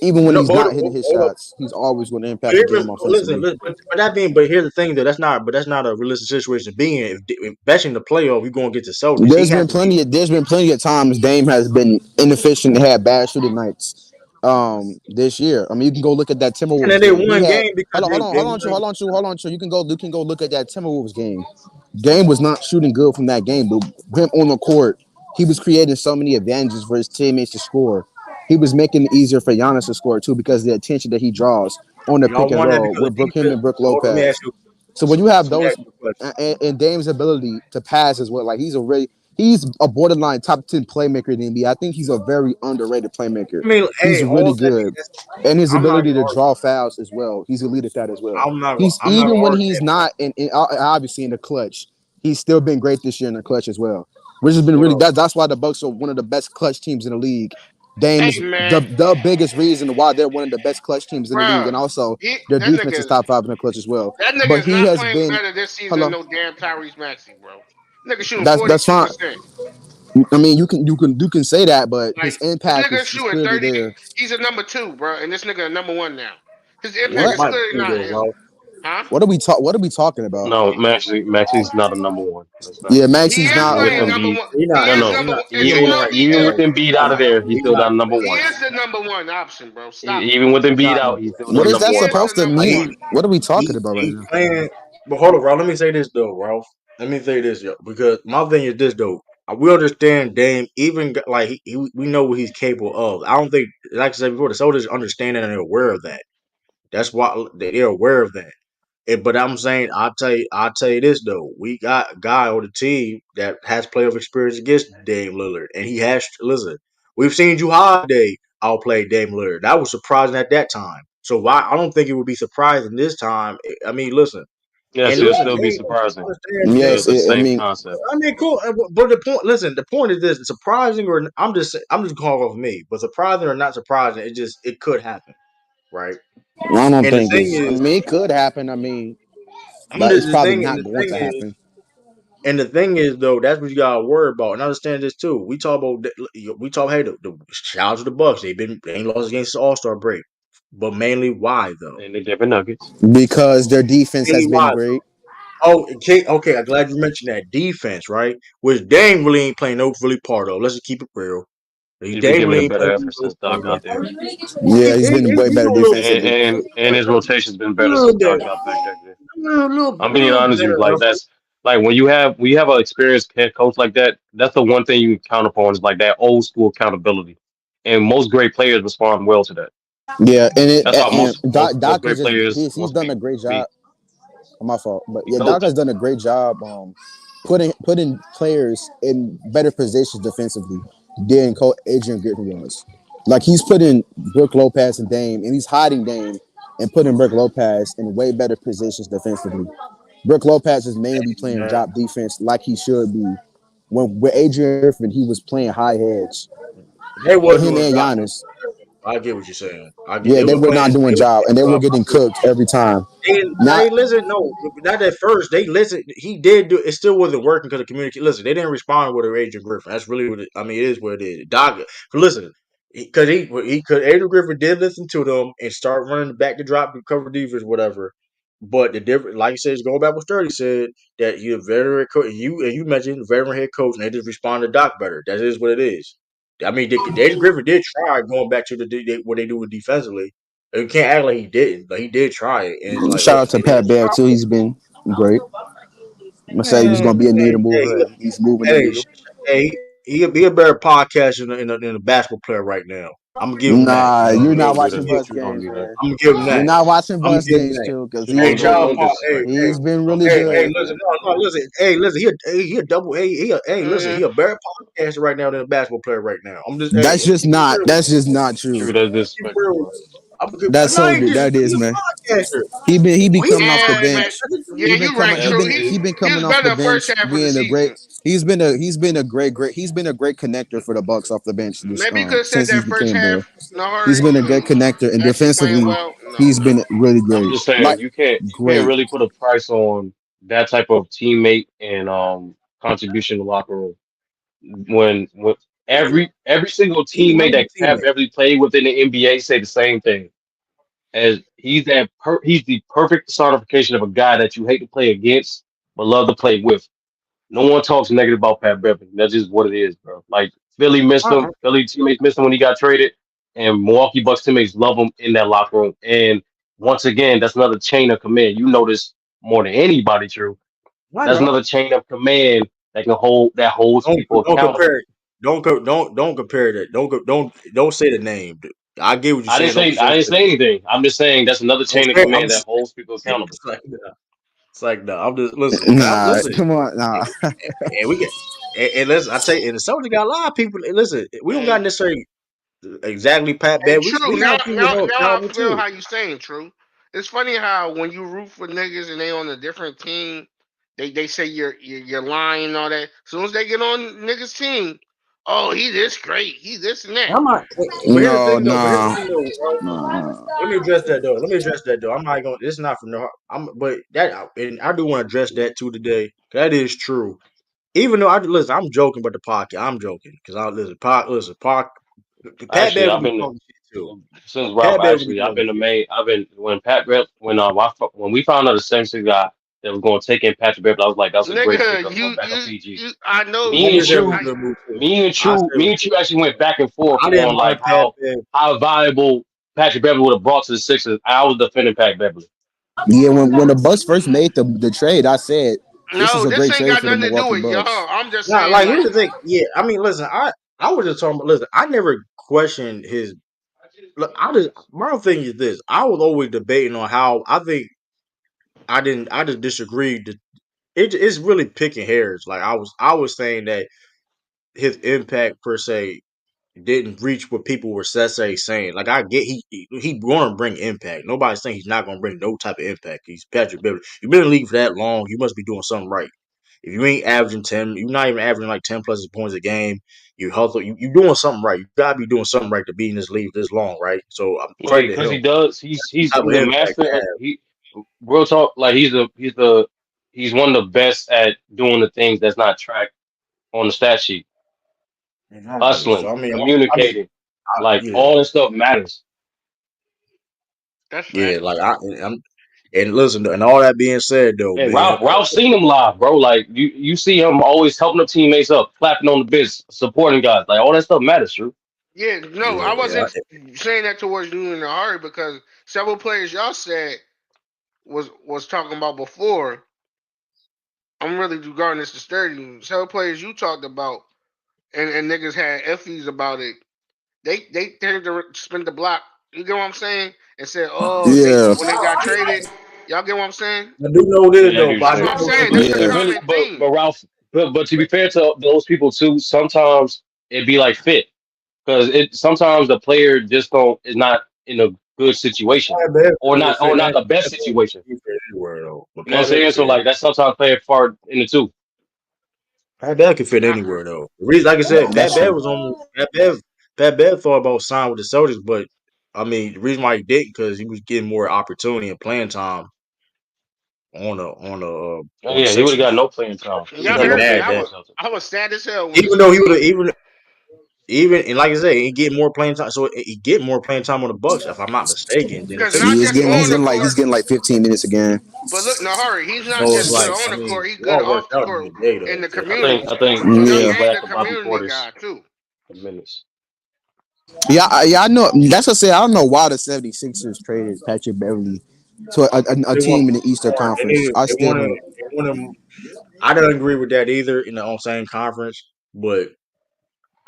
even when No, he's but not hitting his hold up. shots. He's always going to But impact the even game listen, offensively. but here's the thing though. That's not a realistic situation to be in. Especially in the playoff, we're gonna get to Celtics. He has to be. There's been plenty of times Dame has been inefficient and had bad shooting nights. This year, I mean, you can go look at that And then Timberwolves they game. He won had game because they won. hold on, True. You can go look at that Timberwolves game. Dame was not shooting good from that game, but him on the court, he was creating so many advantages for his teammates to score. He was making it easier for Giannis to score too because of the attention that he draws on the pick Y'all and won that roll because with of Him defense. and Brook Hold on, Lopez. So when you have let me ask those you a question. and Dame's ability to pass as well, like he's a borderline top 10 playmaker in the NBA. I think he's a very underrated playmaker. I mean, He's hey, really all that. good. And his I'm not ability gonna to argue. draw fouls as well. He's elite at that as well. He's I'm not even gonna when argue he's that point. not obviously in the clutch, he's still been great this year in the clutch as well. Which has been Hold really on. that's why the Bucks are one of the best clutch teams in the league. Dame Hey is man, the biggest reason why they're one of the best clutch teams in the league. bro, And also their that defense is nigga, top 5 in the clutch as well. that nigga But is he not has playing been better this season than hello. no damn Tyrese Maxey, bro. Nigga shooting That's fine. 42%. I mean, you can say that, but Like his this impact nigga is shooting clearly 30. there. He's a number two, bro, and this nigga a number one now. His He impact What? is might clearly be not though, as, Ralph. huh? What are we talking about? No, Maxi's not a number one. That's not. Yeah, He Maxie's is Even not. with playing Uh, number Embiid, one. He no, is no. number one. Yeah, No, you're no, right. he Even is. with Embiid out of there, he's He's still not. not number He one. is the number one option, bro. Stop it. Even with He's Embiid not out, number he's one. still what not is number that He one. is supposed the to number mean? He one. What are we talking he about right he now? playing. But hold on, Ralph. Let me say this though, Ralph. Let me say this, yo, because my thing is this though. We understand Dame, even like we know what he's capable of. I don't think, like I said before, the soldiers understand that and they're aware of that. That's why they're aware of that. But I'm saying, I'll tell you this though. We got a guy on the team that has playoff experience against Dame Lillard, and he has. Listen, we've seen Drew Holiday outplay Dame Lillard. That was surprising at that time. So why I don't think it would be surprising this time. I mean, listen, Yes, and it'll listen, still be Dame. surprising. Understand It's Dame. Yes, the I same mean, concept. I mean, cool. But the point, listen, the point is this: surprising or I'm just calling off me, but surprising or not surprising, it could happen, right? I don't And the think thing it's. I is, mean, it could happen. I mean, I'm but just it's the probably thing, and not the going thing to is. happen. And the thing is, though, that's what you gotta worry about. And understand this too. We talk. Hey, the shout out to the Bucks. They ain't lost against the All Star break, but mainly why though? And the Denver Nuggets. Because their defense Mainly has been why? great. Oh, okay, okay. I'm glad you mentioned that defense, right? Which Dame really ain't playing no really part of. Let's just keep it real. He's been Dame giving really a ain't better playing effort no since part Doc of. got there. Yeah, he's been way He better do a little defensively. And his rotation's been a better little since Doc better, got back there. I'm a being little honest with you, better like effort. that's like when you have an experienced head coach like that, that's the one thing you can count upon is like that old school accountability. And most great players respond well to that. Yeah, That's how and most Doc has great just players he's once done a great be job. My fault, but be yeah, Doc has coached. done a great job putting players in better positions defensively than Adrian Griffin was. Like he's putting Brook Lopez and Dame, and he's hiding Dame and putting Brook Lopez in way better positions defensively. Brook Lopez is mainly playing Man, drop defense like he should be. When with Adrian Griffin, he was playing high hedge. they And wasn't him doing and job. Giannis, I get what you're saying. I get yeah, they they was were playing. not doing They was job, and they were playing getting cooked every time. Now, they listen. No, not at first. They listen. He did do it. Still wasn't working because of communication. Listen, they didn't respond with Adrian Griffin. That's really what it, I mean. It is what it is. Doc, listen, because he could Adrian Griffin did listen to them and start running back to drop to cover defense, whatever. But the different, like you said, is going back what Sturdy said that you're a veteran coach. You mentioned veteran head coach, and they just respond to Doc better. That is what it is. I mean, Adrian Griffin did try going back to what they do with defensively. You can't act like he didn't, but he did try it, and it's like, shout look, out to it didn't Pat work Bear out. too. He's been great. I'm gonna say he was Man, gonna be a hey, needle mover, and he's moving the hey, needle. hey, he a better podcaster than a basketball player right now. I'm gonna give him that. Nah, You know what I you're mean? not Don't do watching that. Bus Don't games, do that. man. I'm gonna give him You're that. not watching I'm gonna Bus give him games, that. too, because Hey, he's Shimon, been child, don't disrespect him, he's bro. been really Don't hey, good. disrespect listen, him. no, listen, he a double, listen, he Mm, a better podcaster right now than a basketball player right now. That's just I'm not. real. That's just not true. True, that's I'm disrespectful, real. bro. That's No, I so. ain't That disrespect. He is, man. a podcaster. He been Oh, he's a coming off the yeah, podcaster. but bench. yeah, you right, That true. He been He coming was off better the the first bench, half of the being a great. season. He's been a great connector for the Bucks off the bench this Maybe you could have said since he's that first became there. half. No He's hurry. been a great connector, and Actually playing defensively, well. No. he's been really I'm great. just Like saying you can't great. really put a price on that type of teammate and contribution to the locker room. When every single He teammate was that a Pat teammate. Beverly played with in the NBA say the same thing. As he's the perfect personification of a guy that you hate to play against but love to play with. No one talks negative about Pat Beverly. That's just what it is, bro. Like Philly missed him. Uh-uh. Philly teammates missed him when he got traded, and Milwaukee Bucks teammates love him in that locker room. And once again, that's another chain of command. You know this more than anybody, True. I That's know. another chain of command that holds people Don't accountable. compare it. Don't compare that. Don't say the name. I get what you're saying. I Don't didn't say say anything. I'm just saying that's another don't chain of say. I'm command that just. holds people accountable. It's like no. I'm just listen. Nah, Listen. come on, nah. And we get. And listen. I tell you, and the Celtics got a lot of people. Listen, we don't got Hey, necessarily exactly Pat hey, Bev. We true. got people held Now I accountable feel too. how you saying true. It's funny how when you root for niggas and they on a different team, they say you're lying and all that. As soon as they get on niggas team, oh he this great, he this and that. I'm not. But here's the No, thing though. But here's the nah, thing though. nah. Let me address that though. Let me address that though. I'm not going. It's not from the heart. But that, and I do want to address that too today. That is true. Even though I listen, I'm joking about the pocket. I'm joking because I listen. Pat Actually, Bev I've be been talking shit too. since Ralph. Pat Bev be Actually, I've talking been the shit. main. I've been when Pat Bev when we found out the Samson guy that was going to take in Patrick Beverly, I was like, that's a great Nigga, pickup. Go back up PG. I know I Me and think that was how a True, you, good move too. I say it Me was and good. True actually went back and forth I on didn't like mind Pat Bev. how valuable Patrick Beverly would have brought to the Sixers. I was defending Pat Beverly. Yeah, when the Bucks first made the trade, I said this is no, a this great ain't trade got for the nothing to do Milwaukee with y'all. Bucks. I'm just Nah, saying like here's like the thing. Yeah, I mean, listen. I was just talking about. Listen, I never questioned his. Look, my thing is this. I was always debating on how I think I didn't. I just disagreed. It's really picking hairs. Like I was saying that his impact per se didn't reach what people were saying. Like I get he going to bring impact. Nobody's saying he's not going to bring no type of impact. He's Patrick Beverly. You've been in the league for that long. You must be doing something right. If you ain't averaging 10, you're not even averaging like 10 plus points a game. You hustle. You doing something right. You gotta be doing something right to be in this league this long, right? So I'm Yeah, credit because him. he does. What type of He's a impact master. to have. He real talk. Like he's one of the best at doing the things that's not tracked on the stat sheet. Exactly. So Hustling, communicating, like yeah, all this stuff matters. that's yeah. facts. Like I'm, and listen, and all that being said, though, And man, Ralph seen him live, bro. Like you see him always helping the teammates up, clapping on the biz, supporting guys. Like all that stuff matters, true. Yeah, no, yeah, I yeah, wasn't saying that towards you in a hurry because several players y'all said was talking about before. I'm really regarding this to sturdy. Several players you talked about and niggas had effies about it. They tended to spin the block. You get what I'm saying? And said, oh, they Yeah, when they got traded. Y'all get what I'm saying? I do know this Yeah, I though, do but I That's do what true. I'm know this saying. though. That's a It yeah. really, common theme. but Ralph, but to be fair to those people too, sometimes it be like fit because it sometimes the player just don't is not in a good situation, Pat Bev or could fit not that. the best Pat Bev situation. could fit anywhere though, but You know what I'm Pat Bev saying? could So fit like anywhere. that sometimes play a part in the two. Pat Bev could fit I anywhere agree. though. The reason, like I said, That's true. Pat Bev thought about signing with the Celtics, but I mean the reason why he didn't because he was getting more opportunity and playing time Oh on the yeah, he would have got Sixers. no playing time. And He would He'd y'all have got get no heard me. playing mad time that with Celtics. I was sad as hell when the even though Celtics beat. even and like I said, he get more playing time. So he get more playing time on the Bucks, if I'm not mistaken, than the Because Sixers not He is just do. getting on he's the getting like court, 15 minutes a game. but look, no hurry. He's not So it's just good like, on I the mean, court. He's it good all off worked the out in court the day in though. the So community. I You know, think he Yeah, that's what ain't a happened to Bobby community Portis. guy too. The minutes. yeah, I know. That's what I say. I don't know why the 76ers traded Patrick Beverly to a they want team in the Eastern Conference. I still don't. they want him. I don't agree with that either in the on same conference, but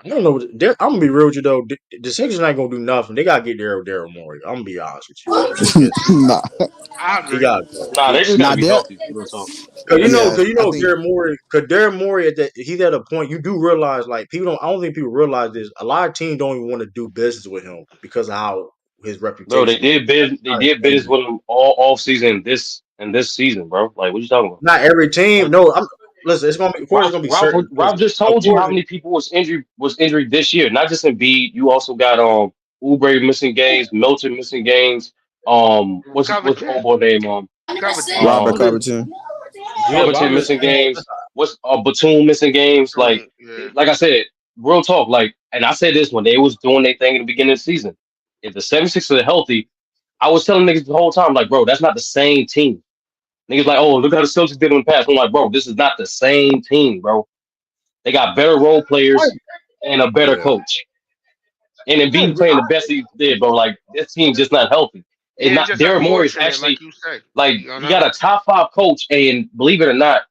I don't know. I'm gonna be real with you though. The Sixers ain't gonna do nothing. They gotta get Daryl Morey. I'm gonna be honest with you. Just get Nah, I he agree. gotta go. Nah, they just got to nah, be there. healthy. Real talk. They Cause got to be healthy. Yeah, you I know, think. Daryl Morey at that he's at a point you do realize like people don't. I don't think people realize this. A lot of teams don't even want to do business with him because of how his Bro, reputation is. they did business with him all off season this season, bro. Like what you talking about? Not every team. Like No, I'm listen. It's gonna be, of course, it's gonna be certain. Ralph Listen, just of told you course, how many people was injured this year. Not just Embiid. You also got Oubre missing games, Milton missing games. What's the old Covington, boy name? Covington, Robert Um Covington. yeah, but Covington I'm just missing saying. games. What's Batum missing games? Yeah. Like I said, real talk. Like, and I said this when they was doing their thing in the beginning of the season. If the 76ers are healthy, I was telling niggas the whole time, like, bro, that's not the same team. Niggas like, oh, look how the Celtics did in the past. I'm like, bro, this is not the same team, bro. They got better role players and a better Yeah, coach. And I Embiid agree. playing the best he did, bro. Like, this team's just not healthy. It's Yeah, it's not. just Daryl Morey is unfortunate, like actually you say. like You you know, got a top five coach, and believe it or not,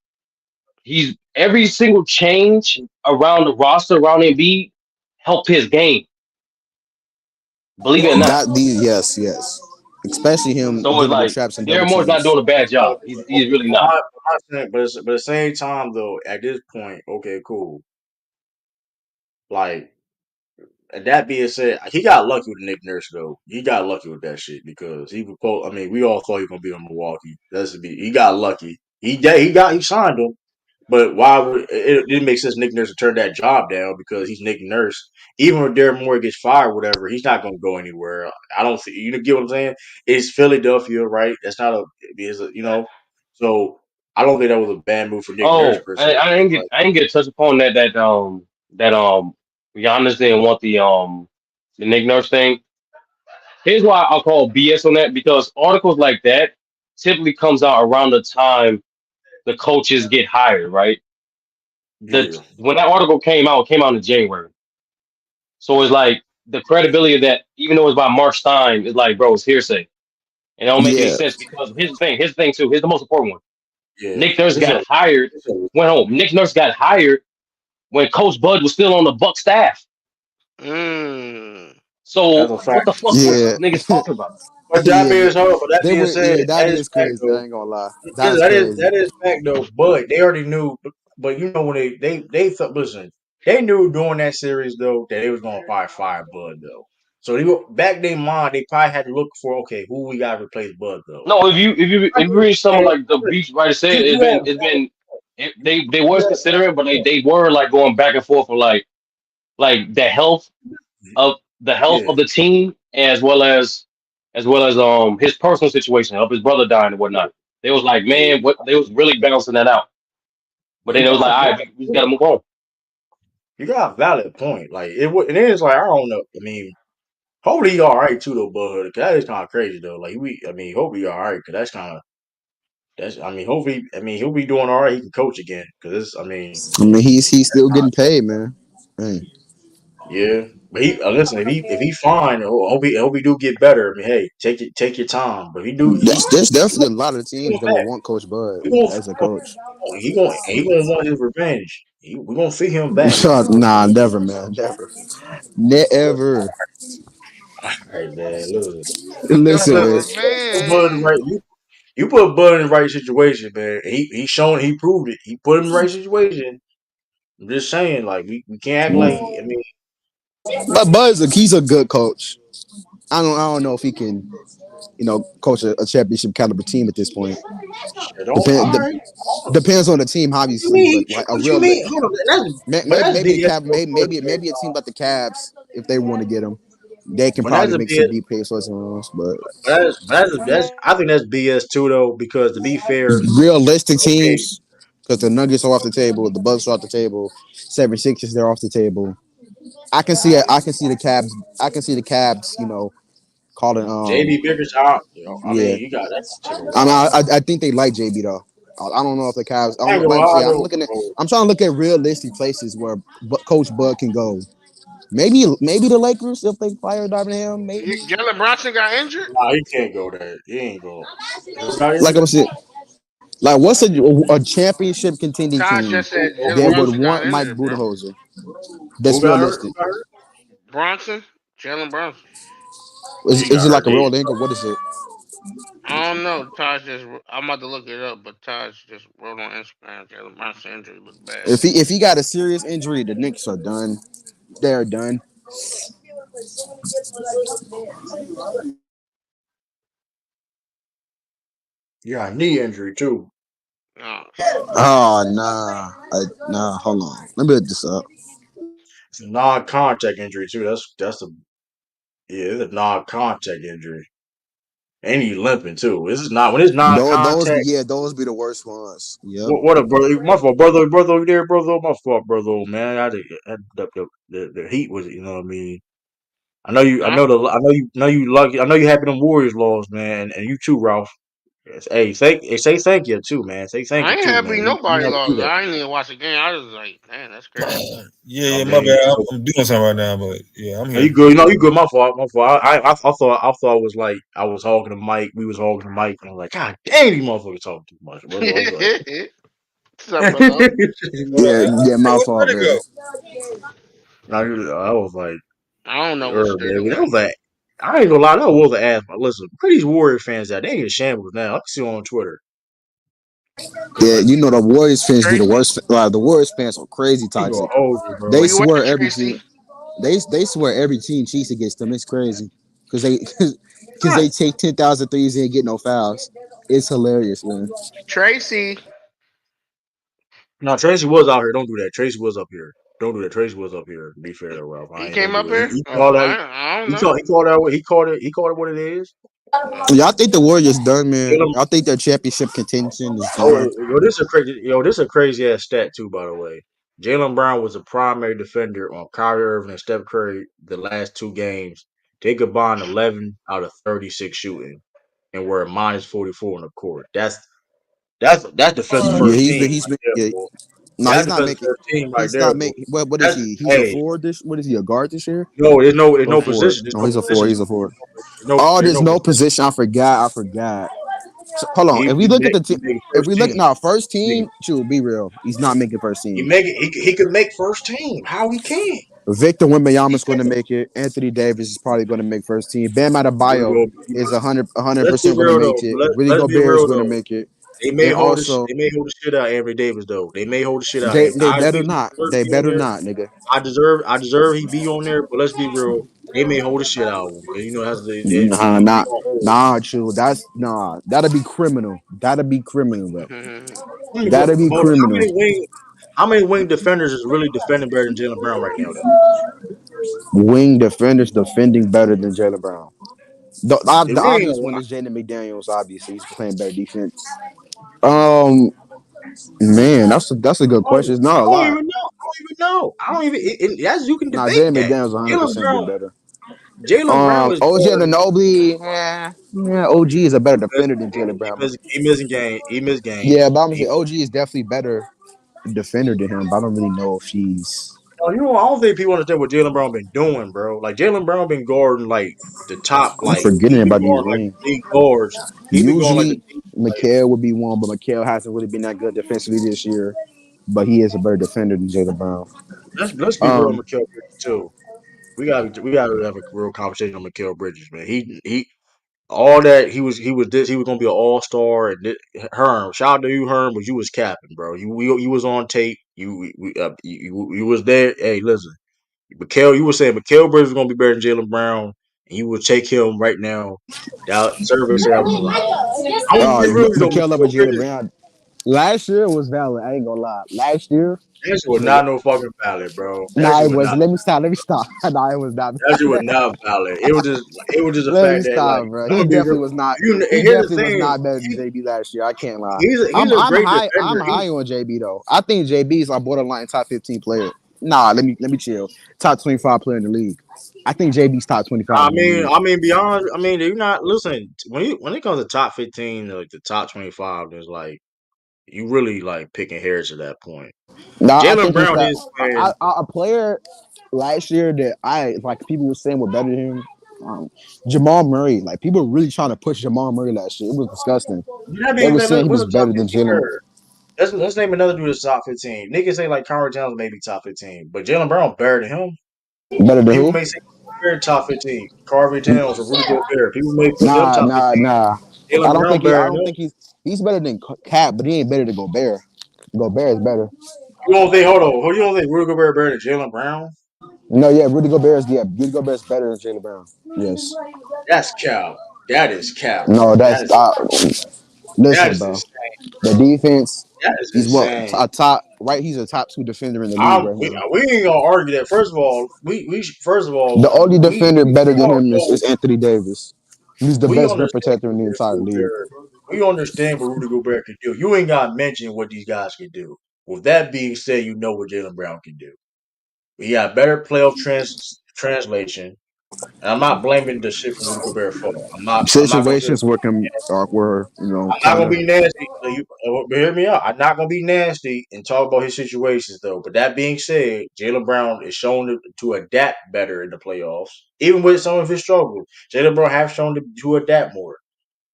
he's every single change around the roster around Embiid helped his game. Believe it or not. That these yes, especially him So it's getting the like traps and double Daryl Morey's not teams. doing a bad job. He's really not. But at the same time, though, at this point, okay, cool. Like, and that being said, he got lucky with Nick Nurse though. He got lucky with that shit because he was. I mean, we all thought he was gonna be on Milwaukee. That's to be. He got lucky. He signed him. But why would it didn't make sense Nick Nurse to turn that job down because he's Nick Nurse. Even when Daryl Morey gets fired, whatever, he's not going to go anywhere. I don't see. You get what I'm saying? It's Philadelphia, right? That's not a. It's a so I don't think that was a bad move for Nick Nurse Oh, per se. But I didn't get to touch upon that Giannis didn't want the Nick Nurse thing. Here's why I'll call BS on that because articles like that typically comes out around the time the coaches get hired, right? The yeah, when that article came out in January. So it's like the credibility of that, even though it's by Mark Stein, is like, bro, it's hearsay. And it don't make any Yeah, sense because here's the thing too. Here's the most important one. yeah. Nick Nurse It's a, got hired, it's a went home. Nick Nurse got hired when Coach Bud was still on the Buck staff. mm, as So a what fact. the fuck yeah, niggas talking about? yeah. But that They being went. said, Yeah, that that is is fact crazy. though. I ain't gonna lie. Yeah, That's crazy. that is fact though. But they already knew. But you know when they thought, listen, they knew during that series though that they was gonna probably fire Bud though. So they were, back in their mind, they probably had to look for okay, who we got to replace Bud though. No, if you read some of And like the beach writer said, you have they was considering, but they were like going back and forth for like the health yeah, of the team as well as his personal situation of his brother dying and whatnot. They was like, yeah. man, what they was really balancing that out. But then it was like, all right, we just gotta move on. You got a valid point. Like it is like I don't know. I mean, hopefully he all right too though, Bud. 'Cause that is kind of crazy though. Like I mean, hopefully he all right because that's kind of that's. I mean, hopefully, I mean he'll be doing all right. He can coach again because I mean. I mean, he's still getting paid, man. Hey. Yeah, but he listen. If he fine, hope he do get better. I mean, hey, take your time. But he do There's definitely a lot of he teams gonna that will back. want Coach Bud He gonna as a coach. he gonna want his revenge. We gonna see him back. Nah, never, man, never, never. All right, man. Listen, Listen, the listen. man. Put Bud in the revenge. right. You put Bud in the right situation, man. He shown he proved it. He put him in the right situation. I'm just saying, like we can't act like I mean, But Bud's he's a good coach. I don't know if he can, coach a championship caliber team at this point. Shit, all Depend de- right. Depends on the team, What you obviously, mean? but like a What real you mean? Hold on. But that's maybe the BS. Cavs, maybe a team like the Cavs, if they want to get him, they can But that's probably a make some BS. deep pay for runs. But I think that's BS too, though. Because to be fair, realistic okay, teams, because the Nuggets are off the table, the Bucks are off the table, 76ers they're off the table. I can see it. I can see the Cavs. I can see the Cavs. Calling. JB Bigger's out. I Yeah. mean, you got that take a I mean, while. I think they like JB though. I don't know if the Cavs. I I don't ain't know. gonna Like I lie said, though, bro. I'm trying to look at realistic places where Coach Bud can go. Maybe the Lakers if they fire Darvingham. Maybe. Jalen Brunson got injured. Nah, he can't go there. He ain't go. Who got Like injured? I'm saying, like what's a championship contending Tosh team just said Jalen that would Brunson got want Mike injured, bro. Budenholzer? Who That's got hurt? Who realistic. got hurt? Bronson, Jalen Brunson. He Is got it hurt. like a rolled ankle? What is it? I don't know. Tosh just. I'm about to look it up, but Tosh just wrote on Instagram. Jalen Brunson injury look bad. If he got a serious injury, the Knicks are done. They're done. He got a knee injury too. Oh shit. Oh nah. Hold on. Let me look this up. It's a non-contact injury too. That's a it's a non-contact injury. And he limping too. This is not when it's non-contact. Those be the worst ones. Yep. What a brother! My fault, brother over there, brother. My fault, brother, man. The heat was, you know what I mean. I know you. No, I know you. Know you lucky. I know you happy them Warriors lost, man, and you too, Ralph. Yes, hey, say thank you too, man. Say thank I you ain't too, man. happy You nobody have to do lost. that. I ain't even watch the game. I was like, man, that's crazy. Yeah, I yeah, my mean, bad. you know, I'm doing something right now, but yeah, I'm no, here. you good. No, you good. My fault. My fault. I thought it was like I was hogging the mic. We was hogging the mic, and I was like, God damn, these motherfuckers talking too much, brother. I was like, What's up, brother? Yeah, yeah, Hey, my where'd fault, it go? man. I was like, I don't know what sturdy baby, that went. was like, I ain't gonna lie, that was an ass. But listen, where these Warrior fans at? They ain't in shambles now. I can see on Twitter. Yeah, Like, the Warriors fans be the Tracy, worst. The Warriors fans are crazy I ain't gonna toxic. hold you, They where bro. you swear at, every team. Tracy? They swear every team cheats against them. It's crazy because they because Not. they take 10,000 threes and get no fouls. It's hilarious, man. Tracy, No, Tracy was out here. Don't do that. Tracy was up here. Don't do that. Tracy was up here. To be fair though, Ralph. I he ain't don't came up do it. here. He Oh, called out. I don't know. He called out. He called it. He called it what it is. Oh. Y'all think the Warriors done, man? Jalen, Y'all think their championship contention is oh, done? this is a crazy ass stat too, by the way. Jalen Brown was a primary defender on Kyrie Irving and Steph Curry the last two games. They combined 11 out of 36 shooting and were minus 44 on the court. That's defensive Yeah, first team he's right been. there, Yeah, boy. no, That's he's not defensive making. first team right He's there, not boy. making. What is That's he? He's a hey, forward. What is he? A guard this year? no, there's Or no forward? position. There's No, no he's a forward. position. He's a forward. There's There's no no position. position. I forgot. So, hold on. If we look at the He team, make if first we look team. now, first He, team, shoot, be real. He's not making first he team. make it. He could make first team. How he can? Victor He Wembanyama's going to can. make it. Anthony Davis is probably going to make first team. Bam We're Adebayo gonna, is 100 let's be percent going to real make though. it. Rudy Let's be Gobert is real going to though. make it. And also, They may hold the shit out of Anthony Davis though. They may hold the shit out. they And they I better agree. He not. deserves to They be on better there. not, nigga. I deserve he be on there. But let's be real. They may hold the shit out of him. And you know that's Nah, they nah, gonna hold. nah, true. That's nah. That'll be criminal. That'll be criminal, bro. That'll be Hold on. criminal. How many wing defenders is really defending better than Jalen Brown right now though? Wing defenders defending better than Jalen Brown. The The ring. obvious one is Jaden McDaniels. Obviously, he's playing better defense. Um, man, that's a good question. It's not a I don't lot. even know. I don't even know. I don't even. That's you can Nah, debate Jaden that. McDaniels 100 Jalen percent be Brown. better. Jalen Brown is OG guarding. Anunoby, yeah, OG is a better defender than Jalen Brown. He missing game. He missed games. Yeah, but I'm gonna say He, OG is definitely better defender than him. But I don't really know if he's. you know, I don't think people understand what Jalen Brown been doing, bro. Like Jalen Brown been guarding like the top, I'm like he forgetting been about these guarding like wings. the big guards. He been going like the Usually, big, like Mikal would be one, but Mikal hasn't really been that good defensively this year. But he is a better defender than Jalen Brown. let's be real on Um, Mikal Bridges too. We gotta have a real conversation on Mikal Bridges, man. He all that he was gonna be an all star and Herm. Shout out to you, Herm, but you was capping, bro. You was on tape. You was there. Hey, listen, Mikal, you were saying Mikal Bridges was gonna be better than Jalen Brown. and you would take him right now, that service that was a lot. I don't get really though. Mikael over Jalen Brown. Last year was valid. I ain't gonna lie. Last year, That shit was not no fucking valid, bro. That nah, shit it was was. not. Let me stop. Let me stop. Nah, it was not. That shit was not valid. It was just a Let me fact that like stop, bro. I'm He gonna be definitely real. was not. You and He here's the definitely was thing. not better than JB last year. I can't lie. He's a I'm great I'm high. defender. I'm high on JB though. I think JB is like borderline top 15 player. Nah, let me chill. Top 25 player in the league. I think JB's top 25 I in the mean, league. I mean, beyond. I mean, you're not listen when it comes to top 15, like the top 25. There's like you really like picking hairs at that point. Nah, I Jalen think he's Brown that is playing. a player last year that I like people were saying were better than him. Jamal Murray, like people were really trying to push Jamal Murray last year. It was disgusting. That They being were said, saying he what's was the top better than 15 Jalen. here? Let's name another dude that's top 15. Niggas say like Conrad Towns may be top 15, but Jalen Brown better than him. Better than People who? may say Gobert top 15, Carvey Towns or Rudy Gobert. People may put them Nah, top nah, 15. nah. Jalen Brown I better than don't him. think he's better than Cat, but he ain't better than Gobert. Gobert is better. You don't think? Hold on. Who you don't think Rudy Gobert better than Jalen Brown? No, yeah, Rudy Gobert is better than Jalen Brown. Yes. That's cap. That is cap, No, bro. that's That listen, is bro. insane. The defense, That is he's what insane. a top right. He's a top 2 defender in the league right now. We ain't gonna argue that. First of all, first of all The only defender better we than all him know is Anthony Davis. He's the we best rim understand protector in the what entire Rudy league. Gobert. We understand what Rudy Gobert can do. You ain't got to mention what these guys can do. With that being said, you know what Jalen Brown can do. He got better playoff translation. And I'm not blaming the shit from Rudy Gobert fault. I'm not gonna sit up Situations were I'm not kind gonna of. be nasty. Hear me out. I'm not gonna be nasty and talk about his situations though. But that being said, Jalen Brown is shown to adapt better in the playoffs, even with some of his struggles. Jalen Brown have shown to adapt more.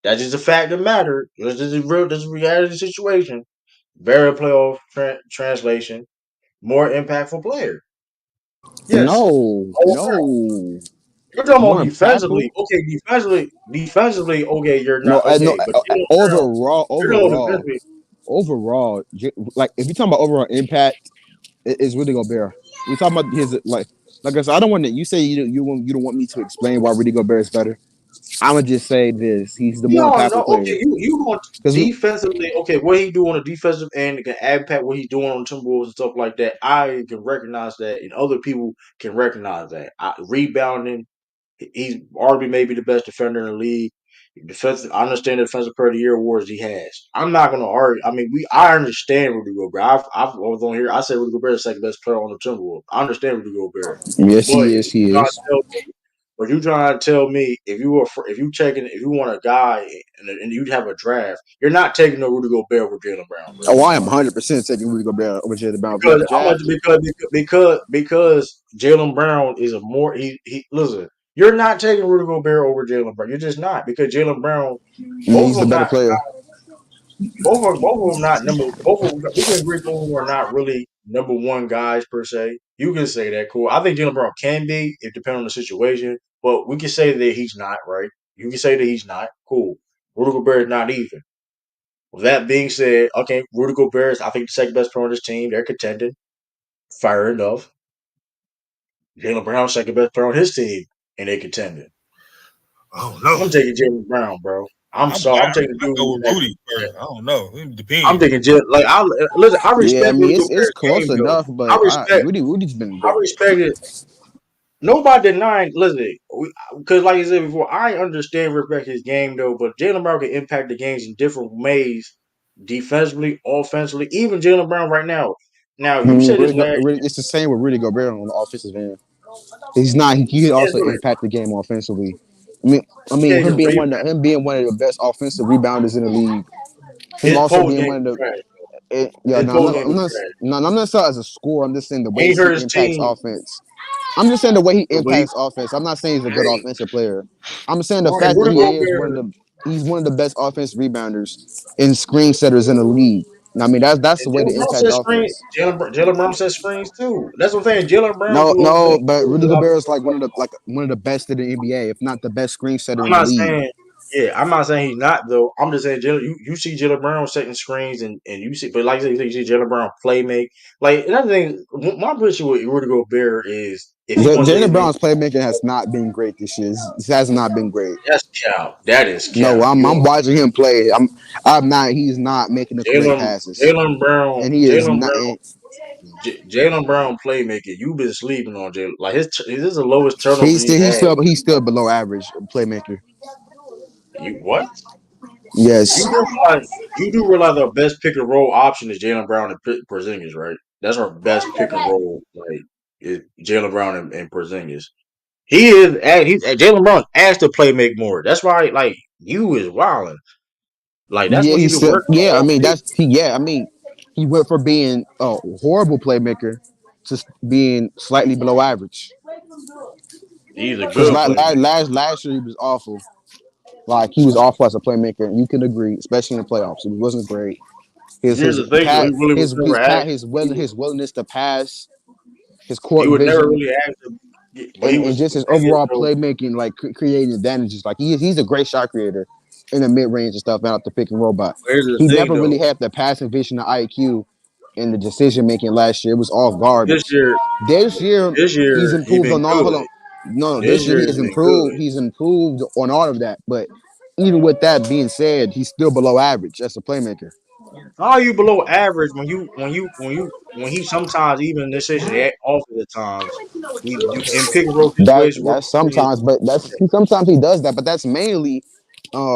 That's just a fact of the matter. This is real. This is a reality situation. Better playoff translation, more impactful player. Yes. No, Oh, no, you're talking about more impactful. defensively. Okay, defensively. Okay, you're No, not no. okay. But Jalen Brown, Overall, you're talking about defensively. like if you're talking about overall impact, it's Rudy Gobert. We're talking about his like I said. I don't want to. You say you don't want me to explain why Rudy Gobert is better. I'm gonna just say this: he's the We more all impactful know. player. Okay, you want Because defensively. Okay, what he do on the defensive end can impact what he's doing on Timberwolves and stuff like that. I can recognize that, and other people can recognize that. Rebounding, he's arguably maybe the best defender in the league. Defensive, I understand the defensive player of the year awards he has. I'm not going to argue. I mean, I understand Rudy Gobert. I was on here. I said Rudy Gobert is the second best player on the Timberwolves. I understand Rudy Gobert, yes, but he is. He is. you trying to tell me if you want a guy and you have a draft, you're not taking no Rudy Gobert over Jalen Brown, bro. Oh, I am 100% taking Rudy Gobert over Jalen Brown. If you have Because a I'm draft, because Jalen Brown is a more he listen. You're not taking Rudy Gobert over Jalen Brown. You're just not because Jalen Brown, both he's of the them better not player. both of them not number both of them, we can agree both of them are not really number one guys per se. You can say that, cool. I think Jalen Brown can be, it depends on the situation, but we can say that he's not, right? You can say that he's not, cool. Rudy Gobert is not even. With that being said, okay, Rudy Gobert is I think the second best player on this team. They're contending. Fair enough. Jalen Brown second best player on his team, and they contending. I don't know. I'm taking Jalen Brown, bro. I'm sorry. I'm taking the I go dude with that Rudy first. I don't know. It I'm depends. taking Jalen. Like I listen. I Yeah, I respect mean Rudy it's Gobert's close game, though. enough, I but respect. Rudy's been I great. respect it. Nobody denying. Listen, because like I said before, I understand respect his game though, but Jalen Brown can impact the games in different ways, defensively, offensively. Even Jalen Brown right now. Now you said this last. It's the same with Rudy Gobert on the offensive end. He's not. He can Yes, also impact the game offensively. yeah, Him can being rebound. him being one of the best offensive rebounders in the league. Him His also post being game one is of the. trash. Yeah, His no, post game I'm is not. trash. No, I'm not saying as a score. I'm just saying the way Ain't hurt he his impacts team offense. I'm just saying the way he the way. impacts offense. I'm not saying he's a good Hey, offensive player. I'm saying the okay, fact that Rudy Gobert. he's one of the best offense rebounders and screen setters in the league. I mean that's the And way to Jalen Brown impact says screen. offense. Jalen Brown says screens too. That's what I'm saying. Jalen Brown No, do a way no, but better Rudy job. Gobert is like one of the best in the NBA, if not the best screen setter I'm in the not league. saying. Yeah, I'm not saying he's not though. I'm just saying you see Jalen Brown setting screens and you see, but like I said, you see Jalen Brown play make. Like another thing, my issue with Rudy Gobert is if he wants to Jalen make Brown's playmaking has not been great this year. It has not been great. that's cap. That is No, cap. I'm You watching him play. I'm not. He's not making the correct Jalen passes, Jalen Brown and he is Jalen not. Brown Jalen Brown playmaking. You've been sleeping on Jalen. Like this is the lowest turnover he's had. He's still below average playmaker. You what? Yes. You do realize our best pick and roll option is Jalen Brown and Porzingis, right? That's our best pick and roll. Like is Jalen Brown and Porzingis. He's Jalen Brown asked to play make more. That's why like you is wilding. Like that's Yeah, what he he's been still. working Yeah, I on all mean season. I mean, he went from being a horrible playmaker to being slightly below average. He's a Because good playmaker. last year he was awful. Like he was awful as a playmaker. You can agree, especially in the playoffs. It wasn't great. Here's the thing though, he really was never asked. His willingness to pass, his He court would never vision, really ask him, but he and was just the his thing is overall though. playmaking, like creating advantages. Like he's a great shot creator in the mid range and stuff, out the pick and roll. But Here's the he thing never really though. had the passing vision, the IQ, and the decision making last year. It was all This garbage. year, This year this he's year he improved been on all. good. Hold on, no, This this year year he he's has been good. improved. He's improved on all of that. But even with that being said, he's still below average as a playmaker. How are you below average when he sometimes even in this situation off of the times he do in pick and roll situations where That's sometimes, but that's sometimes he does that, but that's mainly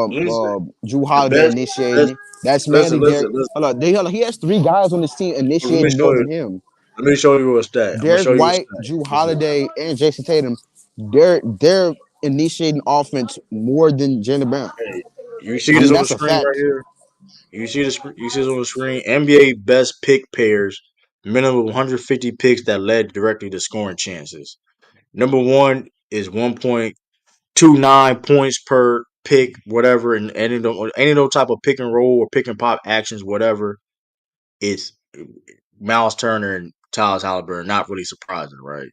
listen Drew the Holiday best initiating listen it. That's listen mainly Derek. listen listen. Hold on, he has three guys on this team Let me initiating show more you. than him. Let me show you a stat. I'm gonna Derek show you a White, stat. Drew Listen, Holiday, and Jason Tatum. They're initiating offense more than Jalen Brown. hey, you see I this mean, on the that's a screen right fact. here. You see this on the screen. NBA best pick pairs, minimum 150 picks that led directly to scoring chances. Number one is 1.29 points per pick, whatever, and any no type of pick and roll or pick and pop actions, whatever. It's Miles Turner and Tyler Halliburton. Not really surprising, right?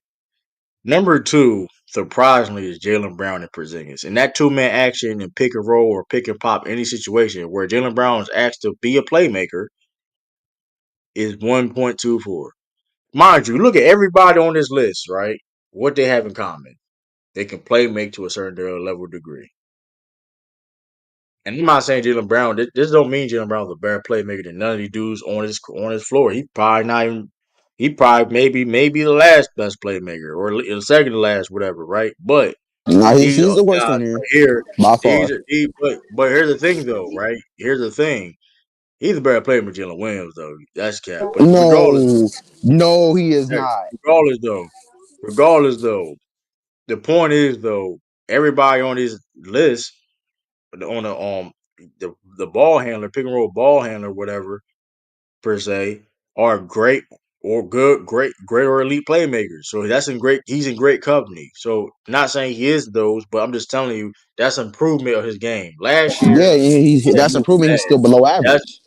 Number two, surprisingly, is Jalen Brown and Porzingis. And that two-man action and pick and roll or pick and pop, any situation where Jalen Brown is asked to be a playmaker, is 1.24. Mind you, look at everybody on this list, right? What they have in common. They can play make to a certain level degree. And I'm not saying Jalen Brown. This don't mean Jalen Brown's a better playmaker than none of these dudes on his floor. He probably not even. He probably maybe the last best playmaker or the second to last, whatever, right? But Nah, these he's the worst guys on here right here, by far. but here's the thing though, right? Here's the thing. He's a better player than Jalen Williams though. That's cap. But regardless though, No, no, he is hey, not. regardless though, regardless though, the point is though, everybody on this list on the ball handler, pick and roll ball handler, whatever per se, are great or good, great or elite playmakers. So he's in great company. So not saying he is those, but I'm just telling you that's improvement of his game. Last year, Yeah, he said that's he was improvement. He's bad. still below That's average.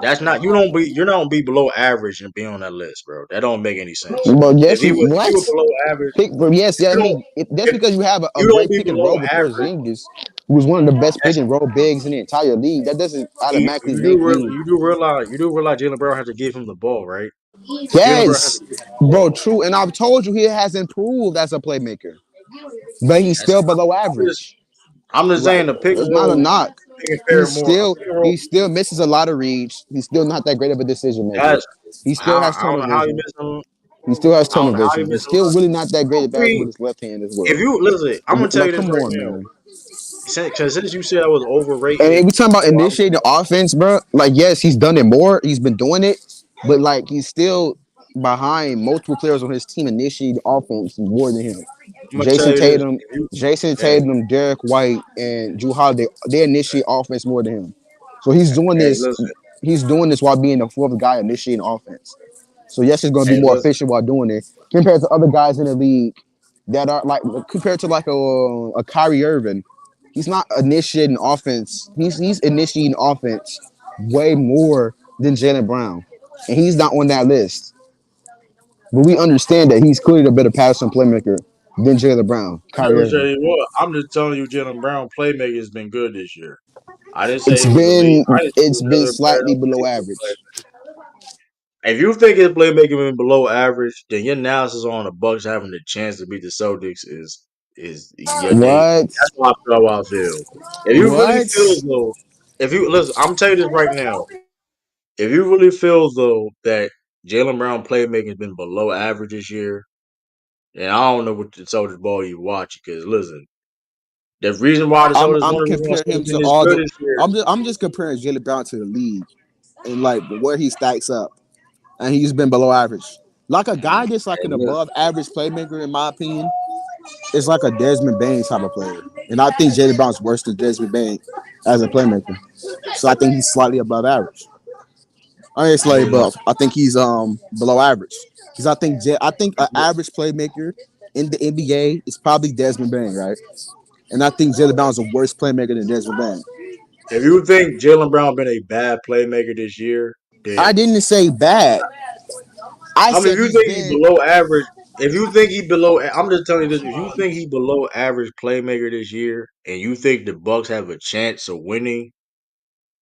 that's not you're not be below average and be on that list, bro. That don't make any sense. But yes, If he what? was below average, But yes, yeah. I you don't mean, that's if because you have a you don't great be pick and below roll with average. Porzingis, who was one of the best pick That's and roll bigs in the entire league. That doesn't automatically make you. you do realize Jalen Brown has to give him the ball, right? Jalen Brown has Yes, to give him the bro, ball. true. And I've told you he has improved as a playmaker, but he's That's still below I'm just average. I'm just Like saying the pick it's and not a roll, knock. pick and pair more. A pick and roll. He still misses a lot of reads. He's still not that great of a decision maker. That's He still has I don't tunnel know how you vision. miss him. He still has I don't tunnel know how you vision. He's miss him. still really not that great at I basketball with mean, his left hand as well. if you listen, I'm gonna tell you Like, this come right on, now. man. Since you said I was overrated, And we talking about so I'm initiating offense, bro. Like, yes, he's done it more. He's been doing it, but like he's still behind multiple players on his team initiating offense more than him. gonna tell Jason you this. Tatum, If you, Jason hey, Tatum, Derek White, and Drew Holiday, they initiate offense more than him. So he's doing hey, this. listen, He's doing this while being the fourth guy initiating offense. So yes, he's going to hey, be more listen. efficient while doing it compared to other guys in the league that are like compared to like a Kyrie Irving. He's not initiating offense. He's initiating offense way more than Jalen Brown, and he's not on that list. But we understand that he's clearly the better passer and playmaker than Jaylen Brown. I never Kyrie tell Irving. you what. I'm just telling you, Jalen Brown playmaking has been good this year. I didn't say It's it was elite. been I didn't say it it's was been Jalen slightly Brown. below average. If you think his playmaking been below average, then your analysis on the Bucks having the chance to beat the Celtics is your day. What? That's why I feel how I feel. If you really What? feel as though, if you listen, I'm telling you this right now. If you really feel though that Jalen Brown playmaking has been below average this year, then I don't know what the Celtics ball you watch. Because listen, the reason why the Celtics I'm one of the reasons why comparing the Celtics him been to this all good the. this year. I'm just comparing Jaylen Brown to the league and like where he stacks up, and he's been below average. Like a guy that's like an And look, above average playmaker, in my opinion, is like a Desmond Bain type of player, and I think Jaylen Brown's worse than Desmond Bain as a playmaker. So I think he's slightly above average. I ain't I slightly mean, above. I think he's below average because I think an average playmaker in the NBA is probably Desmond Bain, right? And I think Jaylen Brown's a worse playmaker than Desmond Bain. if you think Jalen Brown been a bad playmaker this year, I then didn't say bad. I I mean, if said you he's think he been. below average, if you think he below, I'm just telling you this: if you think he below average playmaker this year, and you think the Bucks have a chance of winning,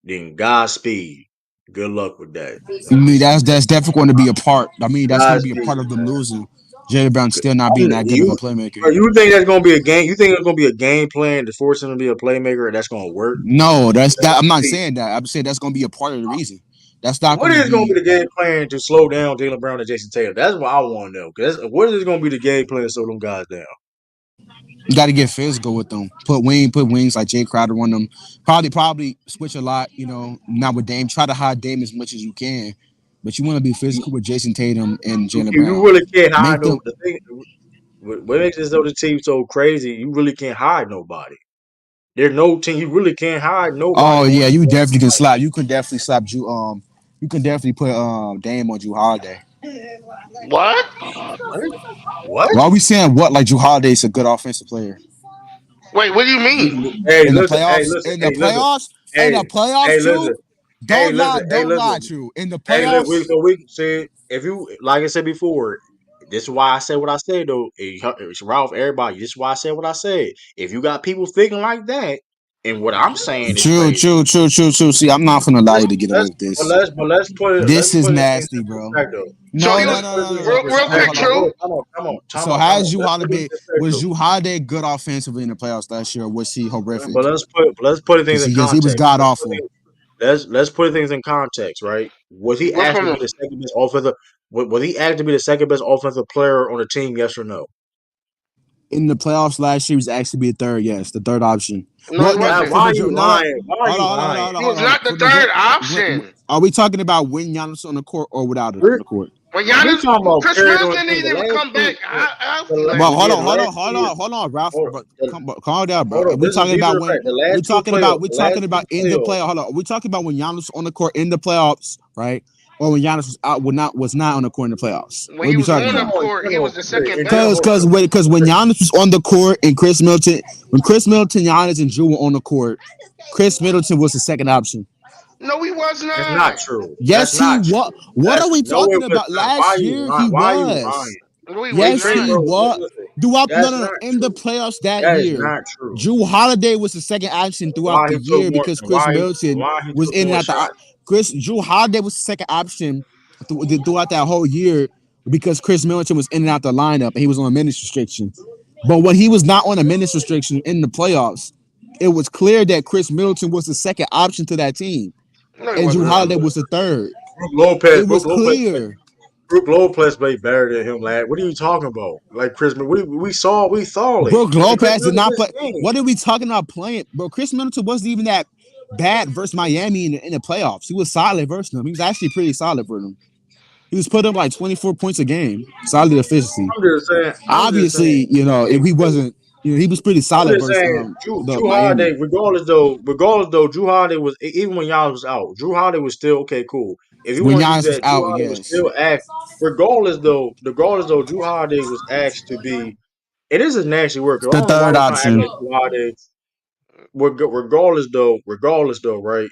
then Godspeed. Good luck with that. I mean, that's definitely going to be a part. I mean, that's going to be a Godspeed, part of them man. losing. Jaylen Brown still not being that good of a You, playmaker. bro, you think that's gonna be a game? You think it's gonna be a game plan to force him to be a playmaker, and that's gonna work? No, that's that. I'm not See, saying that. I'm saying that's going to be a part of the reason. That's not what going to is gonna be. be the game plan to slow down Jalen Brown and Jason Tatum? That's what I want to know. Because what is gonna be the game plan to slow them guys down? You got to get physical with them. Put wings like Jay Crowder on them. Probably switch a lot. You know, not with Dame. Try to hide Dame as much as you can, but you want to be physical with Jason Tatum and Jaylen You Brown. really can't hide Make no. them. The thing, what makes this other team so crazy? You really can't hide nobody. There's no team. You really can't hide nobody Oh on yeah, the you court. definitely can slap. You can definitely slap you. You can definitely put Dame on Drew Holiday. What? What? What? Why are we saying what? Like Drew Holiday is a good offensive player Wait, what do you mean? Hey, in the listen. Hey, playoffs. listen. In the Hey, listen. playoffs. In Hey, the playoffs, hey, listen. True. Hey, Don't lie. listen. Hey, Don't lie, listen. True. In the Hey, look. playoffs, We said if you like I said before. This is why I said what I said though. It's Ralph. Everybody. This is why I said what I said. If you got people thinking like that, and what I'm saying is true, crazy. true, true, true, true. See, I'm not gonna allow Let's you to get away let's with this. let's This is put these things nasty, in bro. perspective. So No, he no, was Let's no, put no, things no, in no. real Hold on, quick, hold perspective. on. true. Time So out, time has out. Drew Let's put it Holiday in was perspective. Drew Holiday good offensively in the playoffs last year, or was he horrific? Let's put things in Because he was context. god awful. Let's put things in context, right? Was he What's asked to from be the? the second best offensive? Was he asked to be the second best offensive player on the team? Yes or no? In the playoffs last year, he was actually be the third. Yes, the third option. No, he What? No, Why wasn't. for are the you no, no. lying? Why are Hold you on, hold on, hold lying? on, He hold was on. not the For the third what? option. Are we talking about when Giannis on the court or without it on We're the court? When we're Giannis, talking about Chris players on the Middleton team. didn't The even last come two, back healthy Well, last hold yeah, year. on, the hold last on, hold two. on, hold on, Ralph. Hold Bro, on, calm down, bro. hold on. Are we talking These are about the when facts. The we last two talking about playoffs. we The last talking two about in the playoffs. play? Hold on, we talking about when Giannis on the court in the playoffs, right? Or when Giannis was not on the court in the playoffs. When What are he we was talking on Come the about? on, court, come he on. was the Wait, second and then Cause best. hold cause on. when because when Giannis was on the court and Chris Middleton, when Chris Middleton, Giannis, and Drew were on the court, Chris Middleton was the second option. No, he was That's not not. true. That's Yes, he not what? true. What That's are we no, it talking was about? not. Why are Last you year lying? he Why are you was. lying? No, he was Yes, Trey, he not. bro, what? listen. Do up no That's no no not in the true. playoffs that That is year. not true. Drew Holiday was the second option throughout Why the he took year more? because Chris Middleton Why he was took in and more out the shots? Chris Drew Holiday was the second option throughout that whole year because Chris Middleton was in and out the lineup and he was on a minutes restriction. But when he was not on a minutes restriction in the playoffs, it was clear that Chris Middleton was the second option to that team, No, he and Drew wasn't. Look, Holiday was the third. Brook Lopez, It was clear. Brook Lopez played better than him, lad. What are you talking about? Like Chris, we saw it, Brook and Chris Lopez did Middleton not play. missed games. What are we talking about playing? Bro, Chris Middleton wasn't even that bad versus Miami in the playoffs. He was solid versus them. He was actually pretty solid for them. He was putting up like 24 points a game. Solid efficiency. I'm just saying. I'm just saying. Obviously, you know, if he wasn't, you know, he was pretty I'm solid just versus saying, the Drew Miami. Holiday, regardless though, Drew Holiday was even when Giannis was out, Drew Holiday was still okay, cool. If you When want to use Giannis was that, Drew out, Holiday was yes. still act. Regardless though, Drew Holiday was asked to be. And this is nasty work. 'Cause I The don't know why third we're trying to act option. like Drew Holiday. Regardless though, right?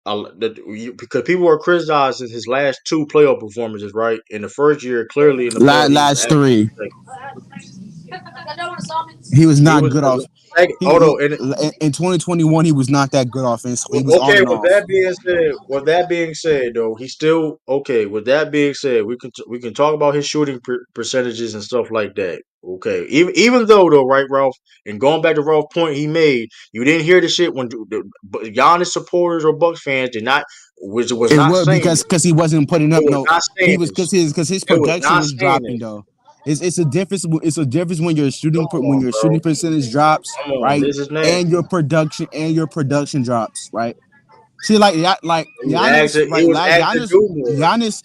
Because people are criticizing his last two playoff performances, right? In the first year, clearly in the playoff, he was Last asked to be three. second. He was He not was good off. hold on. In 2021 he was not that good offensively. He was on Okay, and with off. that being said, though, he's still okay. With that being said, we can talk about his shooting percentages and stuff like that. Okay, even though, right, Ralph, and going back to Ralph's point he made, you didn't hear the shit when Giannis supporters or Bucks fans did not was It not was saying because this. he wasn't putting It up was no. not He saying was this. because his It was production not was saying dropping this. though. It's a difference. It's a difference when your shooting Come when on, your bro. shooting percentage drops, Come on, right, this is and nasty. your production drops, right. See, like Giannis, He right, was like asked to do more. Giannis,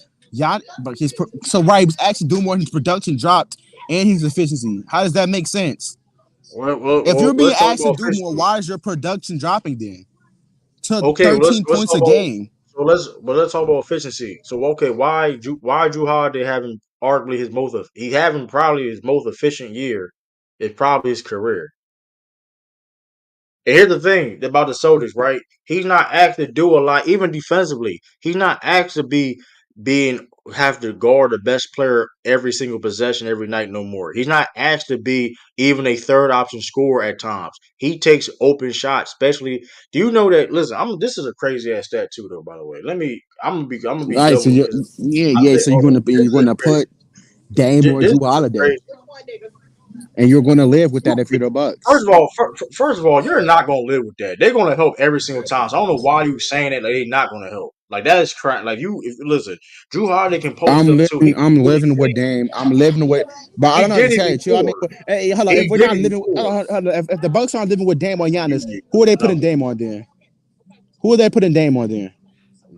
but so right, he was actually doing more. His production dropped, and his efficiency. How does that make sense? If you're being Let's talk asked to about do more, efficiency. why is your production dropping then to Okay, well, 13 let's points talk a about game? let's talk about efficiency. So okay, why Drew Holiday having arguably he having probably his most efficient year is probably his career. And here's the thing about the Celtics, right? He's not asked to do a lot, even defensively. He's not asked to being have to guard the best player every single possession every night no more. He's not asked to be even a third option scorer at times. He takes open shots, especially. Do you know that? Listen, this is a crazy ass stat too, though. By the way, I'm gonna All be right, so double. yeah. So Hold on, you're this is gonna crazy. put Dame or This Drew is Holiday, crazy. and you're gonna live with that if you're the Bucks. First of all, you're not gonna live with that. They're gonna help every single time. So I don't know why you saying that like, they're not gonna help. Like that is crap. Like listen, Drew Holiday can post up too. I'm living with Dame. I'm living with, but I He don't know what did to it tell you. Chill. I mean, before. hey, hold on. If He we're did not it living, before. hold on, if the Bucks aren't living with Dame or Giannis, He who are they putting nothing. Dame on then? Who are they putting Dame on then?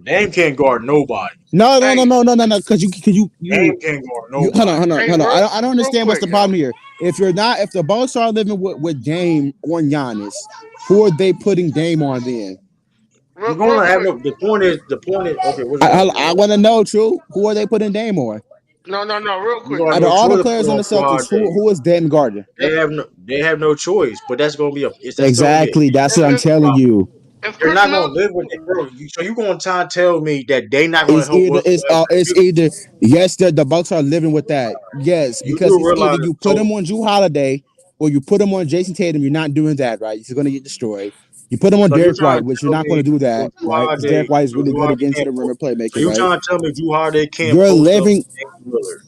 Dame can't guard nobody. Hey, No. Because Dame can't guard hold on, nobody. hey, I don't real understand what's quick, the yo. problem here. If the Bucks are living with Dame on Giannis, who are they putting Dame on then? You're Real gonna have quick. no. The point is okay. What you want? What you I want? want to know, true. Who are they putting Dame on? No, real You're quick, gonna have Out of no yo. all the choice but players on on the Drew Celtics, Holiday. who is Dame Gardner? If They have no choice. But that's gonna be a. That's still gonna be an Exactly. That's easy what I'm if telling problem. you. if You're Chris not gonna Middleton, live with it, bro. So you gonna try and tell me that they not gonna help whatsoever? It's either yes, the Bucks are living with that. Yes, You because do it's either realize you put so. him on Drew Holiday or you put him on Jason Tatum. You're not doing that, right? He's going to get destroyed. You put him on So you're Derek trying White, to which you're tell not going me to do so that, Drew right? Because Holiday, Derek White is so really Drew good Holiday against can't. the rim So playmaking, you right? trying to tell me Drew Holiday can't You're post up living, Damian Lillard?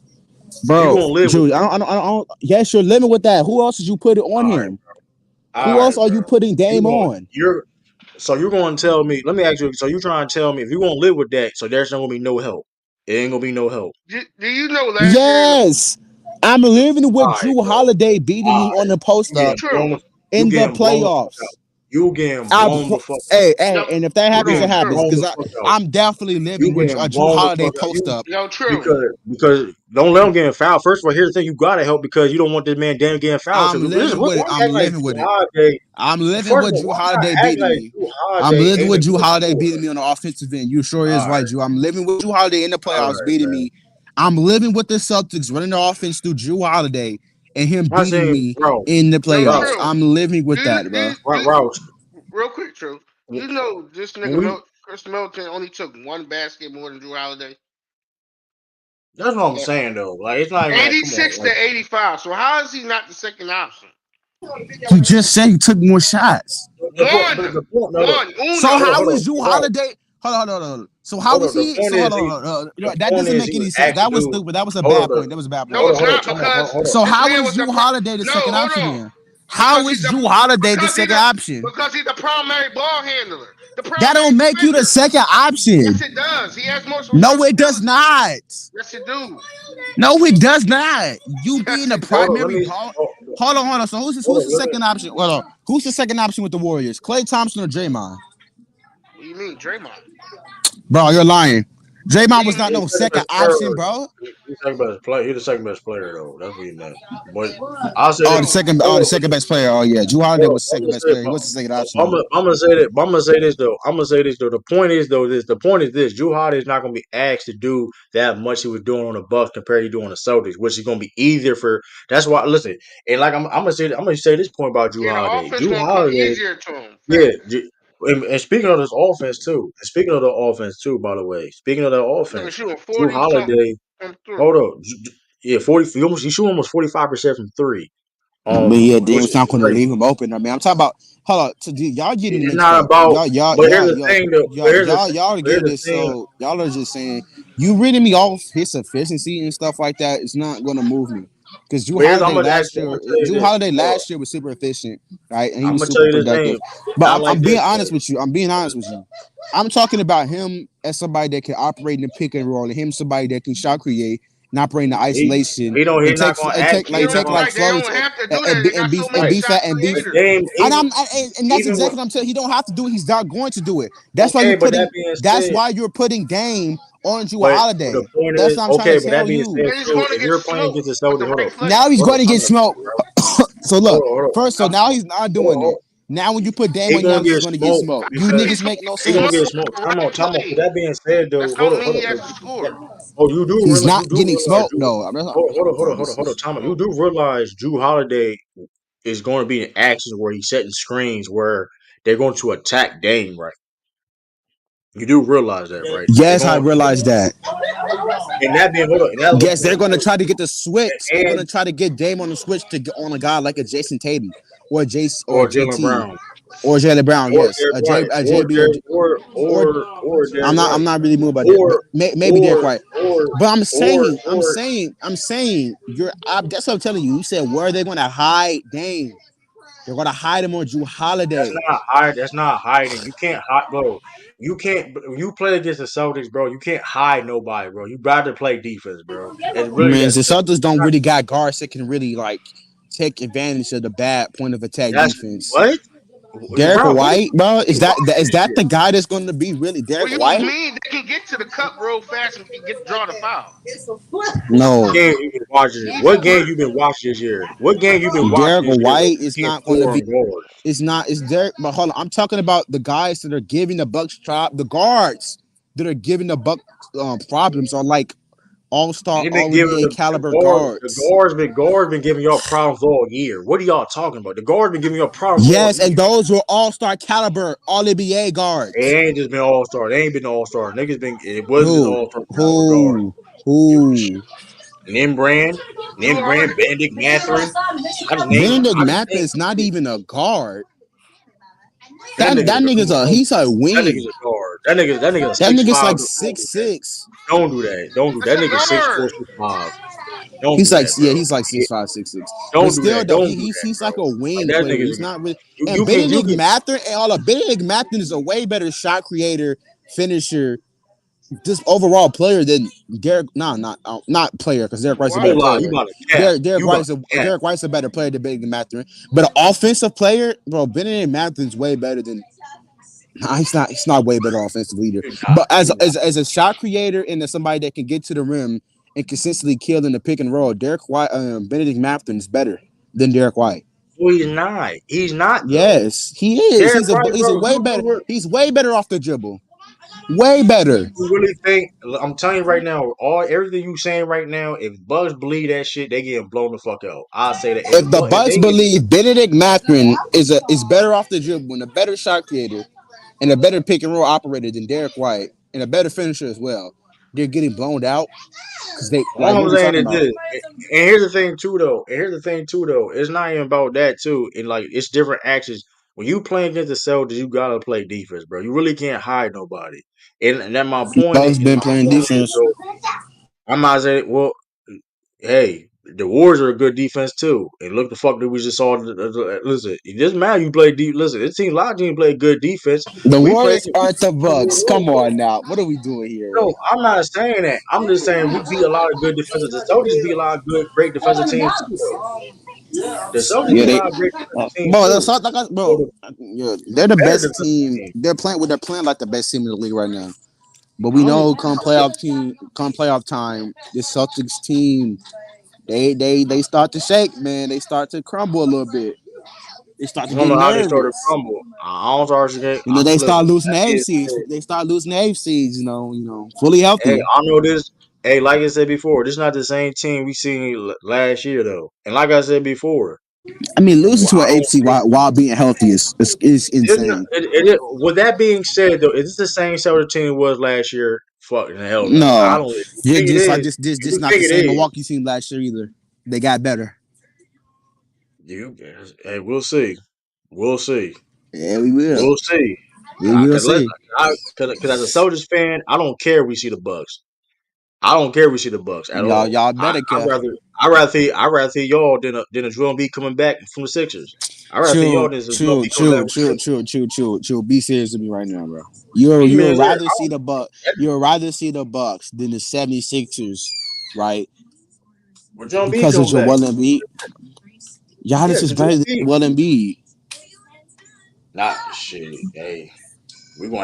You bro. gonna live with Drew, that? I don't. Yes, you're living with that. Who else did you put it on All right, him? all Who else right, are bro. you putting You Dame going? on? You're going to tell me? Let me ask you. So you trying to tell me if you gonna live with that? So there's not gonna be no help. It ain't gonna be no help. do you know last year Yes, I'm living All with right, Drew bro. Holiday beating All me on right. the post You up getting true? blown. You in the getting blown the fuck out. playoffs. You getting I blown the fuck out. hey, Yo, and if that You hold happens, it on, getting happens true. blown because the fuck out. I'm definitely You living with getting a Drew blown the Holiday fuck out. post up. Yo, true. Because don't let him get fouled. First of all, here's the thing: you gotta help because you don't want this man damn getting fouled. So listen, why you I'm acting like living Drew with it. Holiday? I'm living First of with all, Drew why you not Holiday acting beating like me. Drew I'm Holiday living ain't with a Drew good Holiday scorer? beating me on the offensive end. You sure All is right, right, Drew. I'm living with Drew Holiday in the all playoffs right, beating man. me. I'm living with the Celtics running the offense through Drew Holiday and him I'm not beating saying, me bro, in the Yo, bro, playoffs. true. I'm living with that, bro. bro. Real quick, true. You know this When nigga we, Chris Middleton only took one basket more than Drew Holiday. that's what I'm Yeah. saying though. Like it's not even like, come on, 86 to like 85. So how is he not the second option? You just said he took more shots. but One, the point, no, no, one, So uno. how is Drew bro, Holiday? Hold on. So how is The he? point So is hold he, on. the That point doesn't is make he was any sense. asked to That was do. stupid. That was a Hold on, bad point. That was a bad No, point. it's not time out, because So this how man is was the Drew Holiday the no. second Hold option on, then? How because is Drew Holiday the second option? because he's the primary ball handler, the That primary don't make you the defender. second Yes, option. it does. He has more No, it does responsibility. not. Yes, it do. No, it does not. You being Yes, the it hold on, do. let primary me, ball. hold, Hold on. So hold who's on, the let me. second option? Hold on. Who's the second option with the Warriors? Klay Thompson or Draymond? What do you mean, Draymond? Bro, you're lying. What Draymond do was you not mean? He's no the second second best player. option, bro. He's the second best player. He's the second best player though. That's what he meant. But I'll say this. True. Oh, the Hold second on, best player. Oh yeah, Drew Holiday hold on. was the second best player. He was the second option though. I'm gonna say that. I'm gonna say this though. I'm gonna say this though. The point is though. The point is this. Drew Holiday is not gonna be asked to do that much he was doing on the Bucks compared to doing the Celtics, which is gonna be easier for. That's why. Listen, and like I'm gonna say this point about Drew Yeah, the Holiday. offense Drew gonna come Holiday. easier to him. Yeah. Fact. And speaking of this offense too. And speaking of the offense too. By the way, speaking of the Nigga offense, shooting Drew 40 something Holiday. from three. Hold up. Yeah, 40. He shooting almost 45% from three. But yeah, which Dame's is not going to great. leave him open. I mean, I'm talking about. Hold on, y'all getting It's mixed not up. about. Y'all, But here's y'all, the y'all, thing, though. But y'all, y'all, y'all are here's getting the this. thing. So y'all are just saying you reading me off his efficiency and stuff like that. It's not going to move me because But here's, I'm gonna actually, I'm gonna tell you Drew this. Holiday Hold on. last year was super efficient, right? And he I'm was gonna tell super you this productive. thing. But Not like I'm being this honest though. with you. I'm being honest with you. I'm talking about him as somebody that can operate in the pick and roll, and him somebody that can shot create and operate in the He, isolation he don't. and He's not gonna act. He's not gonna. Right, they flurries don't have to do that. and They be got so and many Right. be shot fat and be But and creators. game even that's even when. exactly what I'm saying. He don't have to do it. He's not going to do it. That's why Okay, you're but that putting. being That's said, why you're putting Dame on Drew but the Holiday. point That's is, what I'm trying okay, to but that tell being you. said And he's too, going to if get you're playing smoked against the with the Celtics, hold right up, Now plays. he's hold going up, to get time out, smoked. bro. So Hold look, on, hold on, first, so time now out. he's not Hold on, doing hold it. on. Now when you put Dame He on Giannis, gonna he's get going to get smoked smoked. You Because because he's niggas going make no to he get gonna smoked get sense. with smoked. the Time out, right time out. With plays. that being said, That though, don't hold mean he up. has to score. Oh, you do He's realize not getting smoked. No, I'm not. Hold on, time out. You do realize Drew Holiday is going to be in actions where he's setting screens where they're going to attack Dame, right? You do realize that, right? They're Yes, I going realize that. and that being hold on, and that lets Yes, me they're know going to too. try to get the switch. They're going to And try to get Dame on the switch to get on a guy like a Jason Tatum or Jace or or Jalen JT Brown or Jalen Brown. or Yes, Derek White a or JB Derek or or Derek I'm White not really moved by that, but or maybe Derek or White. or But or I'm saying that's what I'm telling you. You said where are they going to hide Dame? They're going to hide him on Drew that's Holiday. not hide. That's not hiding. You can't hide, bro. You can't. When you play against the Celtics, bro, you can't hide nobody, bro. You got to play defense, bro. It's really Man, that the simple. Celtics don't really got guards that can really like take advantage of the bad point of attack That's defense. what, Derek bro. Who White, bro, you watch is this that year? the guy that's going to be really Well, Derek you White? mean they can get to the cup real fast and can get draw the foul. What No, game you been watching? Easy What game work. you been watching this year? What game you been watching Derek this year where White you is can't not going to score be. on guards? It's not. It's Derek. But hold on, I'm talking about the guys that are giving the Bucks the guards that are giving the Bucks problems are like all star, They've been all giving NBA the caliber guard, the guards. guards been giving y'all problems all year. What are y'all talking about? The guards been giving y'all problems all Yes, and year. those were all star caliber, all NBA They guards. ain't just been all star. They ain't been all star. Niggas been. It wasn't just Who? all star caliber guard. Who? Who? Nimbrand, Drew Holiday. Bendick, Mathurin. Benedict I just Math named is not even a guard. that nigga. Nigga's Come a on, he's a that wing. nigga's a guard. That nigga's a That six nigga's five. like Don't do six that. six. Don't do that. Don't do That's that. a Nigga 6'4", guard. 6'5". Don't He's do like that, bro. he's like Yeah, 6'5", 6'6". But don't do still that. though, Don't do that, he's bro. like a Like wing that player. He's nigga. not really. You And you can you Benedict can. Mather and all of Benedict Mather is a way better shot creator, finisher, just overall player than Derek. No, not player because Derek White's a better Don't What? lie. You player. about to cap. You about to cap. Derek White's a better player than Benedict Mather. But an offensive player, bro, Benedict Mather is way better than. Nah, he's not. He's not way better offensive leader. You're not. But You're not. as a shot creator and as somebody that can get to the rim and consistently kill in the pick and roll, Derek White, Benedict Mather is better than Derek White. No, he's not. He's not though. Yes, he is. Derek White, He's a bro. way better. He's way better off the dribble. Way better. You really think? I'm telling you right now. Everything you saying right now. If Bugs believe that shit, they getting blown the fuck out. I say that. If the If Bucks they get believe Benedict Mathurin is better off the dribble and a better shot creator and a better pick and roll operator than Derek White and a better finisher as well, they're getting blown out because they like all what I'm we saying talking is about. this. And here's the thing too, though. It's not even about that too. And like it's different actions. When you playing against the Celtics, you gotta play defense, bro. You really can't hide nobody. And then my point Bucks is, been playing defense. though, I'm not saying, well, hey, the Warriors are a good defense too. And look the fuck that we just saw. Listen, it doesn't matter you play deep. Listen, it seems a lot of teams play good defense. The We play. Warriors aren't the Bucks. Come on now, what are we doing here? No, I'm not saying that. I'm just saying we beat a lot of good defensive. The Celtics beat a lot of great defensive teams too, though. The Celtics Yeah, beat a they. lot of great defensive teams Bro, too. bro, So the yeah, they're the better best defensive team. team. They're playing like the best team in the league right now. But we I'm know not saying come playoff time, this Celtics team, they start to shake, man. They start to crumble a little bit. They start to I don't get know how they started to nervous. crumble. I don't start to get. You know, they start Listen. losing That the being AFCs. said, They start losing the AFCs, fully hey, healthy. I know this. Hey, like I said before, this is not the same team we seen last year though. And like I said before, I mean, losing to I an don't AFC think while being healthy is it's not. insane. With that being said though, is this the same Celtics team it was last year? Fucking hell no. I No, don't. If you think it just like is, if this you not the think it same is. Milwaukee team last year either. They got better. Hey, we'll see. We'll see. Yeah, we will. We'll see. We will Cause see. as a Soldiers fan, I don't care if we see the Bucks. I don't care if we see the Bucks at all. Y'all I better care. I rather see y'all than a Joel B coming back from the Sixers. I rather see y'all Chill, than a Joel chill, B coming back chill, from the chill, Sixers. chill, chill, chill, chill. Be serious with me right now, bro. Be You'll serious. rather see the You'll rather see the Bucks than the 76ers, right? When Joel B Because of comes back, Joel Embiid. yeah, Giannis is because better Joel than B. Joel Embiid. Not shit. Hey, we gonna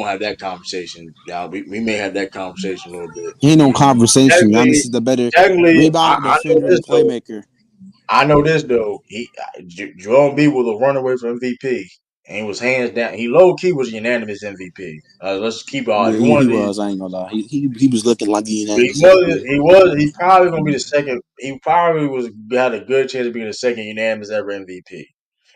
have that conversation. Y'all, we may have that conversation a little bit. Ain't no conversation. Giannis Technically, is the better technically, rebounder, I know defender, this and though. playmaker. I know this though. Joel B was a runaway for MVP, and he was hands down. He low key was unanimous MVP. Let's keep all. Yeah, If you wanted he to, was. I ain't gonna lie. He was looking like the he unanimous was. MVP. He was. He probably gonna be the second. He probably was had a good chance of being the second unanimous ever MVP.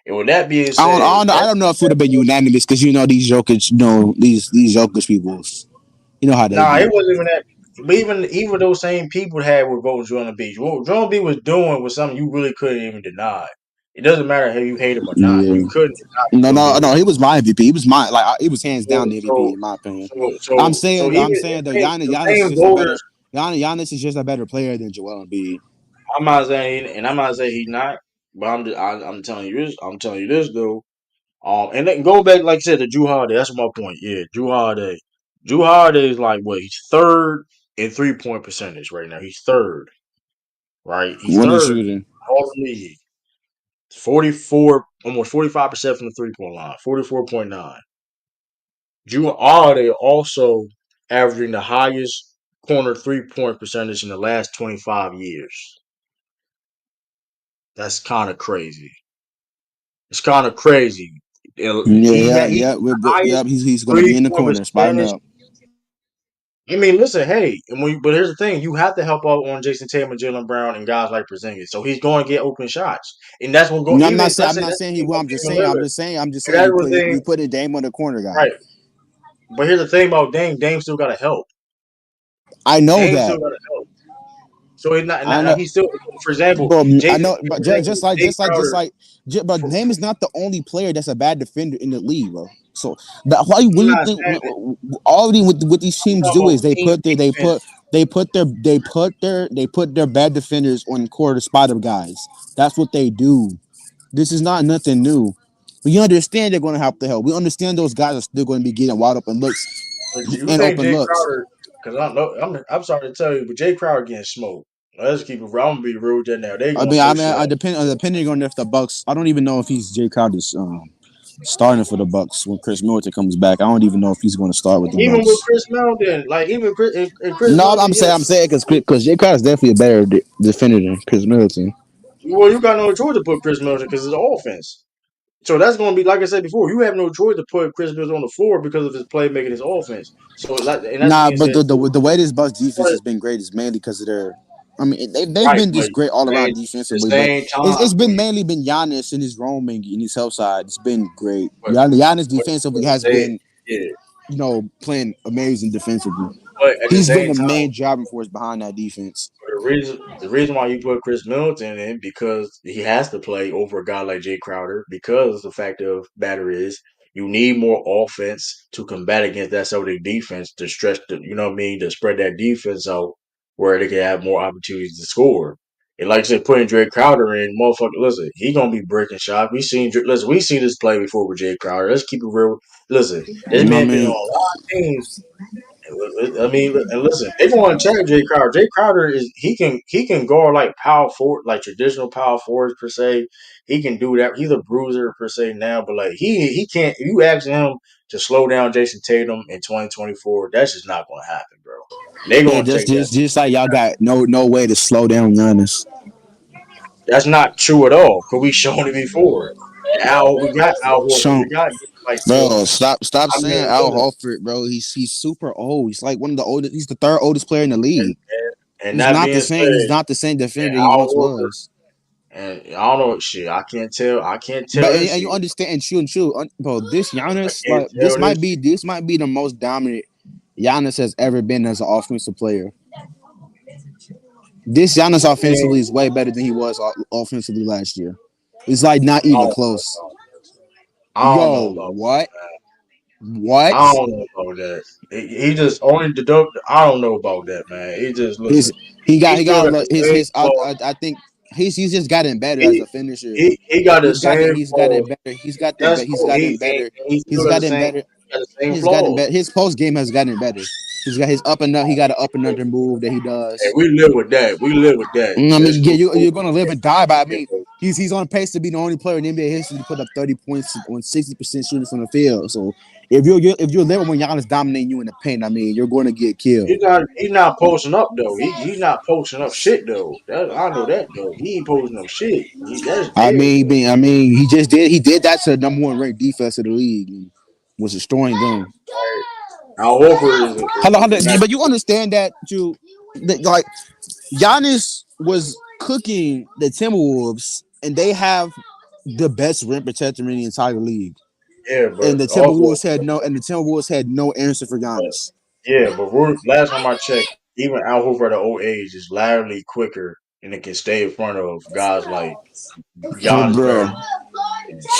And with that being said, I don't know if it would have been unanimous because you know these Jokic, these Jokic people. You know how they nah, it be. wasn't even that. But even those same people had were voting Joel B. What Joel B was doing was something you really couldn't even deny. It doesn't matter how you hate him or not. Yeah. You couldn't deny what No, Joel B no, was no. He doing. was my MVP. He was my he was hands down the MVP So in my opinion. even I'm saying though, the Giannis is same just a better voters. Giannis is just a better player than Joel Embiid. I'm not saying he's not, but I'm telling you this. I'm telling you this though. And then go back like I said to Drew Holiday. That's my point. Yeah, Drew Holiday. Drew Holiday is like what? He's third in 3-point percentage right now. He's third, right? He's Winning third shooting. all the league. 44, almost 45% from the 3-point line. 44.9. Drew Holiday also averaging the highest corner 3-point percentage in the last 25 years. That's kind of crazy. It's kind of crazy. He's the Yeah. highest He's gonna be three in the point corner, spotting percentage. up. I mean, listen, hey, but here's the thing: you have to help out on Jason Tatum and Jalen Brown and guys like Porzingis. So he's going to get open shots, and that's what go. No, Even let's I'm say not that's saying the he thing will. about Damian Lillard. I'm just And saying that's the thing, you put a Dame on the corner guy. right? But here's the thing about Dame. Dame still got to help. I know Dame still that. got to help. So he's I not know. he's still. For example, But I Jason. know, but For example, Jay Crowder. but Name is not the only player that's a bad defender in the league, bro. So I'm when you not think saying that. all the what these I'm teams talking do about is they team put their defense. they put their bad defenders on quarter spot of guys. That's what they do. This is not nothing new. We understand they're going to have to help. We understand those guys are still going to be getting wide open looks But you and think open Jay looks. Crowder? Because I know I'm sorry to tell you, but Jay Crowder getting smoked. Let's keep it real. I'm gonna be rude just now. They gonna push I up. depending on if the Bucks. I don't even know if he's Jay Crowder's starting for the Bucks when Chris Middleton comes back. I don't even know if he's going to start with the Even with Bucks. Chris Middleton, like even if Chris No, Middleton, yeah. I'm saying because Jay Crowder's definitely a better defender than Chris Middleton. Well, you got no choice to put Chris Middleton because it's offense. So that's going to be like I said before. You have no choice to put Chris Middleton on the floor because of his playmaking, his offense. So like, and that's Nah, being but said too. the way this Bucks defense But has been great is mainly because of their. I mean, they've right, been but just great all man, around at the defensively, but same time, it's been mainly been Giannis and his roaming and his help side. It's been great. but, Giannis but defensively at the has same, been yeah. playing amazing defensively. But at the He's been same the time. main driving force behind that defense. The reason why you put Chris Middleton in because he has to play over a guy like Jay Crowder because the fact of matter is you need more offense to combat against that Celtic defense to stretch the to spread that defense out where they can have more opportunities to score. And like I said, putting Jay Crowder in, motherfucker, listen, he gonna be breaking shots. We seen this play before with Jay Crowder. Let's keep it real. Listen, this I man been on mean, a lot of teams I mean, and listen, they going to attack Jay Crowder. Jay Crowder is he can guard like power forward, like traditional power forwards per se. He can do that. He's a bruiser per se now, but like he can't. If you ask him to slow down Jason Tatum in 2024, that's just not going to happen, bro. They yeah, going to take that. just like y'all got no way to slow down Giannis. That's not true at all. Cause we shown it before. We got Al Horford. We Sean, got like so. bro, stop I saying mean, Al listen, Horford, bro. He's super old. He's like one of the oldest. He's the third oldest player in the and, league. and that being He's said, not the same and defender he Al once Horford. was. And I don't know shit. I can't tell. I can't But tell this you shit. understand and bro. This I Giannis, can't like tell this shit. this might be the most dominant Giannis has ever been as an offensive player. This Giannis I mean, offensively is way better than he was offensively last year. It's like not I even don't, close. I don't know Yo, about what? I What? don't know about that. He just only deduct. I don't know about that, man. He just His listen. he He still got got the his same flaw. I think he's just gotten better as He a finisher. he got the same He's gotten flaws. better. That's He's cool. gotten better. He He's still got the gotten same. better. He got the same He's gotten flaws. better. His post game has gotten better. He's got his up and up. He got an up and under move that he Hey, does. we live with that. We live with that. I That's mean, yeah, cool. you're gonna live and die by me. He's on pace to be the only player in NBA history to put up 30 points on 60% shooting from the field. So if you're living when Giannis dominating you in the paint, I mean, you're going to get killed. He's not posting up though. He's not posting up shit though. I know that though. He ain't posting up shit. That's dead. He just did that to the number one ranked defense of the league and was destroying them. Right. Al Horford Hold on, is not. but you understand that like Giannis was cooking the Timberwolves, and they have the best rim protector in the entire league. Yeah, And but also, The Timberwolves had no answer for but, Giannis. yeah, but last time I checked, even Al Horford at the old age is laterally quicker and it can stay in front of guys like Giannis Bro, better.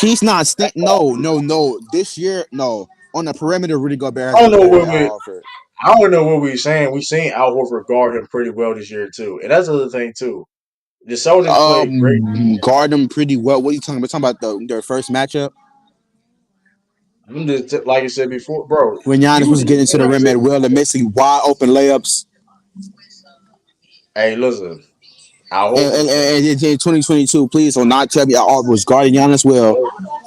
he's not That's no. This year, no. On the perimeter, Rudy Gobert has I don't been know better what than we. Al Horford. I don't know what we are saying. We seen Al Horford guard him pretty well this year too, and that's the other thing too. The Celtics played great. Guard him pretty well. What are you talking about? We're talking about their first matchup I'm just like I said before, bro. when Giannis You was just getting to like the I rim said. at will and missing wide open layups. Hey, listen, Al Horford trash. And in 2022, please do not tell me I was guarding Giannis well,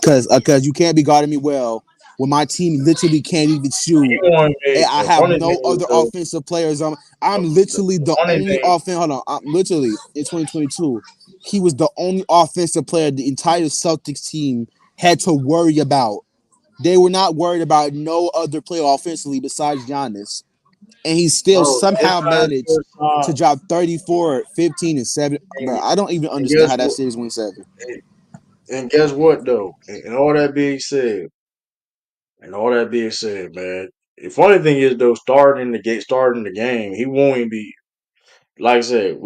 because you can't be guarding me well when my team literally can't even shoot. He won And me. I The have funny thing no is other though, offensive players. I'm the literally the funny only thing, offense. Hold on, I'm literally in 2022. He was the only offensive player the entire Celtics team had to worry about. They were not worried about no other player offensively besides Giannis, and he still bro. It's somehow not his managed first time. to drop 34, 15, and 7. Bro, And, I don't even and understand guess how that what? series went 7. And, and guess what though? And all that being said, man. The funny thing is though, starting the game, he won't even be. Like I said,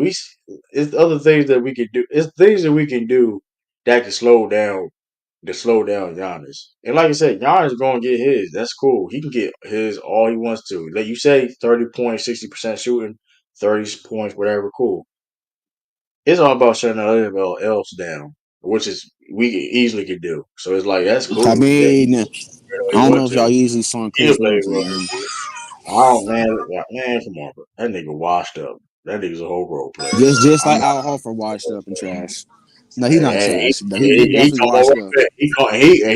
it's other things that we can do. It's things that we can do that can slow down Giannis. And like I said, Giannis going to get his. That's cool. He can get his all he wants to. Like you say, 30 points, 60% shooting, 30 points, whatever. Cool. It's all about shutting the other else down, which is we easily could do. So it's like that's I cool. Let him mean, play the way I he don't know want if y'all to. easily saw He'll Chris play Middleton, well. man. Oh man, come on, bro. That nigga washed up. That nigga's a whole role player, bro. Just I'm like not. Al Horford washed up and trash. No, he's Hey, not hey, trash. No, he he definitely come over washed a up. bench.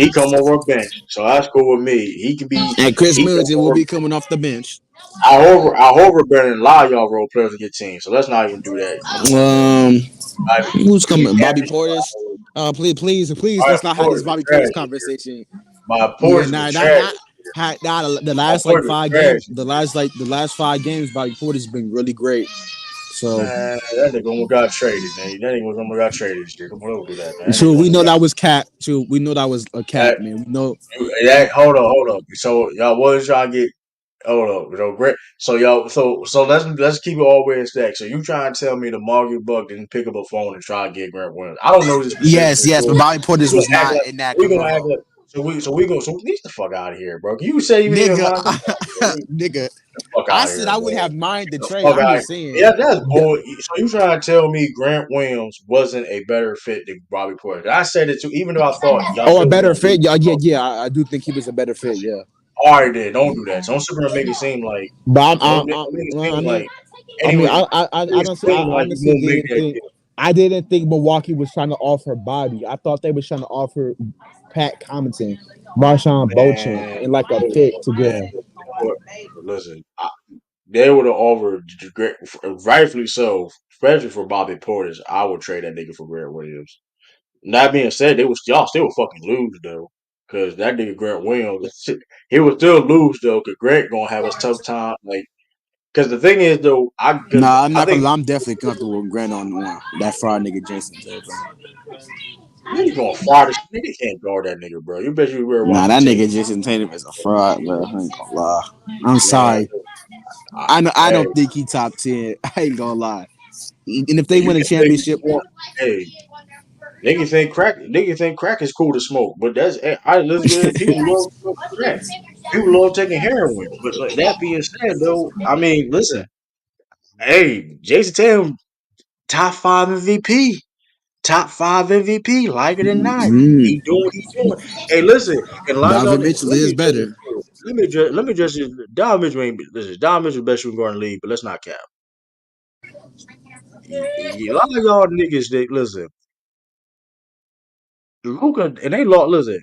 He come over a bench. So that's cool with me. He could be. And Chris He come Middleton will over. be coming off the bench. However, better than a lot of y'all role players to get teams. So let's not even do that. Come on, bro. Um, who's We coming? can't Bobby be. Portis. Please, All right, let's not have this Porter is Bobby trash Portis this year. conversation. My Yeah, Porter is trash this year. the My last like Porter is 5 games, trash. the last 5 games, Bobby Portis has been really great. So Man, that nigga almost got traded, man. That nigga almost got traded this year. Come on, don't do that, man. That true, nigga we almost know got that was cap. True, we know that was a cap, that. man. We know. Hold up. So y'all was trying to get hold up, great. So y'all, so let's keep it all the way in stack. So you trying to tell me the Margie Buck didn't pick up a phone and try to get Grant Williams? I don't know the specifics of the Yes, but story. Bobby Portis We was gonna act not like in that we gonna act commercial, like so get the fuck out of here, bro. You say you didn't even nigga. mind the phone, bro. Get Nigga, the fuck I out of said here, I bro. wouldn't have minded the Get the trade. fuck I'm out. just saying. Yeah, that's bull. So you trying to tell me Grant Williams wasn't a better fit than Bobby Porter? I said it too, even though I thought y'all Oh, a still was better gonna lose. fit? Yeah. I do think he was a better fit. Yeah, All right, then don't do that. So don't sit there and make it seem like but don't make it seem I mean, like anyway. I Make it don't see. I seem like you honestly won't make didn't that think. deal. I didn't think Milwaukee was trying to offer Bobby. I thought they was trying to offer Pat Connaughton, Marshawn Beauchamp, Man, and like a hold pick on, to get man. him. You know what? Listen, they would have offered, rightfully so, especially for Bobby Portis. I would trade that nigga for Grant Williams. That being said, y'all still fucking lose though, because that nigga Grant Williams, he would still lose though, because Grant gonna have a tough time. Like, because the thing is though, because Nah, I'm I not think gonna. I'm definitely comfortable with Grant on one. That fraud nigga Jason Tatum. niggas gonna fire this nigga. Can't guard that nigga, bro. You bet you better watch Nah, the that tape, nigga Jason Tatum is a fraud, bro. I ain't gonna lie. I'm man. sorry. I know. I Hey, don't think he top 10. I ain't gonna lie. And if they you win a can say what you championship, want. Hey, They can think crack is cool to smoke, but that's I listen. People love smoking crack. People love taking heroin. But like, that being said, though, I mean, listen. Hey, Jason Tatum, top five MVP. Top five MVP, like it or not. Mm. He doing what he doing. Hey, listen, and a lot of y'all, Donovan Mitchell let is me just, better. let me just, Don Mitchell ain't, listen, Don Mitchell best shooting guard in the league, but let's not cap. A lot of y'all niggas, they, listen, Luka, and they lost, listen,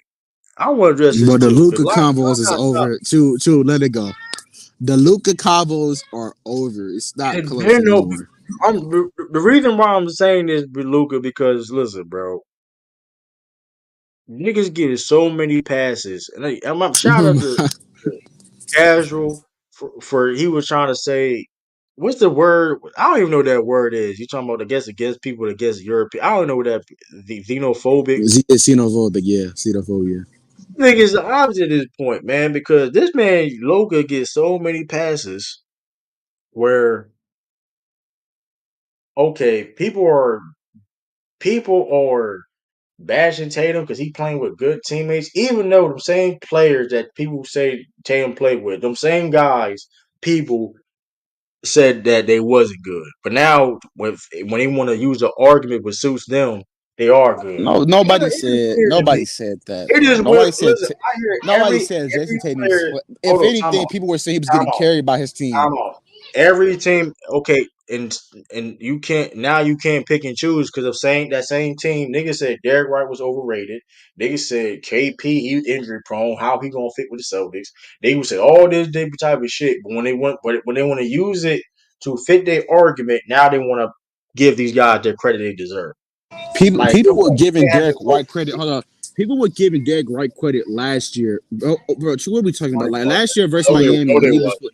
I want to address this But the too, because Luca y'all combos is got to stop. over. Chew, let it go. The Luca combos are over. It's not And close then, no, anymore. the reason why I'm saying this with Luka, because, listen, bro, niggas getting so many passes, and I'm shout out to casual for he was trying to say what's the word? I don't even know what that word is. You talking about against people against European? I don't know what that the xenophobic. It's xenophobic, yeah. Xenophobia. I think it's the opposite at this point, man, because this man Loga gets so many passes where okay, people are bashing Tatum because he playing with good teammates, even though them same players that people say Tatum played with, them same guys, people said that they wasn't good. But now, when they want to use an argument which suits them, they are good. No, Yeah, it is weird to me. nobody said that It though. is weird. Listen, I hear Nobody said Jason every Tatum's. player. If Hold on, time anything, out, people were saying he was time getting out. carried by his team. Time out. Every team, okay, and you can't now you can't pick and choose because of saying that same team. Niggas said Derek White was overrated. Niggas said KP he injury prone. How he gonna fit with the Celtics? They would say all this different type of shit. But when they want to use it to fit their argument, now they want to give these guys their credit they deserve. Like People of were course giving they have Derek to go. White credit. Hold on. People were giving Derek White credit last year, bro. What are we talking No, about? they Like wasn't. last year versus No, Miami they when he was, wasn't.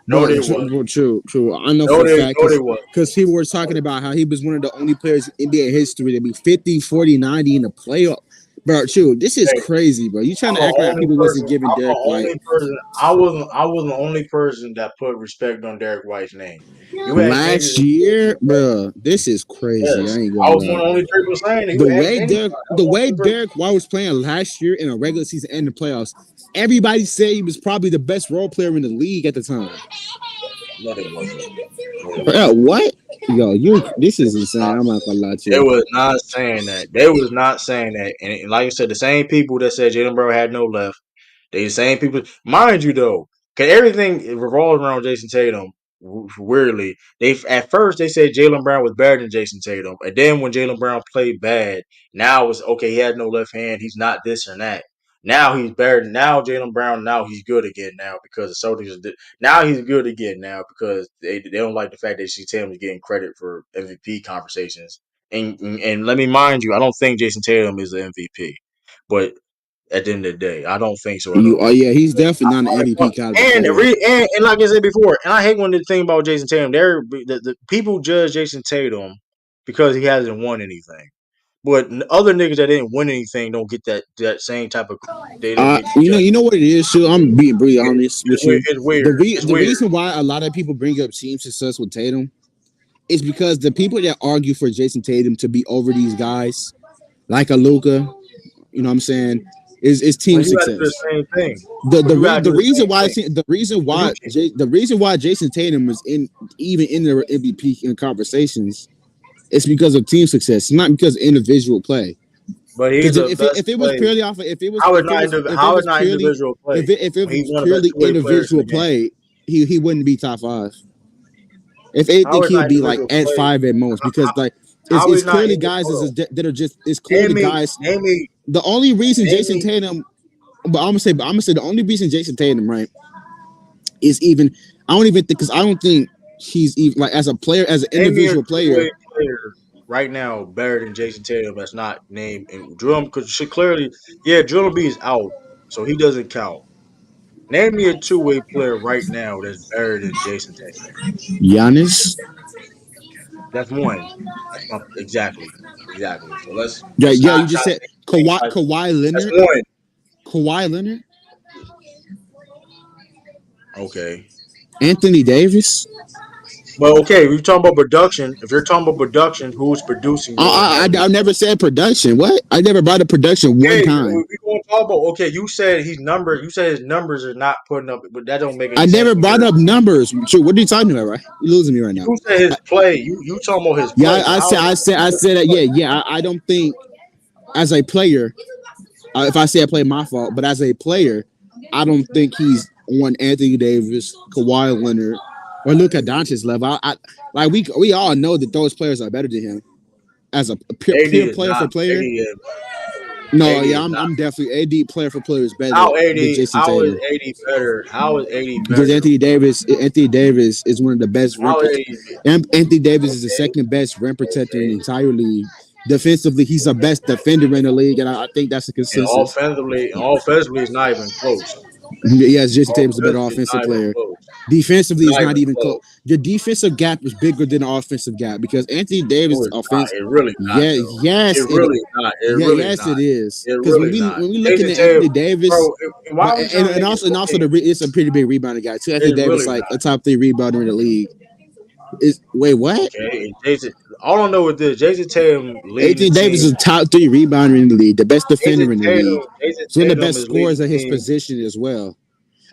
No, they wasn't. bro, true. I know for a fact No, they wasn't. because people were talking about how he was one of the only players in NBA history to be 50, 40, 90 in the playoff. Bro, true. This is Hey, crazy, bro. You trying I'm to the act like only people wasn't person. giving I'm the Derek White only person. I wasn't the only person that put respect on Derek White's name. You had niggas last that put year, respect. bro? This is crazy. I Yes, ain't I gonna was one lie. of the only people saying it. You ask anybody. I The was way the only person. Derek White was playing last year in a regular season and the playoffs, everybody said he was probably the best role player in the league at the time. No, they wasn't. No, they Bro, wasn't. what? Yo, this is insane. Not, I'm not gonna lie to they you. was not saying that. They was not saying that. And like I said, the same people that said Jalen Brown had no left. They the same people, mind you though, because everything revolves around Jason Tatum. Weirdly, they at first they said Jalen Brown was better than Jason Tatum, and then when Jalen Brown played bad, now it's okay. He had no left hand. He's not this or that. Now he's better. Now Jalen Brown. Now he's good again. Now because the Celtics. Now he's good again. Now because they don't like the fact that Jason Tatum is getting credit for MVP conversations. And let me mind you, I don't think Jason Tatum is the MVP, but at the end of the day. I don't think so at You, all. oh yeah, he's definitely not an MVP caliber player. And like I said before, and I hate when the thing about Jason Tatum, the people judge Jason Tatum because he hasn't won anything. But other niggas that didn't win anything don't get that same type of they don't get judged. You know what it is, too. I'm being brutally honest with you. It's weird. It's The weird. reason why a lot of people bring up team success with Tatum is because the people that argue for Jason Tatum to be over these guys, like a Luka, you know what I'm saying, is But team you got to do the success. same thing. But you got to do the same thing. You can, The reason why Jason Tatum is in even in the MVP conversations is because of team success, not because of individual play. but he's Because the best if it was player. purely off of, if it How is was not purely individual play? if it When he's was one of the best purely two-way players in individual the game. play, he wouldn't be top five. If How anything, is he not would be like individual at play? five at most because like How it's is not clearly in the guys hold on. that are just it's clearly guys. Name me The only reason name Jason me Tatum, but I'm gonna say the only reason Jason Tatum right is even I don't even think because I don't think he's even like as a player as an Name me a individual player. two-way player right now better than Jason Tatum that's not named and Drum because she clearly Drum B is out, so he doesn't count. Name me a two-way player right now that's better than Jason Tatum. Giannis, That's one. That's my exactly. So yeah, let's yeah, not you try just to said make it seem like that's one. Kawhi Leonard, Okay. Anthony Davis. But okay, we talking about production. If you're talking about production, who's producing more in that league? I never said production. What? I never brought up production one Okay, time. we gonna talk about. Okay, you said he's number. You said his numbers are not putting up, but that don't make I any sense never when brought you're. up numbers. Sure, what are you talking about? Right? You're losing me right now. You said his play. You talking about his Yeah, play, but how is I his said that. play? Yeah. I don't think as a player, if I say I play, my fault. But as a player, I don't think he's on Anthony Davis, Kawhi Leonard, or Luka Doncic's level. Like we all know that those players are better than him as a AD pure is player not. for player. AD is. No, AD yeah, is not. I'm definitely AD player for player is better How than AD? Jason How is Tatum. AD better? How is AD Because better? Anthony Davis is one of the best rim How protect. AD? Anthony Davis is the Okay, second best rim protector in the okay. entire league. Defensively, he's the best defender in the league, and I think that's a consensus. And offensively, it's not even close. Yes, Jason Tatum's a better Offensively, it's offensive not even player. close. Defensively, is Not not even even close. close. The defensive gap is bigger than the offensive gap because Anthony No, Davis it's not. offense. It really not Yeah, though. yes, It really not. It really yes, not. it is. It Because really not. when we looking Jason at Tatum, Anthony Davis, bro. Why are we trying to make it and also okay? it's a pretty big rebounding guy too. Anthony It's Davis really like not. a top three rebounder in the league. Is wait what? Okay, and Jason. All I know is this: Jason Tatum leading the Anthony Davis team. is a top three rebounder in the league, the best defender in the league. Jason He's one of the Tatum best is leading scorers at the his team. position as well.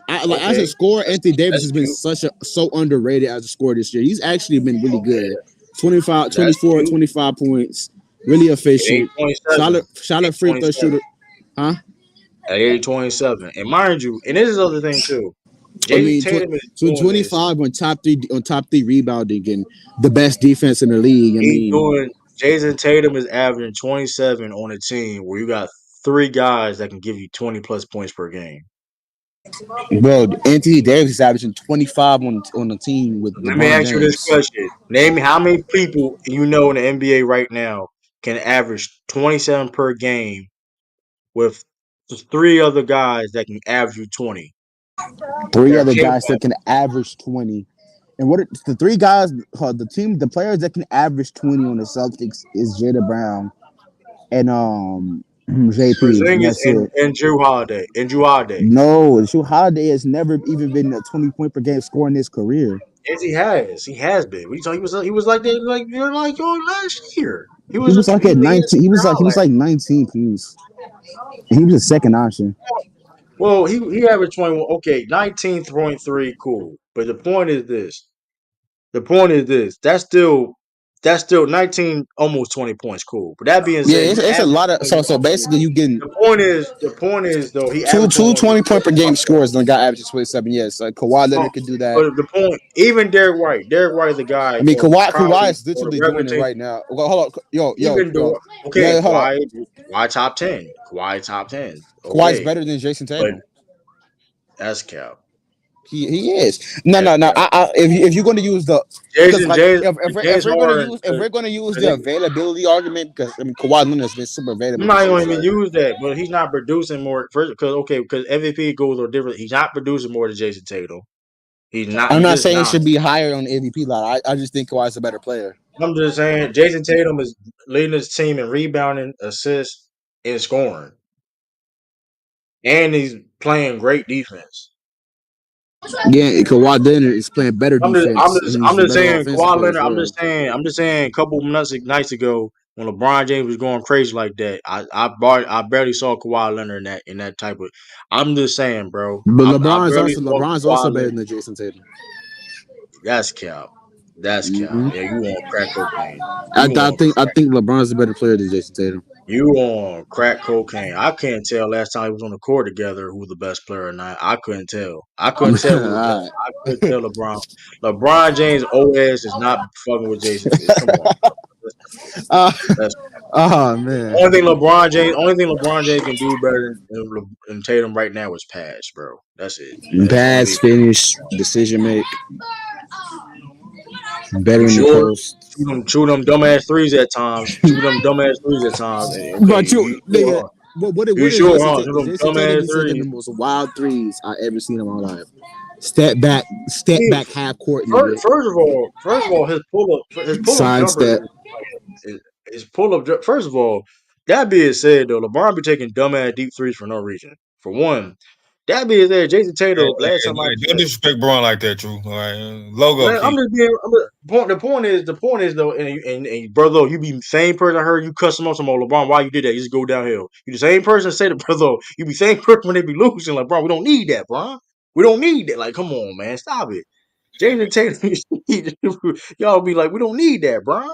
As a Okay, scorer, Anthony Davis that's has been cute. so underrated as a scorer this year. He's actually been really Okay, good. 25, that's 24, cute. 25 points. Really At age efficient. 27, Shot free throw 27. shooter. Huh? At age 27, and mind you, and this is the other thing too. I Jason mean, Tatum is doing this. 25 on top three rebounding and the best defense in the league. I He's mean, doing. Jason Tatum is averaging 27 on a team where you got three guys that can give you 20 plus points per game. bro, Anthony Davis is averaging 25 on the team with Let me LeBron ask you this James. question: name me how many people you know in the NBA right now can average 27 per game with just three other guys that can average you 20 Three that are other capable. guys that can average 20. And what are, the three guys, the players that can average 20 on the Celtics is Jada Brown and JP. And Porzingis that's it. and Drew Holiday and Drew Holiday. No, Drew Holiday has never even been a 20 point per game score in his career. Yes, he has. He has been. What you talking? He was like that. Like you're like yo last year. He He was was like he, at he had 19. He was last. like 19 keys. And he was a second option. Well, he averaged 21. Okay, 19.3, cool. But the point is this. The point is this. That's still 19, almost 20 points, cool. But that being Yeah, said, he it's a averaged lot of 20. so basically you getting The point is though, he two averaged two 21. 20 point per game scores. Then got average 27. Yes, like Kawhi Oh, Leonard could do that. but the point, even Derek White is the guy I mean, Kawhi probably is on the literally regular doing it team. right now. Well, hold on, Even yo, the okay, yeah, hold on. Kawhi top 10. Kawhi top 10. Kawhi's Okay. better than Jason But Tatum. that's cap. He is. No, That's no, no. cap. If you're going to use the because Jason like James if James we're going to Harden use if we're going to use cause the availability argument because I mean Kawhi Leonard has been super I'm available not this year. going to So even use that, but he's not producing more first because MVP goals are different. He's not producing more than Jason Tatum. He's not. I'm He's not just saying it not. should be higher on the MVP line. I just think Kawhi's a better player. I'm just saying Jason Tatum is leading his team in rebounding, assists, and scoring, and he's playing great defense. Yeah, Kawhi Leonard is playing better defense and he's I'm a just better saying offensive Kawhi player as Leonard. well. I'm just saying. A couple nights ago, when LeBron James was going crazy like that, I barely saw Kawhi Leonard in that type of. I'm just saying, bro. But I barely saw LeBron's Kawhi also better Leonard. than Jason Tatum. That's cap. That's cap. Mm-hmm. Yeah, you on crack cocaine. You on I crack. think LeBron's a better player than Jason Tatum. You on crack cocaine. I can't tell last time we was on the court together who was the best player or not. I couldn't tell. I couldn't tell who was best. All I couldn't tell LeBron. LeBron James' OS is not fucking with Jason. Come on, bro. right. That's Oh man. only thing LeBron James can do better than Tatum right now is pass, bro. That's it. That's the only Pass, thing. finish, decision make, better You in the sure? post. Shoot them dumbass threes at times. Shoot them dumbass threes at times. And, okay, But you you sure, nigga, huh? what You is sure, huh? Shoot them Jason Tatum dumbass is taking the threes. most wild threes I ever seen in my life. Step See, back half court, nigga. first of all, his pull up Side jumper step. his pull up. First of all, that being said, though, LeBron be taking dumbass deep threes for no reason. For one, That being said, Jason Hey, Tatum. Last hey, time I hey, don't checked. disrespect Braun like that, Drew. All right, logo I'm key. just being. The point is though, and brother, you be the same person. I heard you cuss him out some more, LeBron. Why you did that? You just go downhill. You the same person say to brother. You be same person when they be losing. Like, bro, we don't need that, bro. We don't need that. Like, come on, man, stop it. Jason Tatum, y'all be like, we don't need that, bro.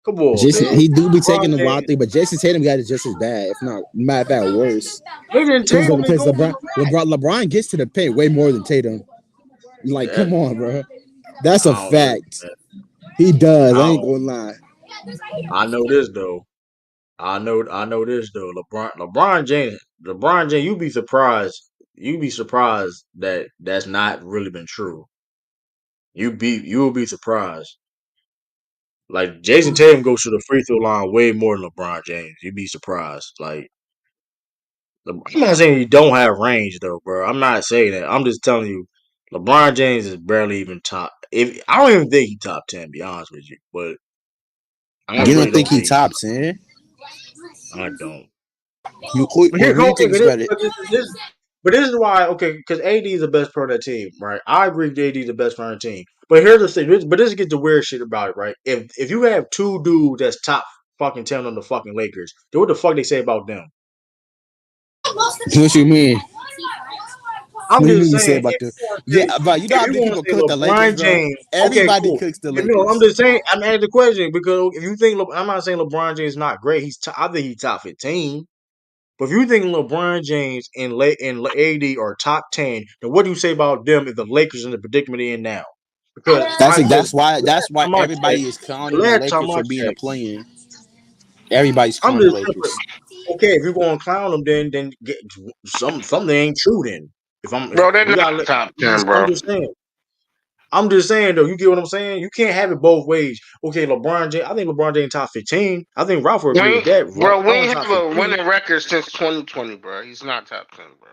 Come on, Jason, man. he do be LeBron taking the wild James, thing, but Jason Tatum got it just as bad, if not matter of fact worse. Jason Because Tatum is because gonna be LeBron gets to the paint way more than Tatum. Like, that. come on, bro. That's a I don't know, fact. man. He does. I I ain't don't. gonna lie. I know this though. I know this though. LeBron James, you be surprised. You be surprised that that's not really been true. You will be surprised. Like Jason Tatum goes to the free throw line way more than LeBron James. You'd be surprised. Like I'm not saying he don't have range though, bro. I'm not saying that. I'm just telling you, LeBron James is barely even top. If I don't even think he top 10. Be honest with you, but I You really don't think don't he think he top top. 10? I don't. But Who here, do you okay, think is better? but this is why, okay, because AD is the best player on that team, right? I agree AD is the best player on the team. But here's the thing, but this gets the weird shit about it, right? If you have two dudes that's top fucking 10 on the fucking Lakers, then what the fuck they say about them? What you mean? I'm What do you just mean you saying, say if about the? you want to Yeah, say, but you know if how you many want people to say cook the Lakers, LeBron bro? James, okay, Everybody cool. cooks the If no, I'm Lakers. just saying, I'm asking the question because if you think, I'm not saying LeBron James is not great. I think he's top 15. But if you think LeBron James and AD are top 10, then what do you say about them if the Lakers in the predicament they're in now? Because That's why time I checked, everybody is the clowning the last time Lakers I for being a checked, play-in. Everybody's I'm clowning the just saying, Lakers. okay, if you're going to clown them, then get, something ain't true. Then if Bro, they're we got, not top 10, bro. I'm just saying though, you get what I'm saying? You can't have it both ways. Okay, LeBron James, I think LeBron James top 15. I think Ralph will We agree with ain't, that. bro, we LeBron ain't top have a 15. winning record since 2020, bro. He's not top 10, bro.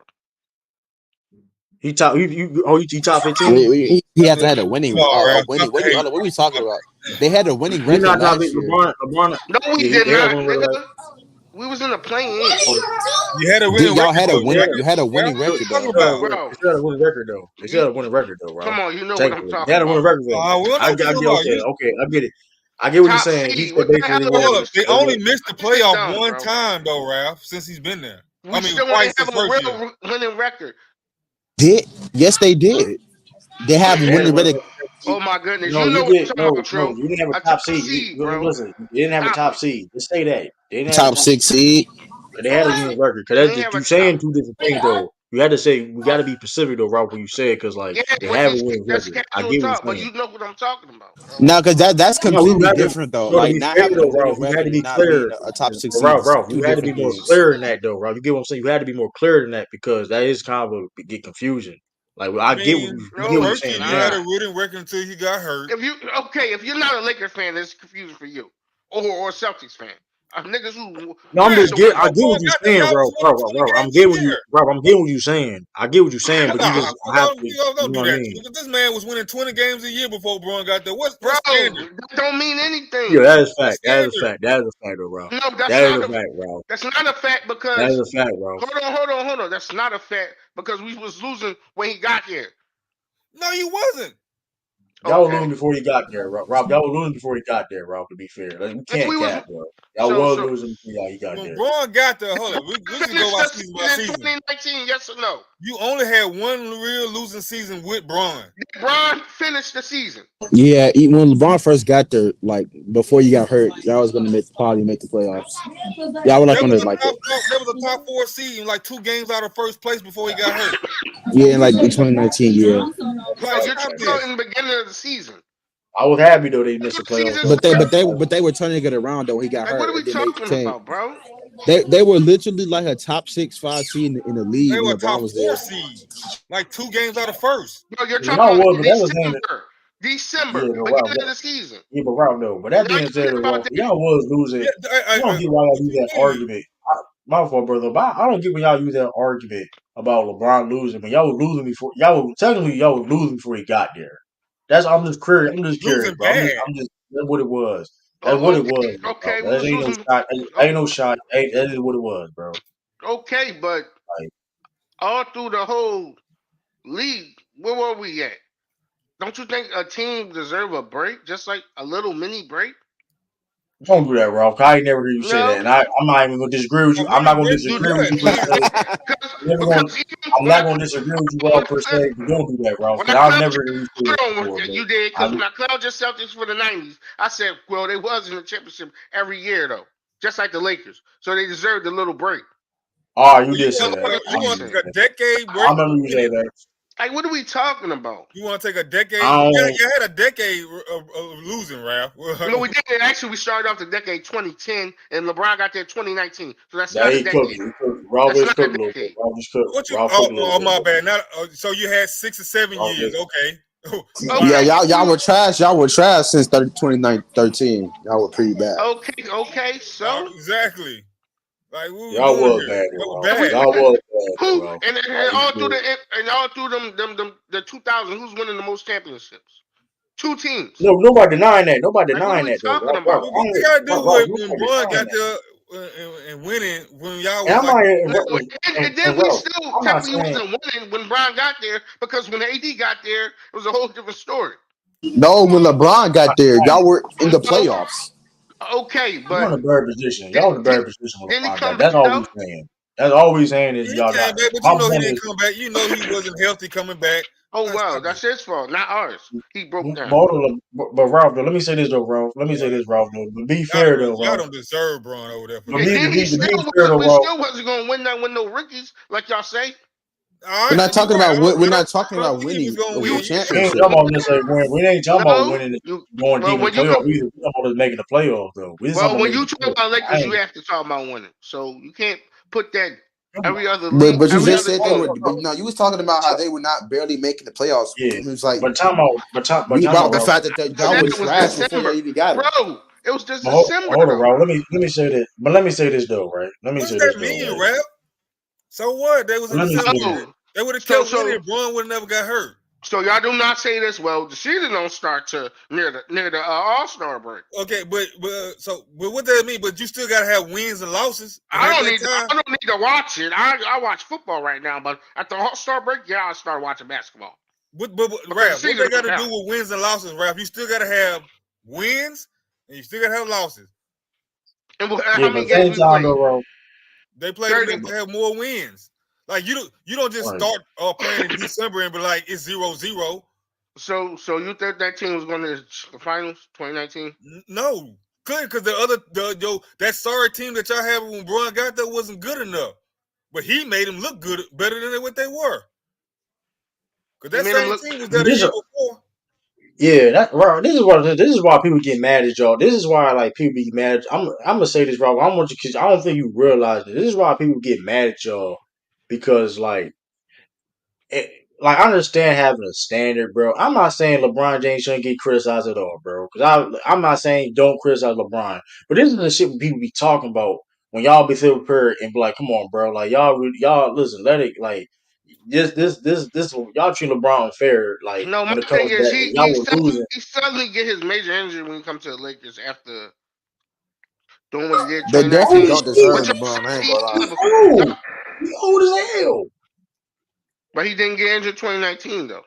He top he top 15? He hasn't had a winning Come on, Ralph. Stop the hate. What are we talking about? They had a winning He record not top last 15. year. LeBron, No, we yeah, did he had not, one record nigga. last. We was in the play-in, Oh, You had a Did winning y'all record had a though, they winning? had Ralph. a, You had a Ralph, winning what record you talking though. about? bro. they still had a winning record though. They still You had a winning record though, Ralph. come on, you know what I'm Technically, they talking had a winning about. record though. We don't know I what get you're talking about. okay. I get it. I get what you're Top saying. He seed. said What the hell basically Hold are up. we? They only missed the Get playoff done, one bro. time though, Ralph, since he's been there. I We mean, still twice ain't his have a first year. real winning record. Did yes they did. They have a they had a winning winning record. record. Oh my goodness, No, you know you what get I'm talking about, no. Trill. You didn't have a A top top seed. seed, bro. Listen, you didn't have a Top top it. seed. Just say that they didn't have a Top top six seed. seed. They had a winning record. Cause We that's ain't just have a you top. saying two different things though. You had to say we got to be specific though, Ralph. When you said because like Yeah, they but have a you, winning that's record. I casual get what talk. you're But saying. you know what I'm talking about, bro. No, because that's No, we completely got to. different though. No, to Like be not fair having a though, Ralph, winning you had record to and be not being clear. a top six seed Ralph, is you two had to be different more things. clear than that though, Ralph. You get what I'm saying? You had to be more clear than that because that is kind of a get confusing. Like I I get what mean, you the get No, what you're it's first year saying you had now. not. a winning record until he got hurt. If you're not a Lakers fan, that's confusing for you, or a Celtics fan. Niggas who No, I'm Yeah, just used to get. win. I before get what Braun you're got there, saying, y'all bro. was winning 20 I'm games a getting what you, year. bro. I'm getting what you're saying. I get what you're saying, but you Nah, just I have to. You don't know do what I that. mean? This man was winning 20 games a year before Braun got there. Bro, What's standard? that don't mean Yeah, anything. that is What's fact. That is a standard? fact. That is a fact, though, bro. No, that's That is not a a fact, bro. that's not a fact That because is a fact, bro. hold on. That's not a fact because we was losing when he got here. No, you wasn't. Y'all was Okay. losing before he got there, Rob. Y'all was losing before he got there, Rob. To be fair, like, we And can't we was cap, bro. Y'all so was so losing before he got When there. Braun got there, hold up. We just go finish the by season in season. 2019, yes or no? You only had one real losing season with Braun. LeBron finished the season. Yeah, when LeBron first got there, like before you got hurt, y'all was gonna probably make the playoffs. Y'all were like That on was the a like top four seed, and like 2 games out of first place before he got hurt. yeah, like in 2019, yeah. No, Like, you're stop talking about this. in the beginning of the season. I was happy though they missed Regular the playoffs season though. But That was they were turning it around though when he got Like, what hurt, are we and then they talking came. about, bro? They were literally like a top 6, 5 seed in the They league were when a top LeBron was four there. seed, like 2 games out of first. No, you're yeah, talking y'all about was, in but that was him. December, Yeah, no, beginning Rob. of the season. Yeah, but Rob, no. But that Now being you said, forget though, about Rob, that. y'all was losing. Yeah, I don't get why y'all what use you that mean? argument. My fault, brother. But I don't get when y'all use that argument about LeBron losing. But y'all was losing before. Y'all was losing before he got there. That's I'm just curious. I'm just curious, Losing bro. bad. I'm just. That's what it was. That's what Oh, it was, bro. okay, we That was ain't no losing. shot. Oh, Ain't no shot. That is what it was, bro. okay, but Like all through the whole league, where were we at? Don't you think a team deserve a break, just like a little mini break? Don't do that, Ralph. I ain't never heard you say that, No, and I'm not even gonna disagree with A you. I'm mini not gonna break you is disagree with what? you per do. se. Never gonna, Because even I'm not gonna disagree with you, Ralph, per se. But don't do that, Ralph, when I because I've clowned never heard you say that hold before, on, bro. you did, because when I clowned your Celtics for the '90s, I said, well, they was in the championship every year though, just like the Lakers, so they deserved a little break. Oh, you So you did say want that. to Regular take a, you I want to season. take remember a that. decade I break from remember you say winning? that. Like, what are we talking about? You want to take a decade? I You don't. had a decade of losing, Ralph. No, we did. Actually, we started off the decade 2010, and LeBron got there 2019. So that's That not a he cooked. decade. He cooked. Ralph That's just not a cooked a little bit. decade. Ralph just cooked. What you? Ralph Oh, cooked a little oh bit. my bad. Not so you had 6 or 7 Ralph years. just. Okay. Yeah, Wow. Okay, y'all were trash. Y'all were trash since 2013. Y'all were pretty bad. okay. So Exactly. Like what we Y'all doing was here? bad, That though, was Ralph. if we bad. Y'all was bad, though, who Ralph. and all through the 2000, who's winning the most championships? Two teams. No, nobody denying that. Nobody Like, what are denying we that, though, talking Ralph. Ralph, about? What you gotta do with when nobody Bron denying got that. there and winning when y'all And was I'm like not. No, and then And we Ralph, still I'm not technically saying. wasn't winning when Brown got there because when AD got there, it was a whole different story. No, when LeBron got there, y'all were in the So playoffs. okay, You're but in a better position. then, Y'all in a then, better position with then he LeBron come James. back That's all we though. saying. That's all we saying is he y'all came got. back, but My you know he point didn't is, come back. You know he wasn't healthy coming back. Oh That's well, not that's good. his fault, not ours. He broke down. but Ralph, though, let me say this though, Ralph. Let me say Boy, this, Ralph. Though. To be y'all fair though, y'all Ralph. don't deserve Bron over there for And that. then To be fair though, we Ralph. still wasn't gonna win that with no rookies, like y'all say. All We're right, not talking about I we're not don't talking trust about who you was winning gonna of You the win. We ain't championship. talking about necessarily win. We ain't talking about no, winning, you going well deep in the when you playoffs. We talking about us making the playoffs though. We just talking well about when making you the talk playoffs. about I Lakers, you ain't. have to talk about winning. So you can't put that Come But you every just other said they team. were. But no, you was talking about how they were not barely making the playoffs. Yeah, It was like but you time brought out, the Ralph. fact that I y'all said were it was trash before y'all December, even got them. bro. It was just But hold, December hold on, though. Ralph. Let me say that. But let me say this though, right? Let me What does say this that though, mean, right? Rap? So what? They was in Let me say December. this. Oh, They would have so kept winning. so Bron would have never got hurt. so y'all do not say this. Well, the season don't start to near the All Star break. Okay, but what does that mean? But you still gotta have wins and losses, and at that I time, don't need to watch it. I watch football right now, but at the All Star break, yeah, I'll start watching basketball because the Rap, what they season got don't to do count. with wins and losses, Rap? You still gotta have wins, and you still gotta have losses. And Yeah, how but many at the games same we time played? though, Ralph. They play to 30. have more wins. Like you don't just Right. start playing in December and be like it's 0-0. So you think that team was going to the finals 2019? No, clearly because that sorry team that y'all had when Bron got there wasn't good enough. But he made them look good, better than what they were. Because He that made them same look. team was there But the this, year before. yeah, that Ralph. This is why people get mad at y'all. This is why like people be mad. I'm gonna say this, Ralph. I want you because I don't think you realize it. This is why people get mad at y'all because it, like I understand having a standard, bro. I'm not saying LeBron James shouldn't get criticized at all, bro. Because I'm not saying don't criticize LeBron, but this is the shit people be talking about when y'all be feel prepared and be like, come on, bro. Like y'all listen, let it like this y'all treat LeBron unfair. Like No, my when it comes thing to is that, and y'all were losing. he suddenly get his major injury when he comes to the Lakers after doing what he did They definitely Holy 2019. don't shit, Which deserve y'all LeBron. I said ain't he gonna lie. should he have, old. He old as hell. but he didn't get injured 2019 though.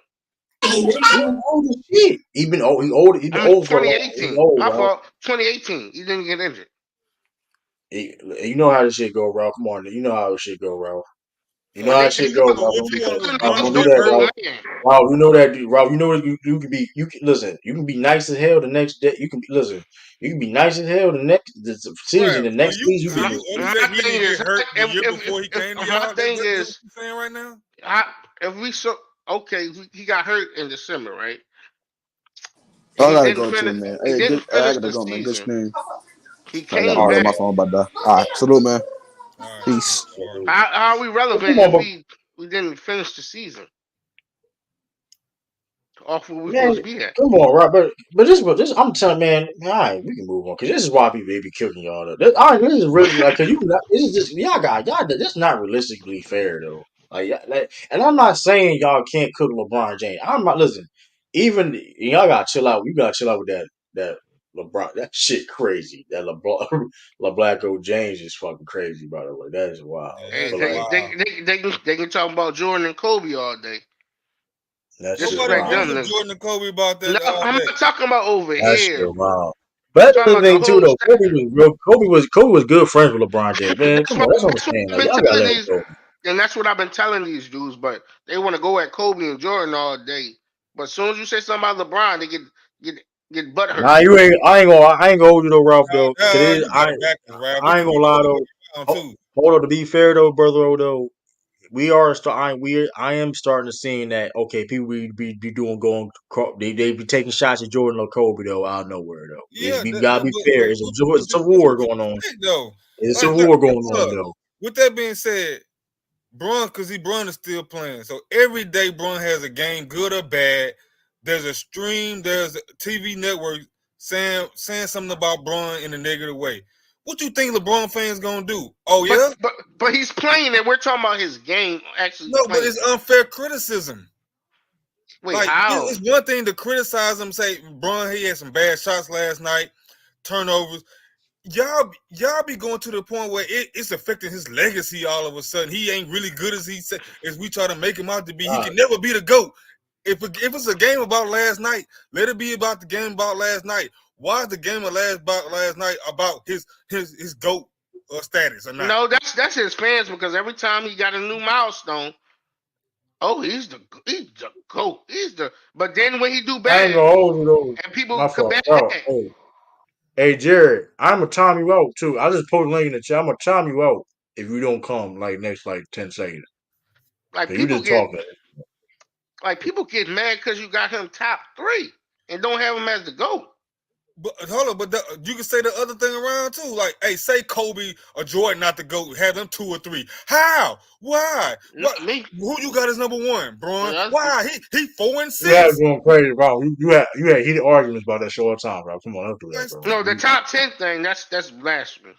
He been old as shit. He been old. He old. He been I mean old for a long. He been 2018. old, My bro. fault. 2018. He didn't get injured. You know how this shit go, bro. Come on, you know how this shit go, bro. You know But how they this they shit go, still bro. What Don't do you that. want calling with Bro, him Bron don't a do over that, third there? bro. man. Wow, you know that, dude. Rob, you know what you can be. You can listen. You can be nice as hell the next day. You can listen. You can be nice as hell the season. Right. The next season, you So can My, be. you my upset he thing didn't get is, hurt the year before he if came to my y'all? That thing what is, you saying right now? if we so okay, he got hurt in December, right? And I gotta go too, man. He Hey, didn't good. I finish gotta the go, man. Good season. screen. He I got came all right, back. my phone about that. All right, salute, man. All right, man. Peace. All right. How are we Come relevant on, if but we didn't finish the season off where we supposed man, to be at? come on, Rob. But this, I'm telling man, all right, we can move on because this is why people be killing y'all. All right, this is really like because this is just y'all. That's not realistically fair though. And I'm not saying y'all can't cook LeBron James. I'm not listen. Even y'all gotta chill out. You gotta chill out with that. LeBron, that shit crazy. That LeBron, LeBlanco James is fucking crazy. By the way, that is wild. Yeah, Hey, But that's like wild. they can talk about Jordan and Kobe all day. that shit Nobody Disrespect wild. brings them up niggas. Jordan and Kobe about No, that all I'm day. not talking about over That shit here. wild. I'm But that's talking the about the thing too, whole. though. Kobe was good friends with LeBron James. Man, come on, that's what I'm That's what saying. I've Like been y'all gotta telling let it these, go. and that's what I've been telling these dudes. But they want to go at Kobe and Jordan all day. But as soon as you say something about LeBron, they get get butthurt. Nah, I ain't gonna hold you though, Ralph though. Cause it is, You got it backwards, Rap. We I ain't can gonna be lie both though. around Oh, too. hold on, to be fair though, brother, though. I am starting to see that okay, people be doing they be taking shots at Jordan or Kobe though out of nowhere though. Yeah, We gotta be fair. It's a that's war what going on. you think though. It's a Like, war going on look, though. with that being said, Brun is still playing. So every day Brun has a game, good or bad. There's a stream, there's a TV network saying something about Brun in a negative way. What you think LeBron fans gonna do? Oh But yeah? but he's playing, and we're talking about his game actually No, but playing. it's unfair criticism. Wait, Like how? it's one thing to criticize him, say Brun he had some bad shots last night, turnovers. Y'all be going to the point where it's affecting his legacy all of a sudden. He ain't really good as he said as we try to make him out to be. He Nah, can never be the GOAT. If it's a game about last night, let it be about the game about last night. Why is the game of last night about his GOAT status or not? No, that's his fans because every time he got a new milestone, oh, he's the goat. He's the. But then when he do I ain't bad gonna hold you though. and people My come fault, back, bro. Hey, Jared, I'm gonna time you out too. I just posted a link in the chat. I'm gonna time you out if you don't come like next like 10 seconds. like Cause you people just get talking. people get mad because you got him top 3 and don't have him as the goat. But hold on, but you can say the other thing around too. Like, hey, say Kobe or Jordan not the GOAT, have them 2 or 3. How? Why? What? Not me. Who you got as number 1, Braun? Well, Why? He 4 and You had 6. going crazy, bro. You had heated arguments about that show all the time, bro. Come on, don't do that, bro. no, the top 10 thing that's blasphemy.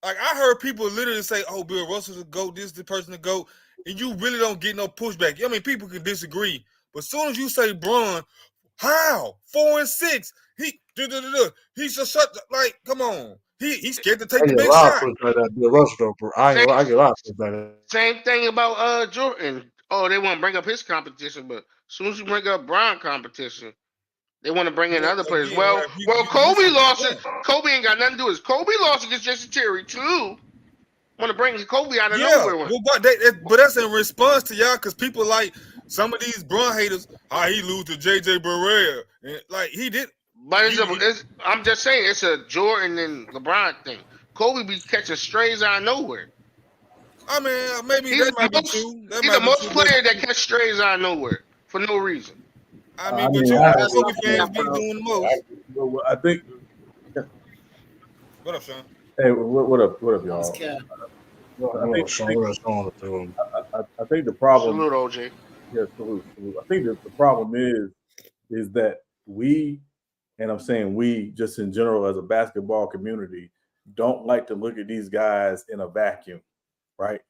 Like I heard people literally say, "Oh, Bill Russell's the GOAT. This is the person to GOAT," and you really don't get no pushback. I mean, people can disagree, but as soon as you say Braun, how 4 and 6? He's just shut. Like, come on. He's scared to I take the get a big lot of shot. pushback that Bill Russell though, bro. Same I get a lot of pushback. same thing about Jordan. Oh, they want to bring up his competition, but as soon as you bring up Brown competition, they want to bring in But other players. again, Well, Rap, you Kobe missing the lost it. point. Kobe ain't got nothing to do with it. Kobe lost against Jesse Terry too. Want to bring Kobe out of Yeah, nowhere. but that's in response to y'all because people like some of these Braun haters. How he lose to JJ Barea? And, like he did. But I'm just saying it's a Jordan and LeBron thing. Kobe be catching strays out of nowhere. I mean, maybe He's that the might be most true. That he's might the be most true. But player that catch strays out of nowhere for no reason. I I mean, but mean, you I, That's Kobe not fans cap, be bro. doing the most. I think. What up, Sean? Hey, what up, That's y'all? cap. What I think else, Sean? What else going on? I think the problem. Salute, OJ. Yeah, salute. I think that the problem is that we, and I'm saying we just in general as a basketball community, don't like to look at these guys in a vacuum, right?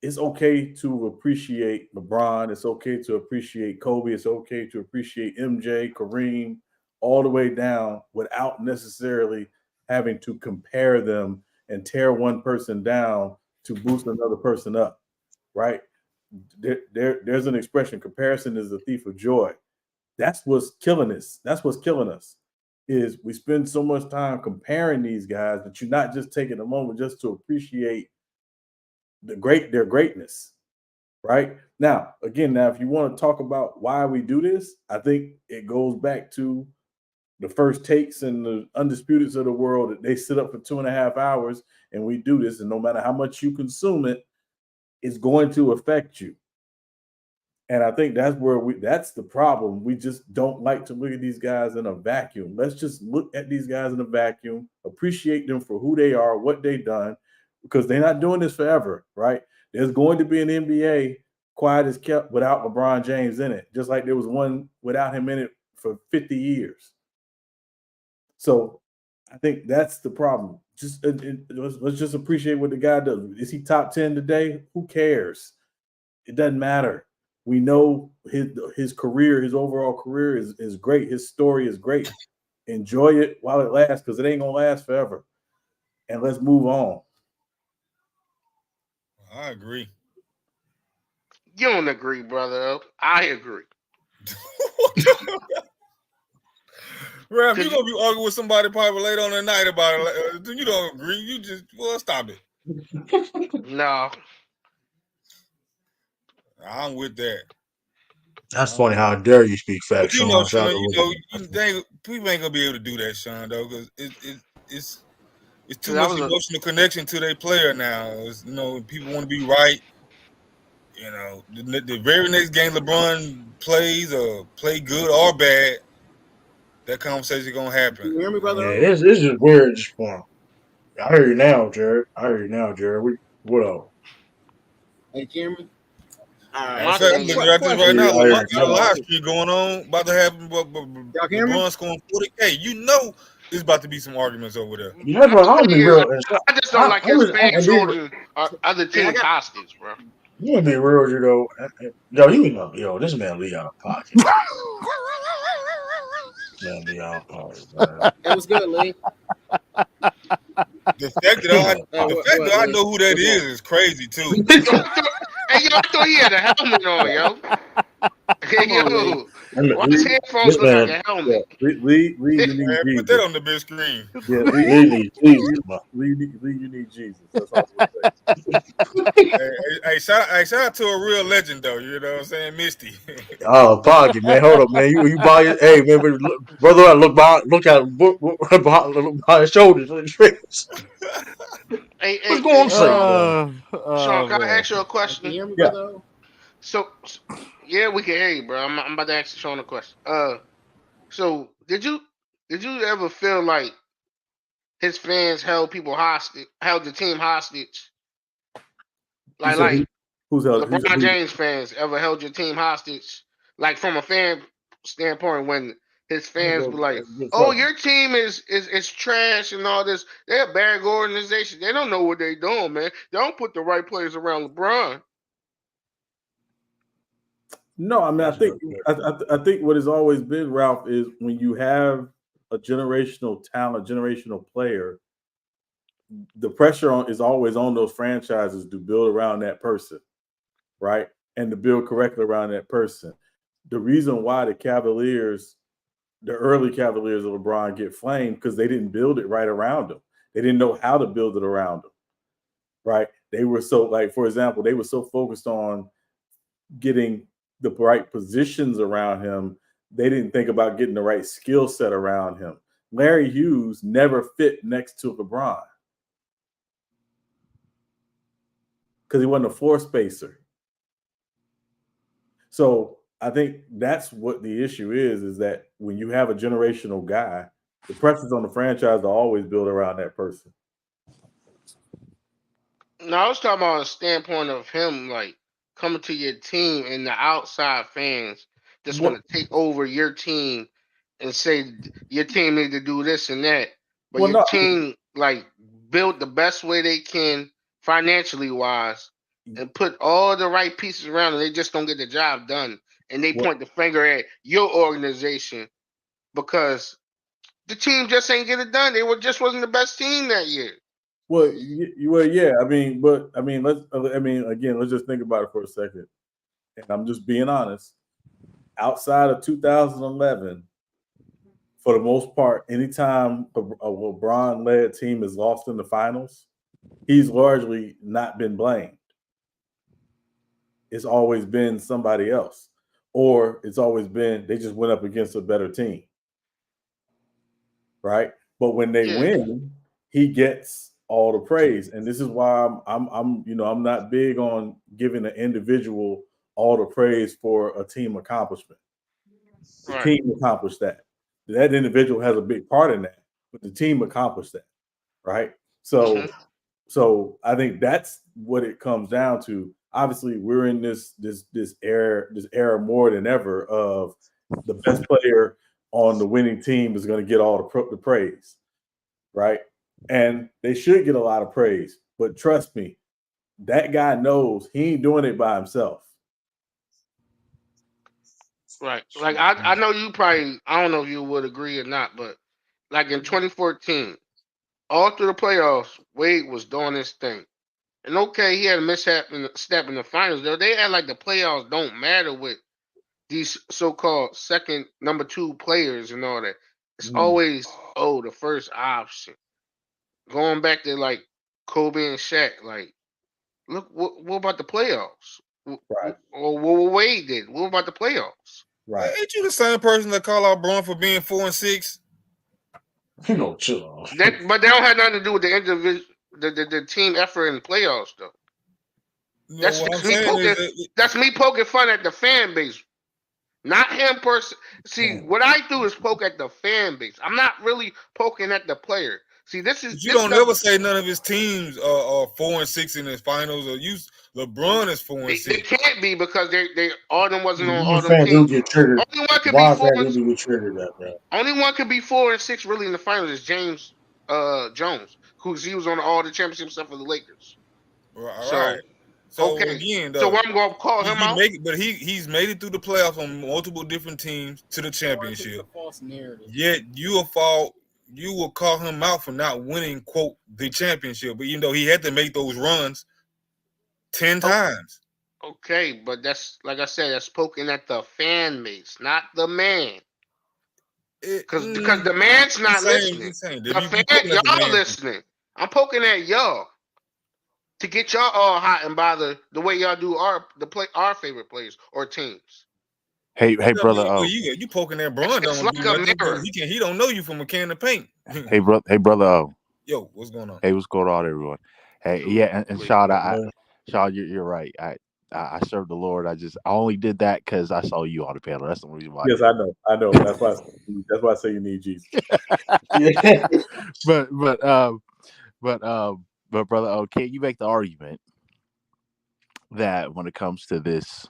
It's okay to appreciate LeBron. It's okay to appreciate Kobe. It's okay to appreciate MJ, Kareem, all the way down without necessarily having to compare them and tear one person down to boost another person up, right? There's an expression: comparison is the thief of joy. That's what's killing us. That's what's killing us. Is we spend so much time comparing these guys that you're not just taking a moment just to appreciate their greatness, right? Now, again, if you want to talk about why we do this, I think it goes back to the first takes and the undisputeds of the world that they sit up for 2.5 hours and we do this, and no matter how much you consume it, it's going to affect you. And I think that's the problem. We just don't like to look at these guys in a vacuum. Let's just look at these guys in a vacuum, appreciate them for who they are, what they've done, because they're not doing this forever, right? There's going to be an NBA quiet as kept without LeBron James in it, just like there was one without him in it for 50 years. So I think that's the problem. Let's just appreciate what the guy does. Is he top 10 today? Who cares? It doesn't matter. We know his career, his overall career is great. His story is great. enjoy it while it lasts because it ain't gonna last forever. And let's move on. I agree. You don't agree, brother. I agree. Ralph, you gonna be arguing with somebody probably later on the night about it. You don't agree. You just stop it. No. I'm with that. That's funny. How dare you speak But facts, you know, Sean? Shout out Sean, to people ain't gonna be able to do that, Sean, though, because it's too That much was a emotional connection to their player now. People want to be right. The very next game LeBron plays or play good or bad, that conversation gonna happen. You hear me, brother? Yeah, it's just weird at this point. I hear you now, Jared. What up? Hey, can you hear me? All right. In my fact, I'm thing looking is at this right Question. now. I hear Lamar you got a now. live stream going on, about to have Y'all can hear me? LeBron scoring 40K. You know, there's about to be some arguments over there. Yeah, my but I'm gonna thing be is real. I just don't like his fans Be, holding other Hey, I teams got. hostage, bro. I'm gonna be real with you though. Yo, you know, this man Lee out of pocket. Man, Lee out of pocket, man. Hey, what's good, Lee? The fact He out that of Hey, the pocket. fact that I Lee? know who that What's up? is crazy too. Yo, I thought he had a helmet on, yo. Hey, Come on, Lee. yo, why his headphones This look like man, a Yeah, helmet? Lee, you need Man, put that Jesus. on the big screen. Yeah, Lee needs Jesus, man. Lee, you need Jesus. That's all I'm gonna Shout out to a real legend though. You know what I'm saying, Misty. Out of pocket, man. Hold up, man. You buy your hey man, but brother, I look at behind, look behind his shoulders. What's going on, say, Sean, man? Sean, can I Man. ask you a Hey, can you question? hear me, Yeah. brother? So, yeah, we can hear you, bro. I'm about to ask Sean a question. So did you ever feel like his fans held people hostage, held the team hostage? You Like said like who's held? LeBron James fans ever held your team hostage? Like from a fan standpoint, when his fans were like, Good "Oh, question. your team is trash and all this. They're a bad organization. They don't know what they're doing, man. They don't put the right players around LeBron." No, I mean That's a good question. I think what has always been, Ralph, is when you have a generational talent, generational player, the pressure is always on those franchises to build around that person, right? And to build correctly around that person. The reason why the early Cavaliers of LeBron get flamed because they didn't build it right around him. They didn't know how to build it around him, right? They were so, like, for example, they were so focused on getting the right positions around him, they didn't think about getting the right skill set around him. Larry Hughes never fit next to LeBron because he wasn't a floor spacer. So I think that's what the issue is that when you have a generational guy, the pressure's on the franchise to always build around that person. No, I was talking about a standpoint of him like coming to your team and the outside fans just want What? to take over your team and say your team need to do this and that, but Well, your no. team like built the best way they can financially wise and put all the right pieces around and they just don't get the job done and they What? point the finger at your organization because the team just ain't get it done. They wasn't the best team that year. Well, yeah. Let's just think about it for a second. And I'm just being honest. Outside of 2011, for the most part, anytime a LeBron-led team is lost in the finals, he's largely not been blamed. It's always been somebody else, or it's always been they just went up against a better team, right? But when they Yeah. win, he gets all the praise, and this is why I'm not big on giving an individual all the praise for a team accomplishment. The Right. team accomplished that. That individual has a big part in that, but the team accomplished that, right? Mm-hmm. So I think that's what it comes down to. Obviously, we're in this era more than ever of the best player on the winning team is going to get all the praise, right? And they should get a lot of praise. But trust me, that guy knows he ain't doing it by himself. Right. Like I know you probably I don't know if you would agree or not, but like in 2014, all through the playoffs, Wade was doing this thing. And okay, he had a step in the finals. Though they act like the playoffs don't matter with these so-called second number 2 players and all that. It's always the first option. Going back to like Kobe and Shaq, like look what about the playoffs? Right. Or what Wade did? What about the playoffs? Right. Ain't you the same person that call out Braun for being 4-6? You know, chill out. But that don't have nothing to do with the individual, the team effort in the playoffs, though. You know, what I'm saying is That's me poking fun at the fan base, not him person. See, what I do is poke at the fan base. I'm not really poking at the player. See, this is you don't ever say none of his teams are 4-6 in his finals, or use LeBron is 4-6. They can't be because they all them wasn't on all them Fans do teams. get triggered. Only one could be LeBron 4. fans do get triggered at that. Only one could be 4-6 really in the finals is James Jones, who's he was on all the championship stuff for the Lakers. Right. So okay. Again, though, so I'm gonna call him out. He's made it through the playoffs on multiple different teams to the championship. False narrative. Yet you will call him out for not winning, quote, the championship. But even though he had to make those runs 10 times. Okay, but that's like I said, that's poking at the fan base, not the man. Because the man's not listening. The fan, y'all listening. I'm poking at y'all to get y'all all hot and bother the way y'all do our favorite players or teams. Hey, brother. You poking at Braun? Don't like a mirror. He don't know you from a can of paint. Hey, brother. Yo, what's going on? Hey, what's going on, everyone? Hey, yeah, and Sean, Sean, you're right. I served the Lord. I only did that because I saw you on the panel. That's the reason why. Yes, I know. That's why I say you need Jesus. But brother, can't you make the argument that when it comes to this,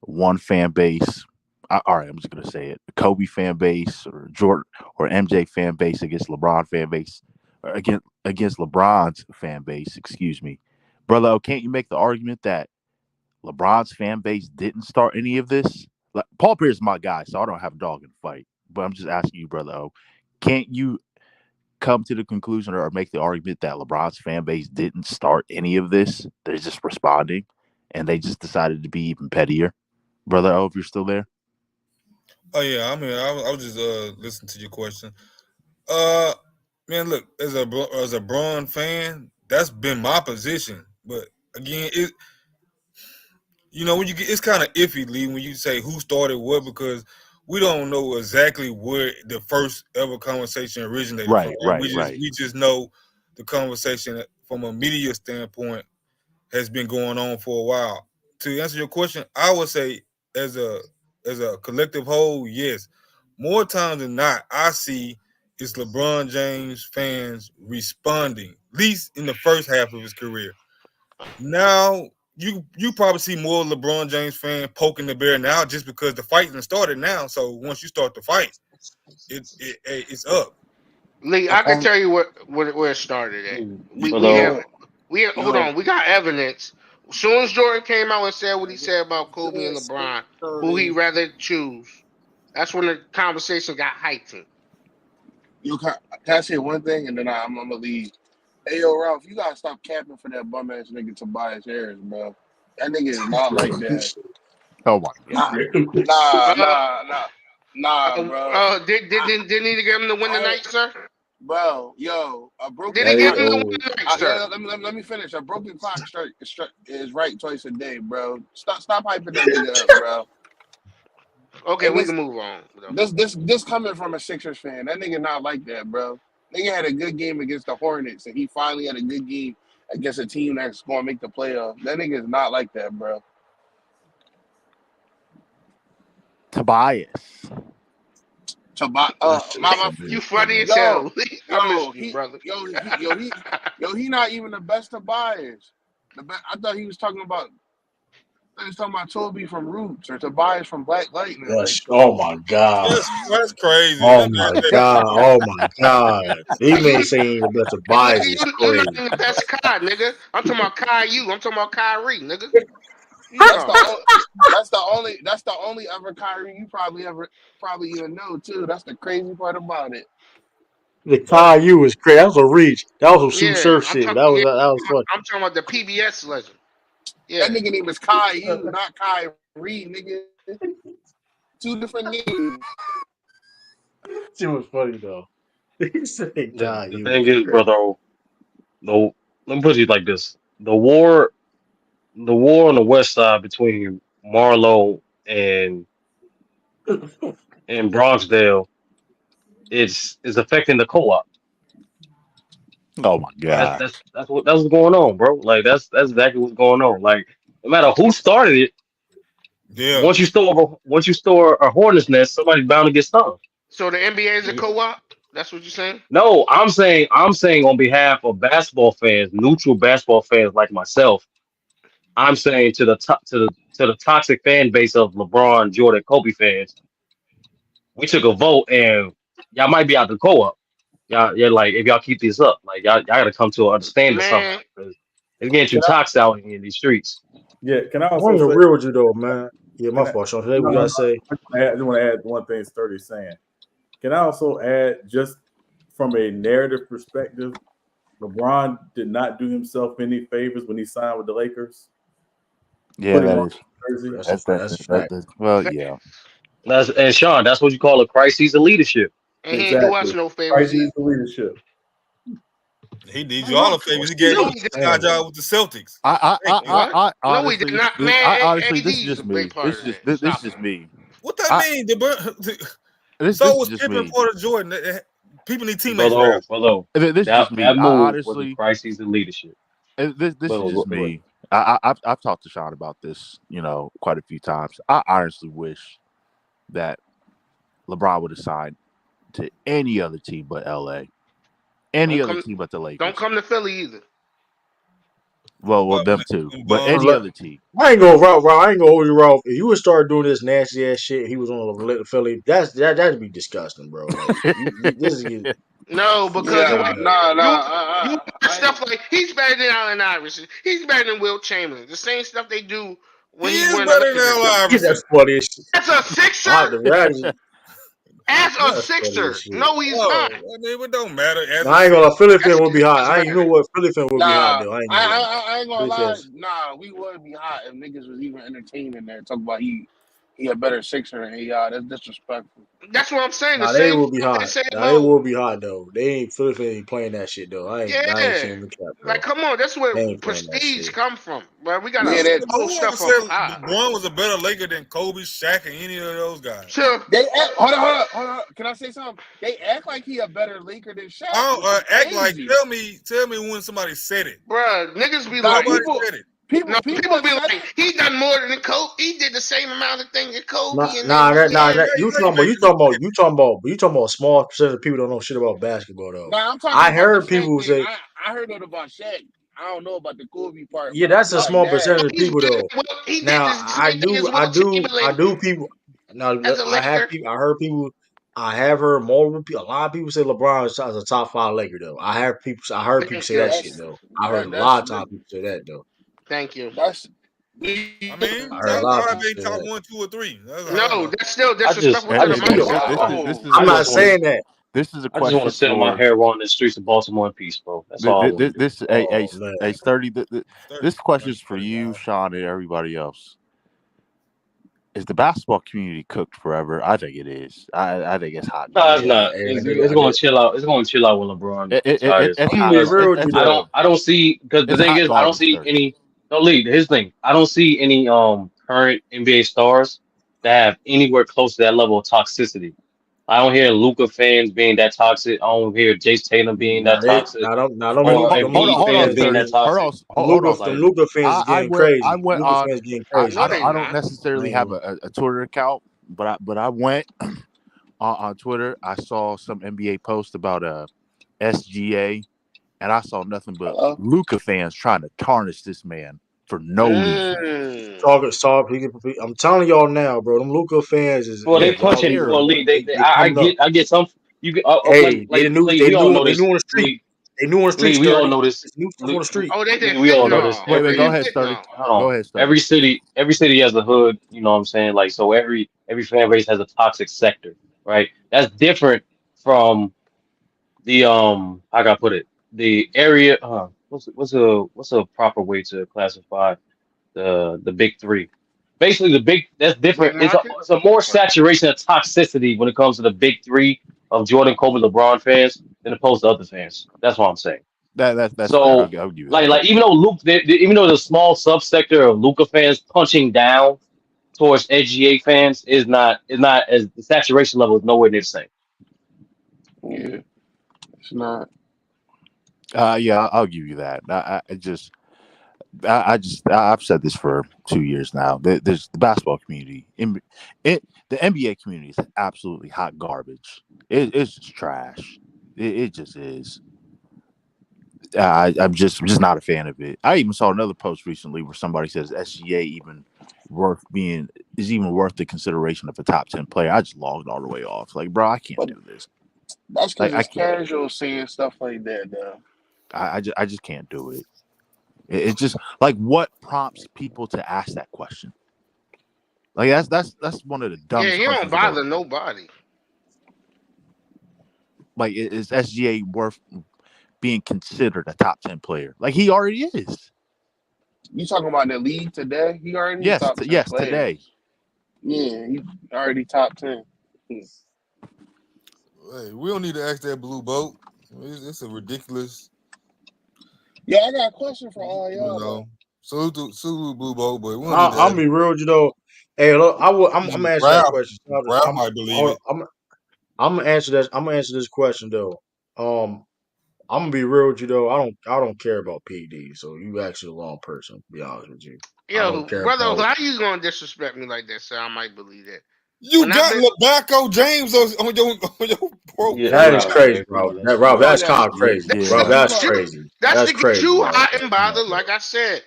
one fan base, all right, I'm just gonna say it: Kobe fan base or Jordan or MJ fan base against LeBron fan base, or against LeBron's fan base. Excuse me, brother. Can't you make the argument that LeBron's fan base didn't start any of this? Like, Paul Pierce is my guy, so I don't have a dog in the fight. But I'm just asking you, brother. Can't you come to the conclusion or make the argument that LeBron's fan base didn't start any of this? They're just responding, and they just decided to be even pettier, brother. If you're still there. Oh yeah, I mean, I was just listening to your question. Man, look, as a Braun fan, that's been my position. But again, when it's kind of iffy, Lee, when you say who started what, because we don't know exactly where the first ever conversation originated from. We just know the conversation from a media standpoint has been going on for a while. To answer your question, I would say as a collective whole, yes. More times than not, I see is LeBron James fans responding, at least in the first half of his career. Now, you probably see more LeBron James fan poking the bear now just because the fight has started now. So once you start the fight, it's up. Lee, I can tell you where it started at. We hold on. We got evidence. As soon as Jordan came out and said what he said about Kobe and LeBron, who he rather choose, that's when the conversation got heightened. Can I say one thing and then I'm gonna leave? Hey yo, Ralph, you gotta stop capping for that bum ass nigga Tobias Harris, bro. That nigga is not like that. Oh my god. Nah, bro. Didn't he get him to win the night, sir? Bro, yo, a broken. Did he get him to win the night, sir? Let me finish. A broken clock is right twice a day, bro. Stop hyping that nigga up, bro. Okay, we can move on. This coming from a Sixers fan. That nigga not like that, bro. Nigga had a good game against the Hornets, and he finally had a good game against a team that's going to make the playoffs. That nigga is not like that, bro. Tobias. You funny as hell. I miss you, brother. He not even the best Tobias. I thought he was talking about. I was talking about Toby from Roots or Tobias from Black Lightning. Yes. Oh my god. That's crazy. Oh my god. Oh my god. Even saying the best Tobias is crazy. You're not the best Kai, nigga. I'm talking about Kai. I'm talking about Kyrie, nigga. You That's the talking? only. That's the only ever Kyrie you probably even know too. That's the crazy part about it. The Caillou was crazy. That was a reach. That was some Sue Yeah, Surf I'm shit. talking. That was Yeah, that was fun. I'm talking about the PBS legend. That Yeah, nigga name is Caillou, not Kyrie, nigga. Two different names. Shit was funny though. He said The Caillou thing was is, crazy. brother, the let me put it like this: the war on the west side between Marlow and Bronxdale is affecting the co-op. Oh my That's god. that's that's what's going on, bro. Like that's exactly what's going on. Like no matter who started it, Yeah. once you store a hornet's nest, somebody's bound to get stung. so the NBA is a co-op. That's what you're saying? No, I'm saying on behalf of basketball fans, neutral basketball fans like myself, I'm saying to the toxic fan base of LeBron, Jordan, Kobe fans, we took a vote and y'all might be out the co-op. Y'all, yeah, like if y'all keep this up, like y'all gotta come to an understanding somehow Man, because it's getting too Can I, toxic out in these streets. yeah, can I I also want to say? real with you though, man. Yeah, my Can I? fault, Sean. Today No, we no, gotta no. say I just want to add one thing Sturdy's saying. Can I also add, just from a narrative perspective, LeBron did not do himself any favors when he signed with the Lakers, Yeah, putting that on is. the jersey. that's a That's fact. That's a definitely fact. well, fa- yeah. And Sean, that's what you call a crisis of leadership. and he ain't do us Exactly. no favors Crisis either. of leadership. He did you all What? a favors. He gave No, you he the did. inside Damn. job with the Celtics. I, I, Thank you. I, What? I No, he did honestly, not. this, Man, I honestly, AD this is is a just big me. part of that. This is Stop it. just me. What that I mean? this So is was just Pippen, me. Porter, Jordan. People need teammates Brother, around. brother, This is that just me. that I move was a honestly, crisis of leadership. this is But just me. I've talked to Sean about this, quite a few times. I honestly wish that LeBron would have signed to any other team but LA, Don't any other come. team but the Don't Lakers. come to Philly either. Well, But them too, when but Bums any left, other team. I ain't gonna Ralph. I ain't gonna hold you, Ralph. If you would start doing this nasty ass shit, he was on a little Philly. That'd be disgusting, bro. Like this is No, because the yeah, way Yeah, nah, you nah. you watch stuff like he's better than Allen Iverson. He's better than Will Chamberlain. The same stuff they do he when he is won the better than Lakers. Allen Iverson. that's funny as shit. As a Sixer, I have to react. as a That's funny as Sixer, shit. no, he's Oh, not. I mean, it don't matter. No, As a I ain't six, gonna lie. Philly fan Yes, would be it hot. does You know matter. what? Philly fan would be hot nah. though. I ain't gonna lie. I ain't gonna Philly lie. fans. Nah, we would be hot if niggas was even entertaining there. Talk about he a better sixer than AI. That's disrespectful. That's what I'm saying. The Nah, they same will be stuff they hot. say Nah, they about will be hot though. They ain't Philly fans ain't playing that shit though. I ain't yeah. saying the cap, Like, bro. come on, that's They where ain't playing that prestige shit. come from. But we who gotta Yeah, who that blow want to stuff say up high. LeBron was a better Laker than Kobe, Shaq, and any of those guys? Sure. they act, hold on. Can I say something? They act like he a better Laker than I Shaq, don't which is act like. crazy. Tell me when somebody said it. Bruh, niggas be Nah, like, Nobody people, said it. no, people people have be said like, he done more than Kobe. He did the same amount of things that Kobe, Nah, and then nah, he that, nah, win. that, Yeah, you yeah, you talking about, making it. you talking about a small percentage of people don't know shit about basketball though. Nah, I'm talking I about the heard Shaq people thing. say, I heard it about Shaq. I don't know about the Kobe part, yeah, but I that's feel a like small that. percentage of He's people better though. than he did Now, the same thing as Will I Chamberlain do people. Now, as a I have Laker. people. I heard people. I have heard multiple people. A lot of people say LeBron is a top five Laker though. I heard people Thank say you. that shit That's though. I heard that a lot that's of times people say that though. Thank you. that's. I mean, I heard a lot of I'll people be say top that. 1, 2, or 3. That's how I No, know. that's still I just disrespectful I to the just Hey, want to man. sit my This Whoa, is I'm I not just want saying to that. this is a I just want question to sit on my for hair on the streets of Baltimore in peace, bro. That's all I want to do. Oh man, a sturdy. Thirty. This question That's is for you, 35. Sean, and everybody else. Is the basketball community cooked forever? I think it is. I think it's hot No, now. it's yeah. not. It's going to chill out. It's going to chill out when LeBron retires It's I'm gonna hot. be because real with you It's hot. though. I don't see because the It's thing hot is I don't garbage, see sturdy. any. No, lead. His thing. I don't see any current NBA stars that have anywhere close to that level of toxicity. I don't hear Luca fans being that toxic. I don't hear Jace Tatum being Now that they, toxic now them or Luka, Embiid Hold on, fans being sturdy. that toxic. Them Like Luka fans is I getting I crazy. went Luka on. fans getting crazy No, they though. I don't not. necessarily have Man, a Twitter account, but I went on Twitter. I saw some NBA post about SGA, and I saw nothing but hello. Luca fans trying to tarnish this man for no reason. Mm. I'm telling y'all now, bro. Them Luka fans well, they It's y'all punching. leave. Well, terrible. lead. They I coming up. get some. You get like Hey, lead. We all know they new this. on the street. Lead. They new on the street, Lee, we all sturdy. know this. It's new stuff on Lee, the street. Oh, they did we all know fentanyl. this. Wait, They go did Every ahead, Sturdy. fentanyl. hold Go on, ahead, Sturdy. every city has a hood. You know what I'm saying? Like, so every fan base has a toxic sector, right? That's different from the how can I put it? The area. What's a proper way to classify the big three? Basically, the big that's Big different. market. It's a more saturation of toxicity when it comes to the big three of Jordan, Kobe, LeBron fans than opposed to other fans. That's what I'm saying. That's fair. So, I'll give you like, that. even though even though the small subsector of Luca fans punching down towards SGA fans is not as the saturation level is nowhere near the same. Yeah, it's not. Yeah, I'll give you that. I've said this for 2 years now. There's the basketball community, the NBA community is absolutely hot garbage. It's just trash. It just is. I'm just not a fan of it. I even saw another post recently where somebody says SGA is even worth the consideration of a top 10 player. I just logged all the way off. Like, bro, I can't But do this. that's because Like, I it's can't. casual saying stuff like that, though. I just can't do it. It's just like what prompts people to ask that question. Like that's one of the Yeah, dumbest he don't questions I've ever bother heard. nobody. Like, is SGA worth being considered a top 10 player? Like, he already is. You talking about the league today? He already a Yes, top 10 yes, player. today. Yeah, he already top 10. Hey, we don't need to ask that blue boat. It's a ridiculous. Yeah, I got a question for all You y'all know, though. salute blue boat, but we don't need to I'm ask. be real with you though. Hey, look, I'm gonna answer that Ralph, question. Ralph might believe it. I'm gonna answer that. I'm gonna answer this question though. I'm gonna be real with you though. I don't care about PD. So you actually the wrong person. To be honest with you, I don't Yo, care brother, about. how you gonna disrespect me like that? So I might believe that. You When I've got been, LaBaco James on your Yeah, That is profile. Ralph, crazy, man, come bro. on, That that's Rob, No, that's that kind of Yeah, crazy, that's yeah, to bro. that get That's Ralph. you. crazy. That's That's to get crazy, you Rob. hot and Come on, bothered. bro. Like I said,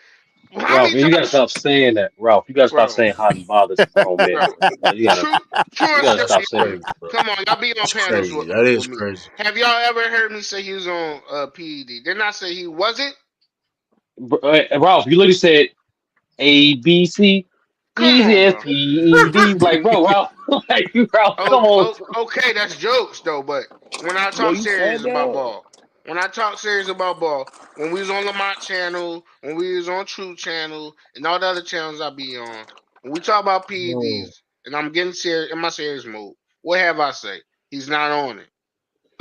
how Ralph. many You gotta times, stop saying that, Ralph. You gotta stop bro? saying hot and bothered to grown men, Bro, bro. true, true You and gotta That's stop sturdy. saying crazy, that. bro. Come on, y'all be on That's panels crazy. That with is me. crazy. Have y'all ever heard me say he was on PED? Didn't I say he wasn't? Ralph, you literally said ABC, Come easy on, as bro. PEDs. Like, bro, Ralph, like, Ralph, come on. Okay, that's jokes though. But when I yo, talk you serious said about that? ball, when we was on Lamont channel, when we was on True channel, and all the other channels I be on, when we talk about No, PEDs, and I'm getting serious in my serious mode, what have I say? He's not on it.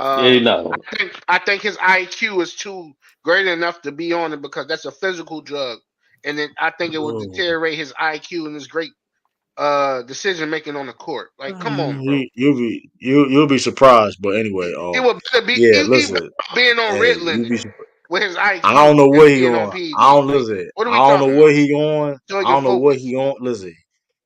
Yeah, Uh, no. I think his IQ is too great enough to be on it because that's a physical drug, and then I think it will no. deteriorate his IQ and his great decision making on the court. Like, come on, bro. You'll be surprised. But anyway, He would better be yeah. he better Listen, being on hey, Ritalin with his I IQ don't know than where he being on going. I PEDs. don't Like, listen. what are we I don't know talking about? where he going. So he I can don't know what focus. he going. Listen,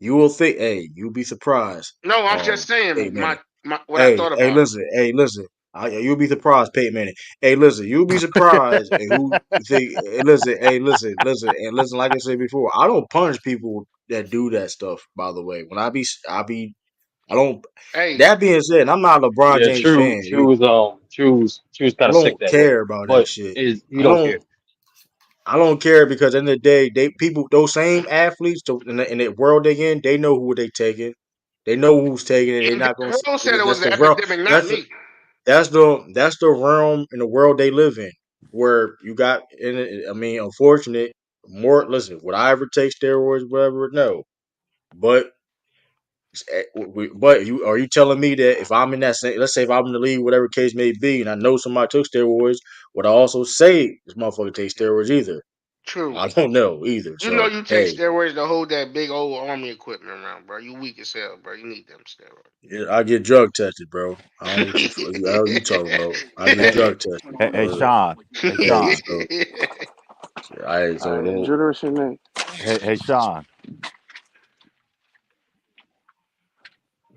you will think. Hey, you'll be surprised. No, I'm just Hey saying man. my what I thought Hey, about it. listen. Hey, listen. You'll be surprised, Peyton Manning. Hey, listen. You'll be surprised. And who you think? Hey, listen. Hey, listen. And listen. Like I said before, I don't punish people that do that stuff. By the way, when I don't. Hey, That being said, I'm not a LeBron Yeah, James true, fan. true was I kind of sick don't that way, care about that but shit. is you I don't don't. care. I don't care because at the end of the day, those same athletes in the world they in, they know who they taking. They know who's taking it. They're and not going Derrick to. Rose said it was That's an the realm. epidemic, not That's me. that's the realm in the world they live in, where you got. I mean, unfortunate. More listen. Would I ever take steroids? Whatever. No. But but you are you telling me that if I'm in that same, let's say if I'm in the league, whatever case may be, and I know somebody took steroids, would I also say this motherfucker takes steroids either? True. I don't know either. You know So you take hey, steroids to hold that big old army equipment around, bro. You weak as hell, bro. You need them yeah, I get drug tested, bro. I don't know what the hell you talking about. I get Hey, drug tested. hey, Sean. Hey, Hey, Sean. so steroids. I All so right, don't. enjoy the rest of your night. Hey, Sean.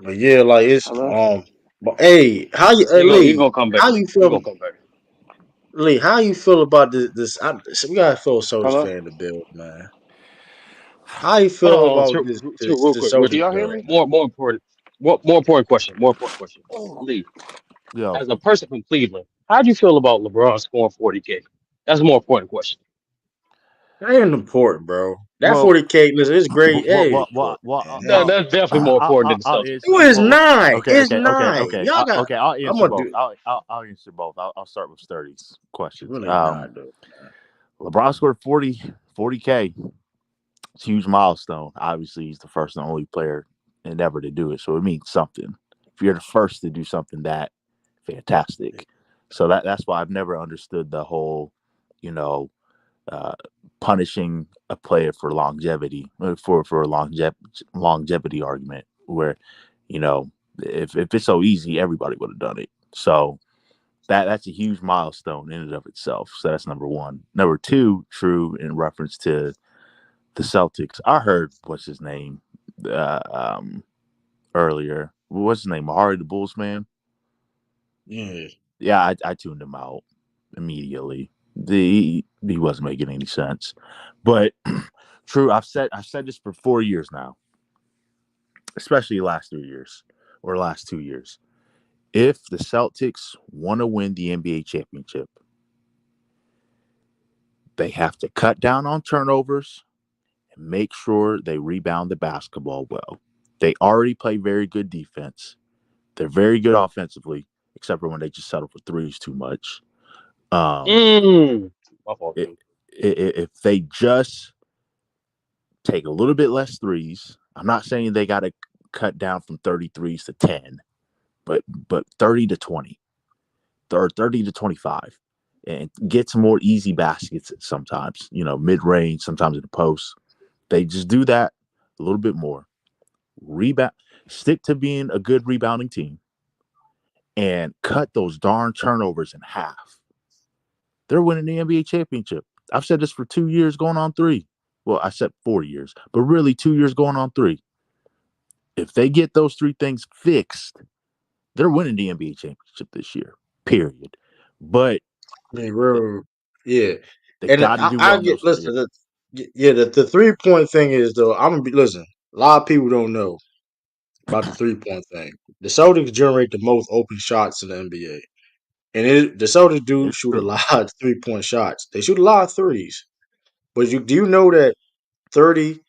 But yeah, like it's Hello? But hey, how you He Lee? gonna come back. How you He feel? gonna come back. Lee, how you feel about so we got a fellow Celtics Hello? fan in the build, man. How you Hold feel on, about real the quick, Can Richard. Celtics y'all hear build, me? man? More important question. More important question. Oh, Lee, Yo. as a person from Cleveland, How do you feel about LeBron scoring 40K? That's a more important question. That ain't important, bro. That Well, 40K, listen, it's great. Hey, it's important, man. That, Hey. that's definitely more important than the I'll Celtics. No, answer. it's Well, nine. okay, It's okay, okay, nine. okay, Y'all got. okay. I'll I'm answer gonna both. do. I'll answer both. I'll start with Sturdy's questions. Really not, though. LeBron scored 40K. It's a huge milestone. Obviously, he's the first and only player and ever to do it, so it means something. If you're the first to do something that fantastic, so that's why I've never understood the whole, you know, uh, punishing a player for longevity for a longevity argument where, you know, if it's so easy, everybody would have done it. So that's a huge milestone in and of itself. So that's number one. Number two, true in reference to the Celtics. I heard what's his name uh, um, earlier. What's his name? Mahari the Bulls man. Yeah. Yeah, I tuned him out immediately. He wasn't making any sense. But true, I've said this for 4 years now, especially the last 3 years or last 2 years. If the Celtics want to win the NBA championship, they have to cut down on turnovers and make sure they rebound the basketball well. They already play very good defense. They're very good offensively, except for when they just settle for threes too much. Um, My fault, it, King. if they just take a little bit less threes, I'm not saying they got to cut down from 33s to 10, but 30 to 20 or 30 to 25 and get some more easy baskets sometimes, mid range, sometimes in the post. They just do that a little bit more. Rebound, stick to being a good rebounding team and cut those darn turnovers in half. They're winning the NBA championship. I've said this for 2 years going on 3. Well, I said 4 years, but really 2 years going on 3. If they get those 3 things fixed, they're winning the NBA championship this year, period. But I mean, real, yeah. they And got to do I well in get those listen. areas. Yeah, the 3-point thing is though. I'm gonna be listen. A lot of people don't know about the 3-point thing. The Celtics generate the most open shots in the NBA, and the Celtics do It's shoot a true. lot of 3-point shots. They shoot a lot of threes. But do you know that 30,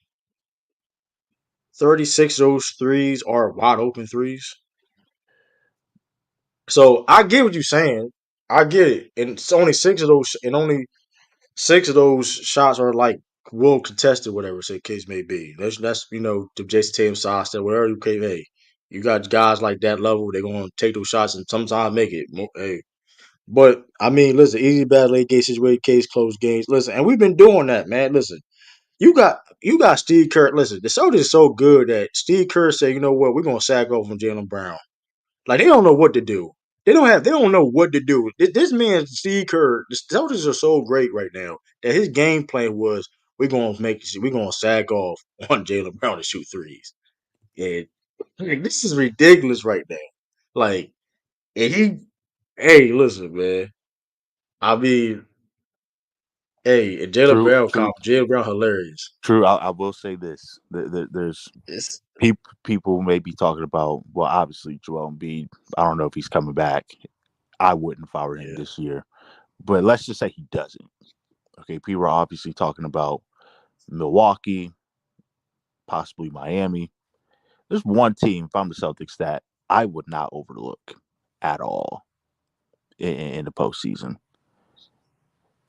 36 of those threes are wide open threes? So I get what you're saying. I get it. And it's only 6 of those, and only 6 of those shots are like well contested, whatever the case may be. That's the Jason Tatum side step, whatever you can. Hey, you got guys like that level, they're gonna take those shots and sometimes make it. Hey, but I mean, listen, easy bad late game situation, case closed games. Listen, and we've been doing that, man. Listen, you got Steve Kerr. Listen, the Celtics is so good that Steve Kerr said, you know what, we're gonna sack off from Jaylen Brown. Like they don't know what to do. They don't know what to do. This man Steve Kerr, the Celtics are so great right now that his game plan was we're gonna sag off on Jaylen Brown to shoot threes. And like, this is ridiculous right now. Like and hey, listen, man. I mean, hey, and True, true, Jaylen Brown hilarious. true. I will say this: there's It's people may be talking about. Well, obviously, Joel Embiid. I don't know if he's coming back. I wouldn't if I were him yeah. this year. But let's just say he doesn't. Okay, people are obviously talking about Milwaukee, possibly Miami. There's one team, if I'm the Celtics, that I would not overlook at all in the postseason.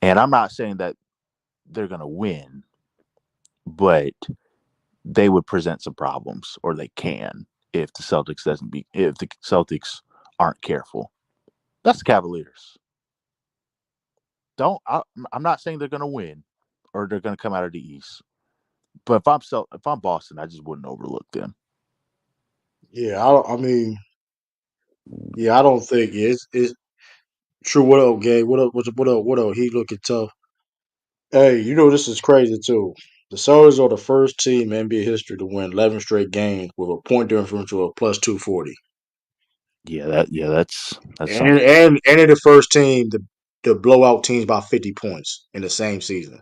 And I'm not saying that they're going to win, but they would present some problems, or they can, if the Celtics aren't careful. That's the Cavaliers. I'm not saying they're going to win or they're going to come out of the East, but if I'm Boston, I just wouldn't overlook them. Yeah, I mean, yeah, I don't think it's true. What up, Gabe? What up? He looking tough. Hey, this is crazy too. The Celtics are the first team in NBA history to win 11 straight games with a point differential of plus 240, That's and something. they're the first team to blow out teams by 50 points in the same season.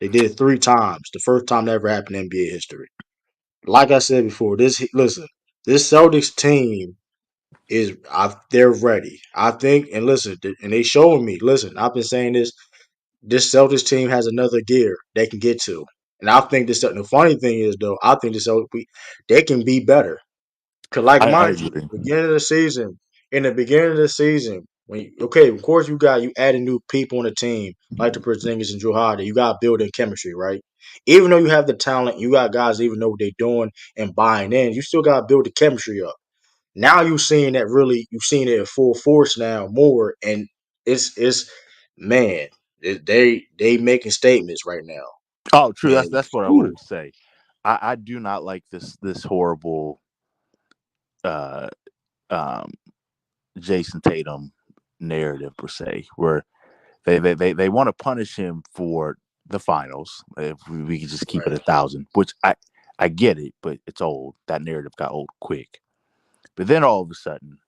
They did it 3 times. The first time that ever happened in NBA history. Like I said before, this Celtics team they're ready. I think, and listen, and they showing me. Listen, I've been saying this. This Celtics team has another gear they can get to, and I think this. The funny thing is though, I think they can be better. Cause like I mind you, agree. in the beginning of the season, okay, of course you adding new people on the team like the Porzingis and Drew Holiday. You got building chemistry, right? Even though you have the talent, you got guys that even know what they're doing and buying in. You still got to build the chemistry up. Now you've seen it in full force now more, and it's man, they making statements right now, Oh, true. and That's what I whew, wanted to say. I do not like this horrible uh um Jason Tatum narrative per se, where they want to punish him for the finals. If we could just keep it right. 1,000, which I get it, but it's old. That narrative got old quick. But then all of a sudden,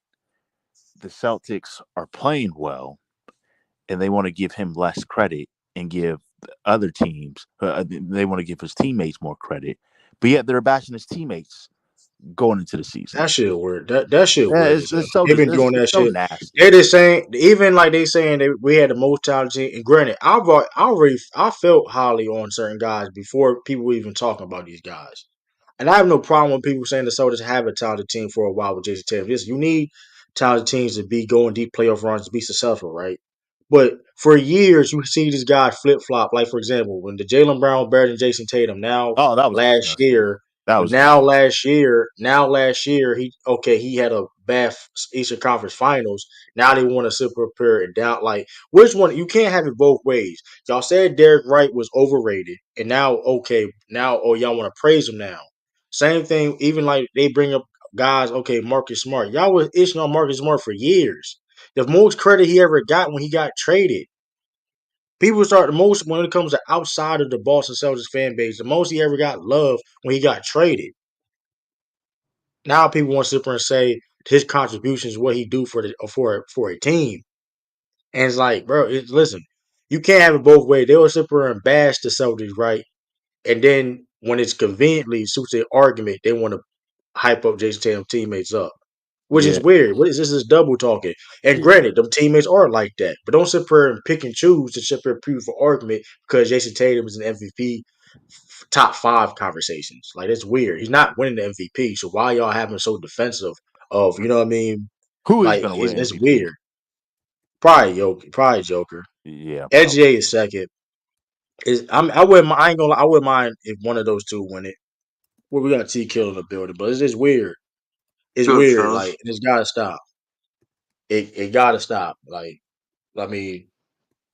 the Celtics are playing well, and they want to give him less credit and give other teams. They want to give his teammates more credit, but yet they're bashing his teammates going into the season. That shit weird. That shit Yeah, weird as hell. it's so They've been doing it's that so shit. nasty. They just saying, even like they saying that we had the most talented team. And granted, I felt highly on certain guys before people were even talking about these guys. And I have no problem with people saying the Celtics have a talented team for a while with Jason Tatum. Yes, you need talented teams to be going deep playoff runs to be successful, right? But for years, you see these guys flip flop. Like for example, when the Jalen Brown was better than Jason Tatum. Oh, that was Last disgusting. year, That but was disgusting. last year, he had a bad Eastern Conference Finals. Now they want to sit prepare and doubt. Like which one? You can't have it both ways. Y'all said Derek Wright was overrated, and now y'all want to praise him now. Same thing. Even like they bring up guys. Okay, Marcus Smart. Y'all was itching on Marcus Smart for years. The most credit he ever got when he got traded. People start the most when it comes to outside of the Boston Celtics fan base. The most he ever got love when he got traded. Now people want to sit there and say his contributions, what he do for a team, and it's like, bro, listen, you can't have it both ways. They will sit there and bash the Celtics, right? And then when it's conveniently suits their argument, they want to hype up Jason Tatum teammates up, which is Yeah. weird. What is this? Is double talking? And Yeah. granted, them teammates are like that, but don't sit there and pick and choose to sit there and prove for argument because Jason Tatum is an MVP top five conversations. Like it's weird. He's not winning the MVP, so why y'all having so defensive of you know what I mean? Who is Like going to win it's MVP? weird. Probably Joker. Yeah, probably. SGA is second. I wouldn't. I ain't gonna. I wouldn't mind if one of those two win it. Well, we got T Kill in the building, but it's just weird. It's Good, weird. fellas. Like it's gotta stop. It gotta stop. Like I mean,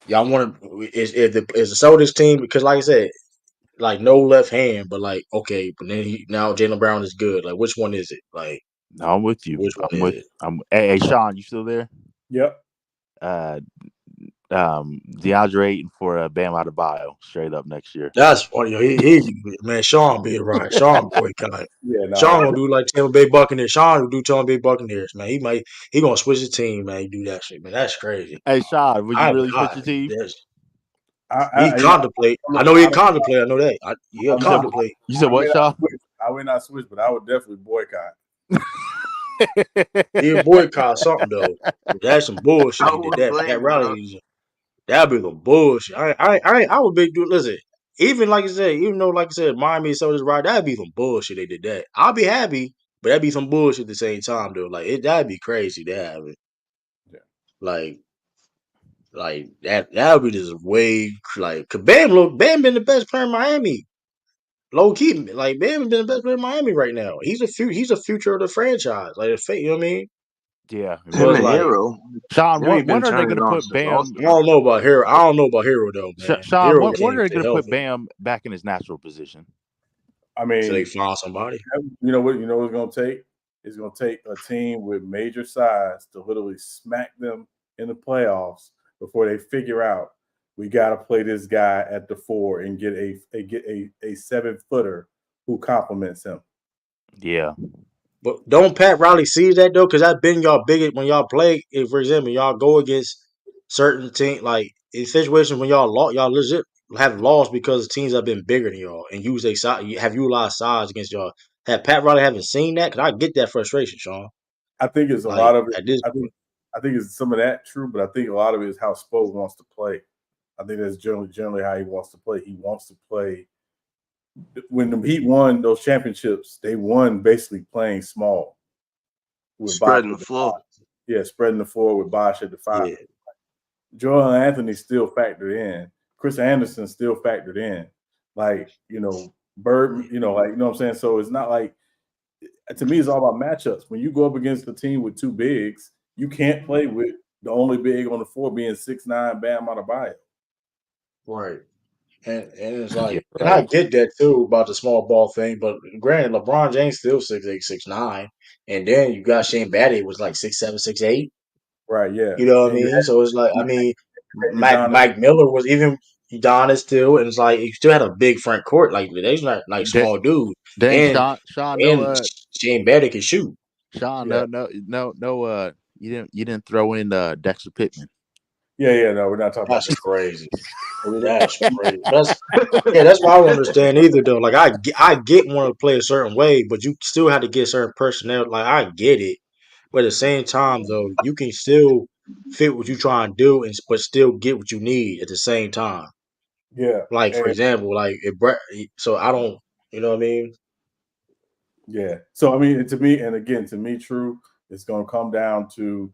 y'all want to is the Celtics team because like I said, like no left hand, but like okay, but then now Jalen Brown is good. Like which one is it? Like No, I'm with you. which one I'm is with. it? Hey, Sean, you still there? Yep. Uh, DeAndre Ayton for Bam Adebayo straight up next year. That's funny. Man, Sean be right. Sean boycott. Yeah. Nah. Sean gonna do like Tampa Bay Buccaneers. Sean will do Tampa Bay Buccaneers. Man, he gonna switch the team. Man, he do that shit. Man, that's crazy. Hey, Sean, would you I really I switch your team? that's, I he you know contemplate. I'm, I know he I'm, contemplate. I know that. He'll I'm just contemplate. You said I may what, not Sean? switch. I may not switch, but I would definitely boycott. He'll boycott something though. That's some bullshit. I He did wouldn't that. That blame him, bro. rally. That'd be some bullshit. I would be do. Listen, even like I said, even though like I said, Miami so this right, that'd be some bullshit. They did that. I'll be happy, but that'd be some bullshit at the same time though. Like that'd be crazy to have it. Yeah. Like that would be just way like. Cause Bam been the best player in Miami. Low key, like Bam been the best player in Miami right now. He's a future of the franchise. Like the fate, you know what I mean? Yeah. So Him it's and like Hero. Sean, They ain't when been are they turning going it to on put since All Bam? I Star. don't know about Hero. I don't know about Hero though, man. Sean, Hero when can't are they stay going to put healthy, Bam back in his natural position? I so they mean, find somebody. you know what? You know what it's gonna take? It's gonna take a team with major size to literally smack them in the playoffs before they figure out we got to play this guy at the four and get a 7 footer who complements him. Yeah. But don't Pat Riley see that though? Because that's been y'all biggest when y'all play. If for example y'all go against certain team, like in situations when y'all legit have lost because teams have been bigger than y'all and use a size have utilized size against y'all. Have Pat Riley haven't seen that? Cause I get that frustration, Sean. I think it's a Like lot of it. at this point, I think it's some of that true, but I think a lot of it is how Spo wants to play. I think that's generally how he wants to play. He wants to play. When the Heat won those championships, they won basically playing small with Bosh Spreading the at the floor. five. Yeah, spreading the floor with Bosh at the five. yeah, Joel Anthony still factored in. Chris Anderson still factored in. Like, Bird, like, what I'm saying? So it's not like, to me, it's all about matchups. When you go up against a team with two bigs, you can't play with the only big on the floor being 6'9" Bam Adebayo. right. And it's Yeah, like, and I right. get that too about the small ball thing. But granted, LeBron James still 6'8", 6'9", and then you got Shane Battier was like 6'7", 6'8". Right, yeah. You know what I And you mean? So it's like, I had mean, Udonis. Mike Miller was even Udonis too, and it's like you still had a big front court. Like they's not like Dang, small dudes, dang and Sean, Shane Battier can shoot. Sean, Yeah. no, you didn't throw in Dexter Pittman. Yeah, no, we're not talking about That's that. crazy. That's crazy. That's why I don't understand either though. Like I get wanting to play a certain way, but you still have to get certain personnel. Like I get it, but at the same time though, you can still fit what you try and do, but still get what you need at the same time. Yeah. Like for And example, like so I don't, you know what I mean? yeah. So I mean, to me, true, it's gonna come down to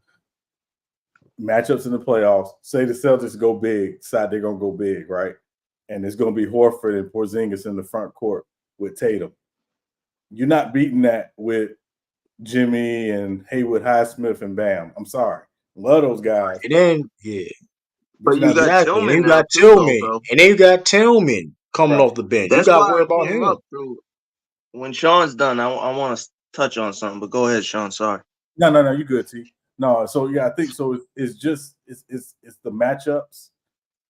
matchups in the playoffs. Say the Celtics go big, decide they're gonna go big, right? And it's gonna be Horford and Porzingis in the front court with Tatum. You're not beating that with Jimmy and Haywood Highsmith and Bam. I'm sorry. Love those guys, And then yeah, but But you're you not got exactly. And then Tillman you now got too, though, Tillman, bro. and then you got Tillman coming right. off the bench. You That's got to why worry I about came him. up through. When Sean's done, I want to touch on something, but go ahead, Sean. Sorry. No, you good, T. No, so yeah, I think so. It's just it's the matchups,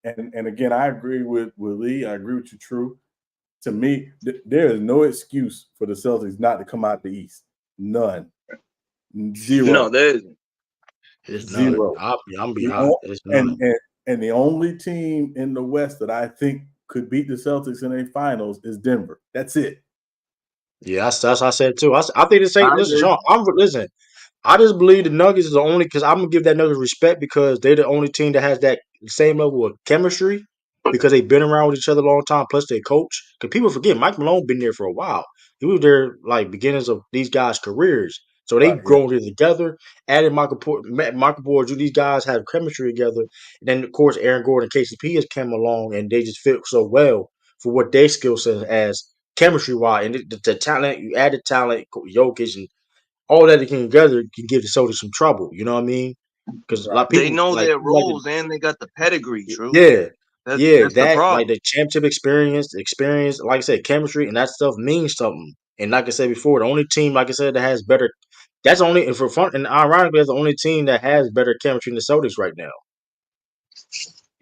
and again, I agree with Lee. I agree with you, True. To me, there is no excuse for the Celtics not to come out the East. None, No, zero, there isn't. It's none. zero. I'm be The hot. o- It's and, none. and and the only team in the West that I think could beat the Celtics in a finals is Denver. That's it. Yeah, that's what I said too. I think the I same. Listen, agree. Sean. Listen. I just believe the Nuggets is the only because I'm gonna give that Nuggets respect because they're the only team that has that same level of chemistry because they've been around with each other a long time. Plus, they coach. Because people forget Mike Malone been there for a while. He was there like beginnings of these guys' careers, so they Right. Yeah. grown here together. Added Michael Porter, these guys have chemistry together. And then of course Aaron Gordon, and KCP has come along, and they just fit so well for what their skill set as chemistry wise, and the talent you add the talent, Jokic and all that together can give the Celtics some trouble. You know what I mean? Because a lot of They people know like their like roles and they got the pedigree. True. yeah, yeah, That's the that like problem. the championship experience, like I said, chemistry and that stuff means something. And like I said before, the only team, like I said, that has better. That's only and for fun and ironically, that's the only team that has better chemistry than the Celtics right now.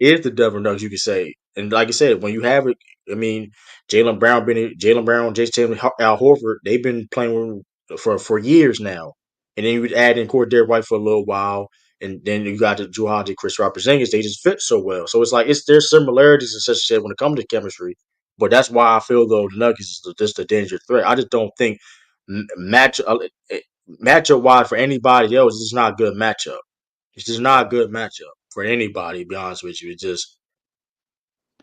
Is the Denver Nuggets, you could say. And like I said, when you have it, I mean, Jalen Brown, Jason Tatum, Al Horford, they've been playing for years now. And then you would add in Derek White for a little while, and then you got the Drew Holiday, Chris Porzingis. They just fit so well. So it's like there's similarities and such as said when it comes to chemistry. But that's why I feel though the Nuggets is just a danger threat. I just don't think matchup wise for anybody else, it's just not a good matchup. It's just not a good matchup for anybody. To be honest with you, it's just.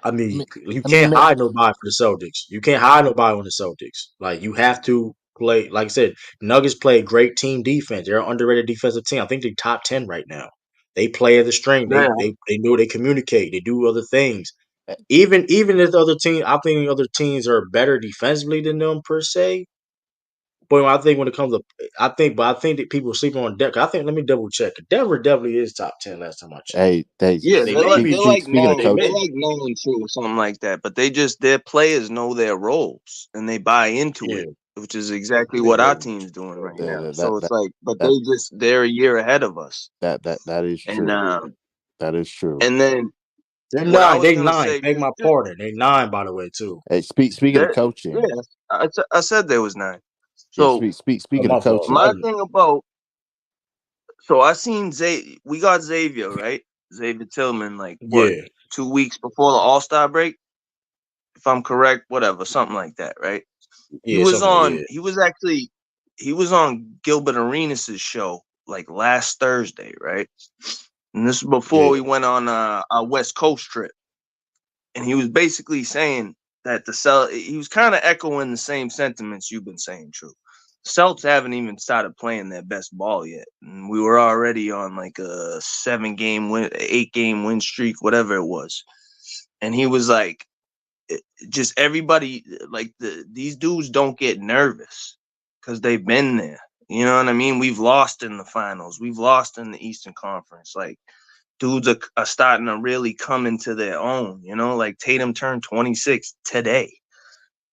I I mean, mean, you I mean, can't hide nobody for the Celtics. You can't hide nobody on the Celtics. Like you have to play. Like I said, Nuggets play great team defense. They're an underrated defensive team. I think they're top 10 right now. They play as a string. Yeah. They know they communicate. They do other things. eh, Even if the other team, I think the other teams are better defensively than them per se. But I think when it comes to, but I think that people sleep on Denver. I think let me double check. Denver definitely is top 10. Last time I checked, hey, they Yeah, they they're may like be. they're like speaking of They they're may. coaching, like 9 and 2 or something like that. But they just their players know their roles and they buy into Yeah, it, which is exactly they what our do. team's doing right now. that So that it's that like, but that they're a year ahead of us. that is And true. That is true. then They're what I nine. was They gonna nine. say Beg was my just pardon. They nine, by the way, too. Hey, speaking of that coaching, yeah, I said there was 9. yeah, So Oh, speaking of my fault. coaching, my thing about I seen we got Xavier, right? Xavier Tillman, like what, Yeah, 2 weeks before the All-Star break, if I'm correct, whatever, something like that, right? He yeah, was something. on. Yeah, He was actually he was on Gilbert Arenas' show like last Thursday, right? And this is before Yeah. we went on our West Coast trip. And he was basically saying that he was kind of echoing the same sentiments you've been saying, True. Celtics haven't even started playing their best ball yet. And we were already on like a 8-game win streak, whatever it was. And he was like, just everybody, like these dudes don't get nervous because they've been there. You know what I mean? We've lost in the finals. We've lost in the Eastern Conference. Like, dudes are starting to really come into their own, you know, like Tatum turned 26 today.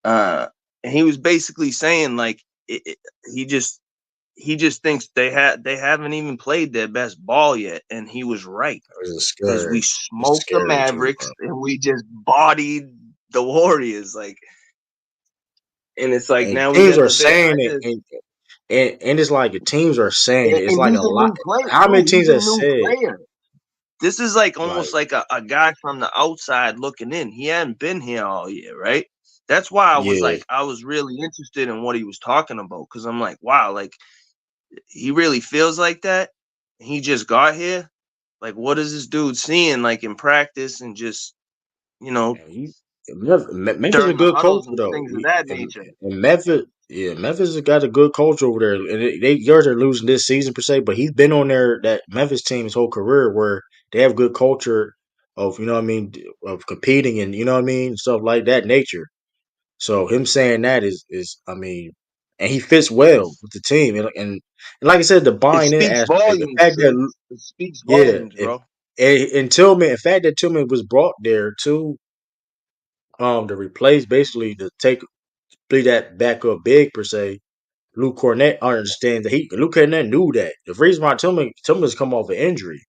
And he was basically saying like he just thinks they haven't even played their best ball yet, and he was right It's because we scary. It's smoked the scary too, Mavericks bro. and we just bodied the Warriors, like, and it's like And now we teams got are the bit. saying it, and it's like the teams are saying it. It's And like he's a a lot. new player How many too. teams He's a have new said player. This is like like, almost like a guy from the outside looking in. He hadn't been here all year, right? That's why yeah, I was really interested in what he was talking about, because I'm like, wow, like he really feels like that. He just got here. Like, what is this dude seeing like in practice and just, you know, Memphis is a during the good coach huddles and though. things of that nature? And Memphis, yeah, Memphis has got a good coach over there. And yours are losing this season per se, but he's been on there that Memphis team his whole career where they have good culture of, you know what I mean, of competing and you know what I mean, stuff like that nature. So him saying that is I mean, and he fits well with the team and like I said, the It buying in speaks aspect, the volumes, fact Sid. that It speaks yeah, volumes, bro. and Tillman, the fact that Tillman was brought there too, to replace basically to be that backup big per se. Luke Cornett understands that Luke Cornett knew that the reason why Tillman's come off an injury.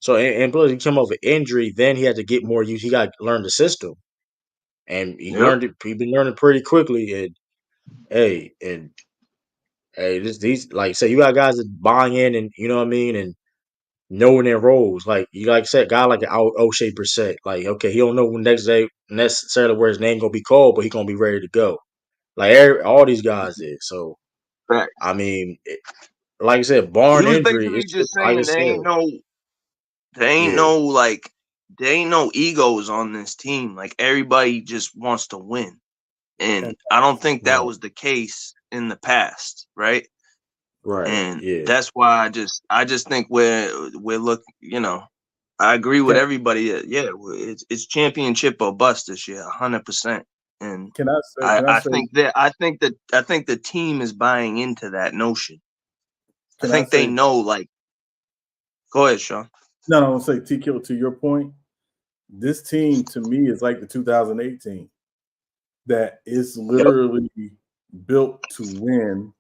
So and plus he came off an injury, then he had to get more use. He got to learn the system, and he Yep. learned it. He been learning pretty quickly. And hey, and hey, these like I said, you got guys that buying in, and you know what I mean, and knowing their roles. Like you like I said, guy like an O'Shea Brissett, like okay, he don't know when next day necessarily where his name gonna be called, but he gonna be ready to go. Like all these guys is. So Facts. I mean, like I said, He barring was injury, basically it's just like I saying said, there ain't yeah, no like there ain't no egos on this team. Like everybody just wants to win. And And I don't think that right, was the case in the past, right? right, And yeah, that's why I just think we're looking, I agree with can everybody. Yeah, it's championship or bust this year, 100%. And can I say I, can I I say think the team is buying into that notion. I can I think they say know, like, go ahead, Sean. no, no, I'll say T Kill, to your point, this team to me is like the 2018 that is Yep. literally built to win.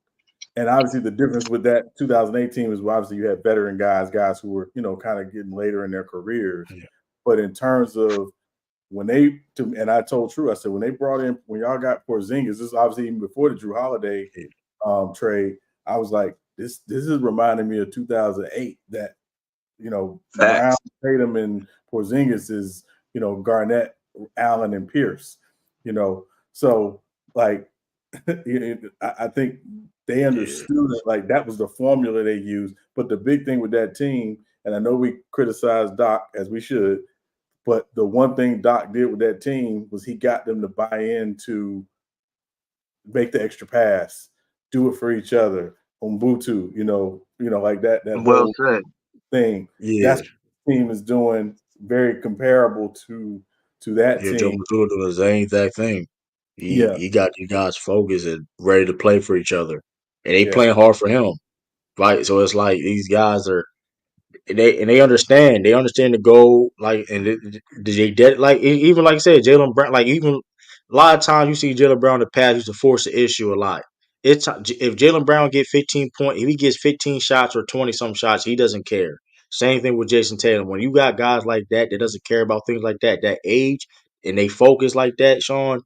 And obviously, the difference with that 2018 is obviously you had veteran guys who were kind of getting later in their careers. yeah, But in terms of and I told True, I said when y'all got Porzingis, this is obviously even before the Drew Holiday yeah, trade. I was like, this is reminding me of 2008. That Brown, Facts. Tatum, and Porzingis is Garnett, Allen, and Pierce. So like I think they yeah, understood it, like that was the formula they used. But the big thing with that team, and I know we criticize Doc as we should, but the one thing Doc did with that team was he got them to buy in to make the extra pass, do it for each other, Umbutu, like that Well whole said. thing. yeah. That's what the team is doing, very comparable to that Yeah, team. Joe Mazzulla doing the same exact thing. Yeah, He got you guys focused and ready to play for each other, and they yeah. playing hard for him. Right, so it's like these guys are they understand the goal, like, and like even like I said, Jalen Brown, like even a lot of times you see Jalen Brown in the past used to force the issue a lot. It's if Jalen Brown get 15 points, if he gets 15 shots or 20 some shots, he doesn't care. Same thing with Jason Tatum. When you got guys like that doesn't care about things like that age, and they focus like that, Sean,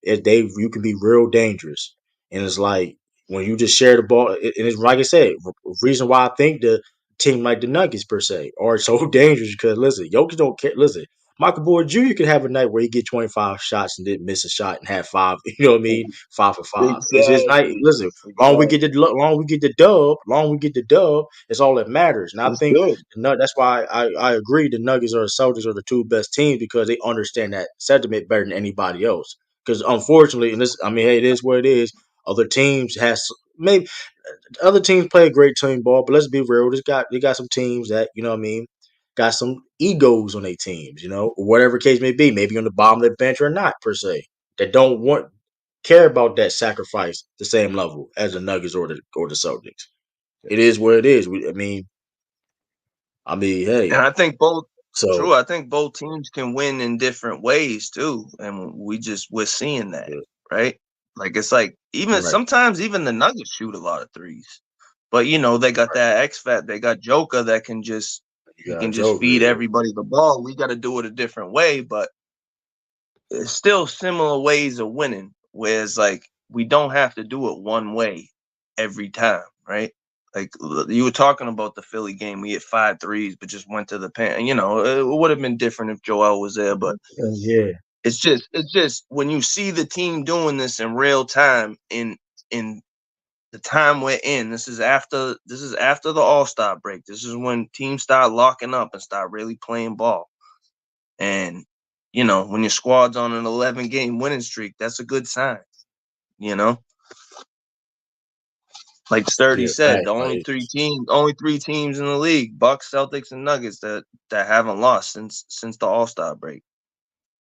you can be real dangerous. And it's like when you just share the ball, and it's like I said, reason why I think the team like the Nuggets per se are so dangerous because listen, Jokic don't care. Listen, Michael Boyd Jr. could have a night where he get 25 shots and didn't miss a shot and have five. You know what I mean? 5 for 5. It's his night. Exactly. Listen, long we get the dub. It's all that matters. And I It's think good. that's why I agree. The Nuggets or the Celtics are the two best teams because they understand that sentiment better than anybody else. Because unfortunately, and this, I mean, hey, it is what it is. Other teams maybe other teams play great team ball, but let's be real. They got some teams that you know what I mean got some egos on their teams, or whatever case may be, maybe on the bottom of the bench or not per se, that don't care about that sacrifice the same level as the Nuggets or the Celtics. It is what it is. And Hey, I think both so true. I think both teams can win in different ways too. And we're seeing that, yeah, right? Like it's like even right. sometimes even the Nuggets shoot a lot of threes. But they got that X Factor. They got Joker that can just You he got can just Joker, feed yeah. everybody the ball. We got to do it a different way, but it's still similar ways of winning. Whereas like we don't have to do it one way every time, right? Like you were talking about the Philly game, we hit 5 threes, but just went to the pen. It would have been different if Joel was there, but Yeah, it's just when you see the team doing this in real time in the time we're in. This is after the All-Star break. This is when teams start locking up and start really playing ball. And when your squad's on an 11-game winning streak, that's a good sign. You know, like Sturdy yeah, said, fact. the Like, only three teams in the league: Bucks, Celtics, and Nuggets that haven't lost since the All-Star break.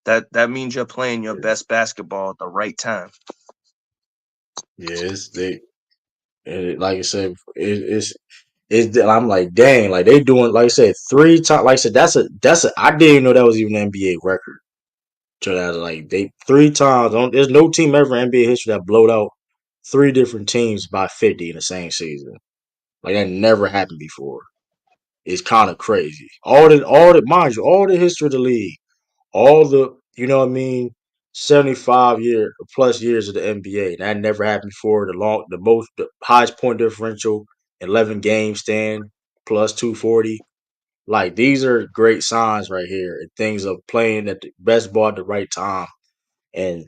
That means you're playing your yeah, best basketball at the right time. it's they. Like I said, I'm like, dang, like they doing, like I said, 3 times. Like I said, that's a. I didn't even know that was even an NBA record. So that like they 3 times. There's no team ever in NBA history that blowed out 3 different teams by 50 in the same season. Like that never happened before. It's kind of crazy. Mind you, all the history of the league, all the, you know what I mean, 75 plus years of the NBA. That never happened before. The highest point differential, 11 game stand plus 240. Like these are great signs right here and things of playing at the best ball at the right time. And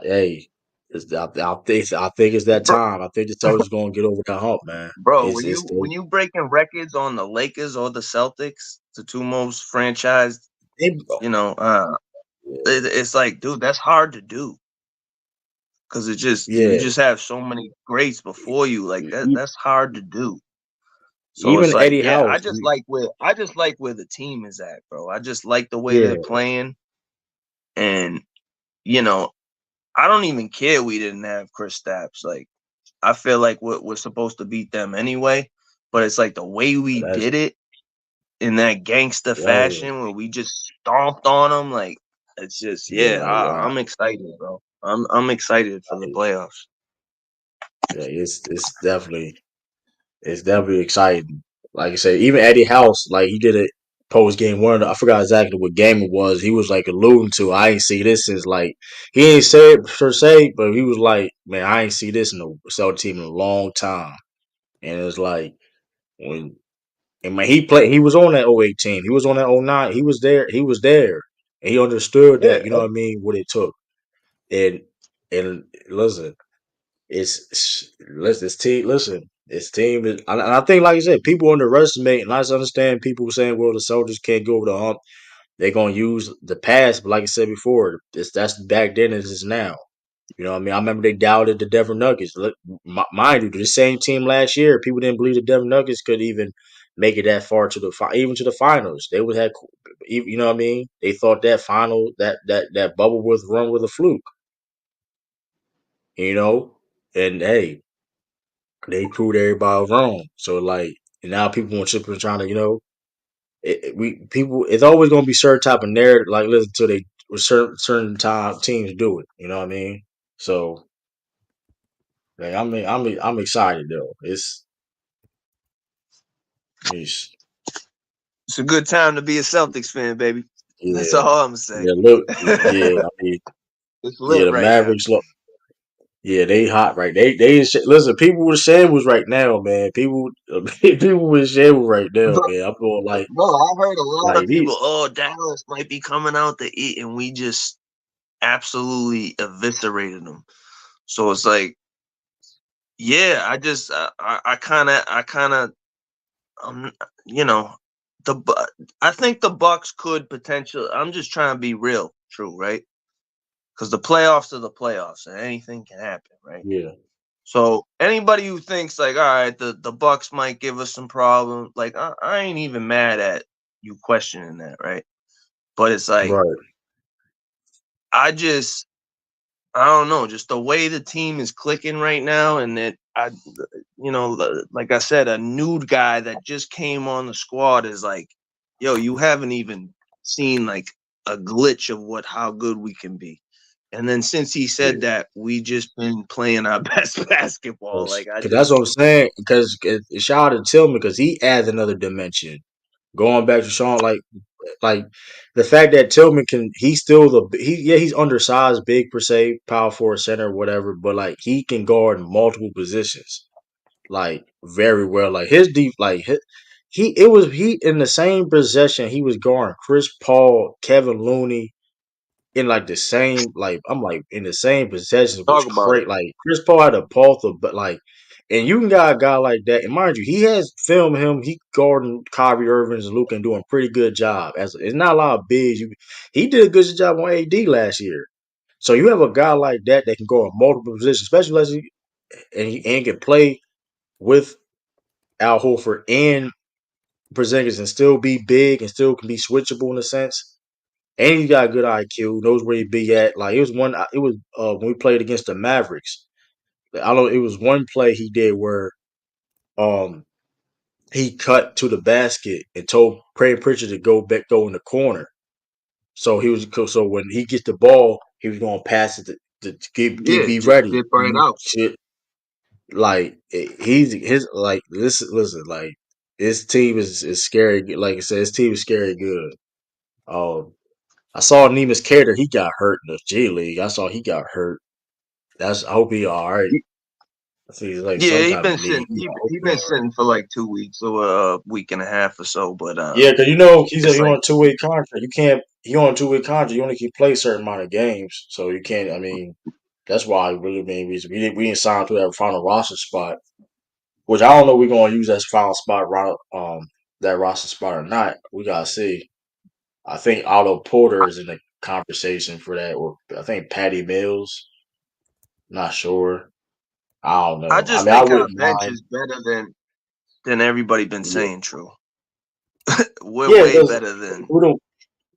hey, I think it's that Bro, time. I think the Celtics going to get over that hump, man. bro, It's when you it's when you breaking records on the Lakers or the Celtics, the two most franchised, they, you know, uh, it's like, dude, that's hard to do because you yeah. just have so many greats before you. Like E- that's hard to do. So it's Even like, Eddie yeah, House, I just like where the team is at, bro. I just like the way yeah, they're playing, and you know, I don't even care we didn't have Chris Stapps. Like, I feel like we're supposed to beat them anyway, but it's like the way we that's did it in that gangster yeah, fashion where we just stomped on them. Like, it's just, yeah, yeah, like I'm excited, bro. I'm excited for the playoffs. yeah, it's definitely exciting. Like I said, even Eddie House, like he did a post game one. I forgot exactly what game it was. He was like alluding to. I ain't see this since like he ain't say it per se, but he was like, man, I ain't see this in the Celtic team in a long time. And it's like when and man, he played. He was on that '08 team. He was on that '09. He was there. He was there, and he understood Yeah, that. You know what I mean? What it took. And and listen, listen. This team. Listen, this team is. And I think, like I said, people underestimate. And I just understand people saying, "Well, the soldiers can't go over the hump. They're gonna use the past." But like I said before, that's back then as it is now. You know what I mean? I remember they doubted the Denver Nuggets. Look, mind you, the same team last year, people didn't believe the Denver Nuggets could even make it that far to even to the finals. They would have, you know what I mean? They thought that that bubble was run with a fluke, you know. And hey, they proved everybody wrong. So like now people want to trying to, it's always gonna be certain type of narrative. Like listen to they certain time teams do it. You know what I mean? So. Like, I'm excited though. It's it's a good time to be a Celtics fan, baby. That's yeah, all I'm gonna say. yeah. Look, yeah. I mean, It's yeah. lit The right now. Mavericks look. Yeah, they hot right. Listen. People with shambles right now, man. People, people with shambles right now, man. I'm going Bro, I heard a lot like of people, oh, Dallas might be coming out to eat, and we just absolutely eviscerated them. So it's like, yeah, I kind of, um, you know, I think the Bucks could potentially. I'm just trying to be real, true, right? Because the playoffs are the playoffs, and anything can happen, right? yeah, So anybody who thinks like, all right, the Bucks might give us some problems, like I ain't even mad at you questioning that, right? But it's like right. I just I don't know, just the way the team is clicking right now, and that like I said, a new guy that just came on the squad is like, yo, you haven't even seen like a glitch of how good we can be. And then since he Yeah. said that, we just been playing our best basketball. Like I Cause that's just what I'm saying. Because shout out to Tillman because he adds another dimension. Going back to Sean, like the fact that Tillman he's still he's undersized, big per se, power forward, center, whatever, but like he can guard multiple positions, like very well. Like his deep, like he in the same possession he was guarding Chris Paul, Kevin Looney, in like the same I'm like in the same possessions was talk about it. great. Like Chris Paul had a pulse of, but like, and you can got a guy like that, and mind you, he has filmed him. He guarding Kyrie Irving and Luka and doing a pretty good job. As it's not a lot of bigs. He did a good job on AD last year. So you have a guy like that that can go in multiple positions, especially and can play with Al Horford and Porzingis and still be big and still can be switchable in a sense. And he got good IQ, knows where he be at. Like it was when we played against the Mavericks. I know it was one play he did where um he cut to the basket and told Craig Pritchard to go in the corner. So so when he gets the ball, he was gonna pass it to Yeah, be just ready. dip right out. Shit, like he's his like listen like his team is scary. Like I said, his team is scary good. Um, I saw Nemus Cater. He got hurt in the G League. I saw he got hurt. I hope he all right. I think it's like Yeah, some he type of been knee. sitting. I hope He he been all right. sitting for like 2 weeks or a week and a half or so. But Yeah, because it's he on like, a 2-way contract. You can't. He on a 2-way contract. You only can play a certain amount of games, so you can't. I mean, that's why really main reason we didn't sign to that final roster spot. Which I don't know. We're gonna use that final spot that roster spot or not. We gotta see. I think Otto Porter is in the conversation for that, or I think Patty Mills. Not sure. I don't I know. I just mean, I think our wouldn't bench mind. is better than everybody been Yeah, saying. True, we're yeah, way better than.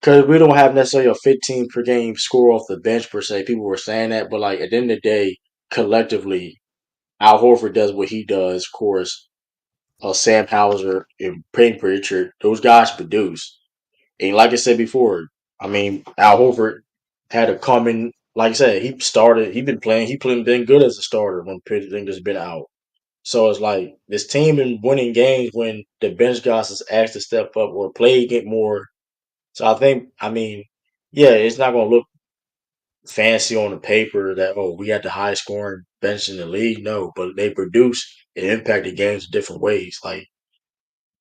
because we don't have necessarily a 15 per game score off the bench per se. People were saying that, but like at the end of the day, collectively, Al Horford does what he does. Of course, Sam Hauser and Payne Pritchard, those guys produce. And like I said before, I mean, Al Horford had to come in. Like I said, he started. He been playing. Been good as a starter when Pritchard's been out. So it's like this team been winning games when the bench guys is asked to step up or play get more. So I think, I mean, yeah, it's not going to look fancy on the paper that, oh, we got the highest scoring bench in the league. No, but they produce and impact the games in different ways. Like,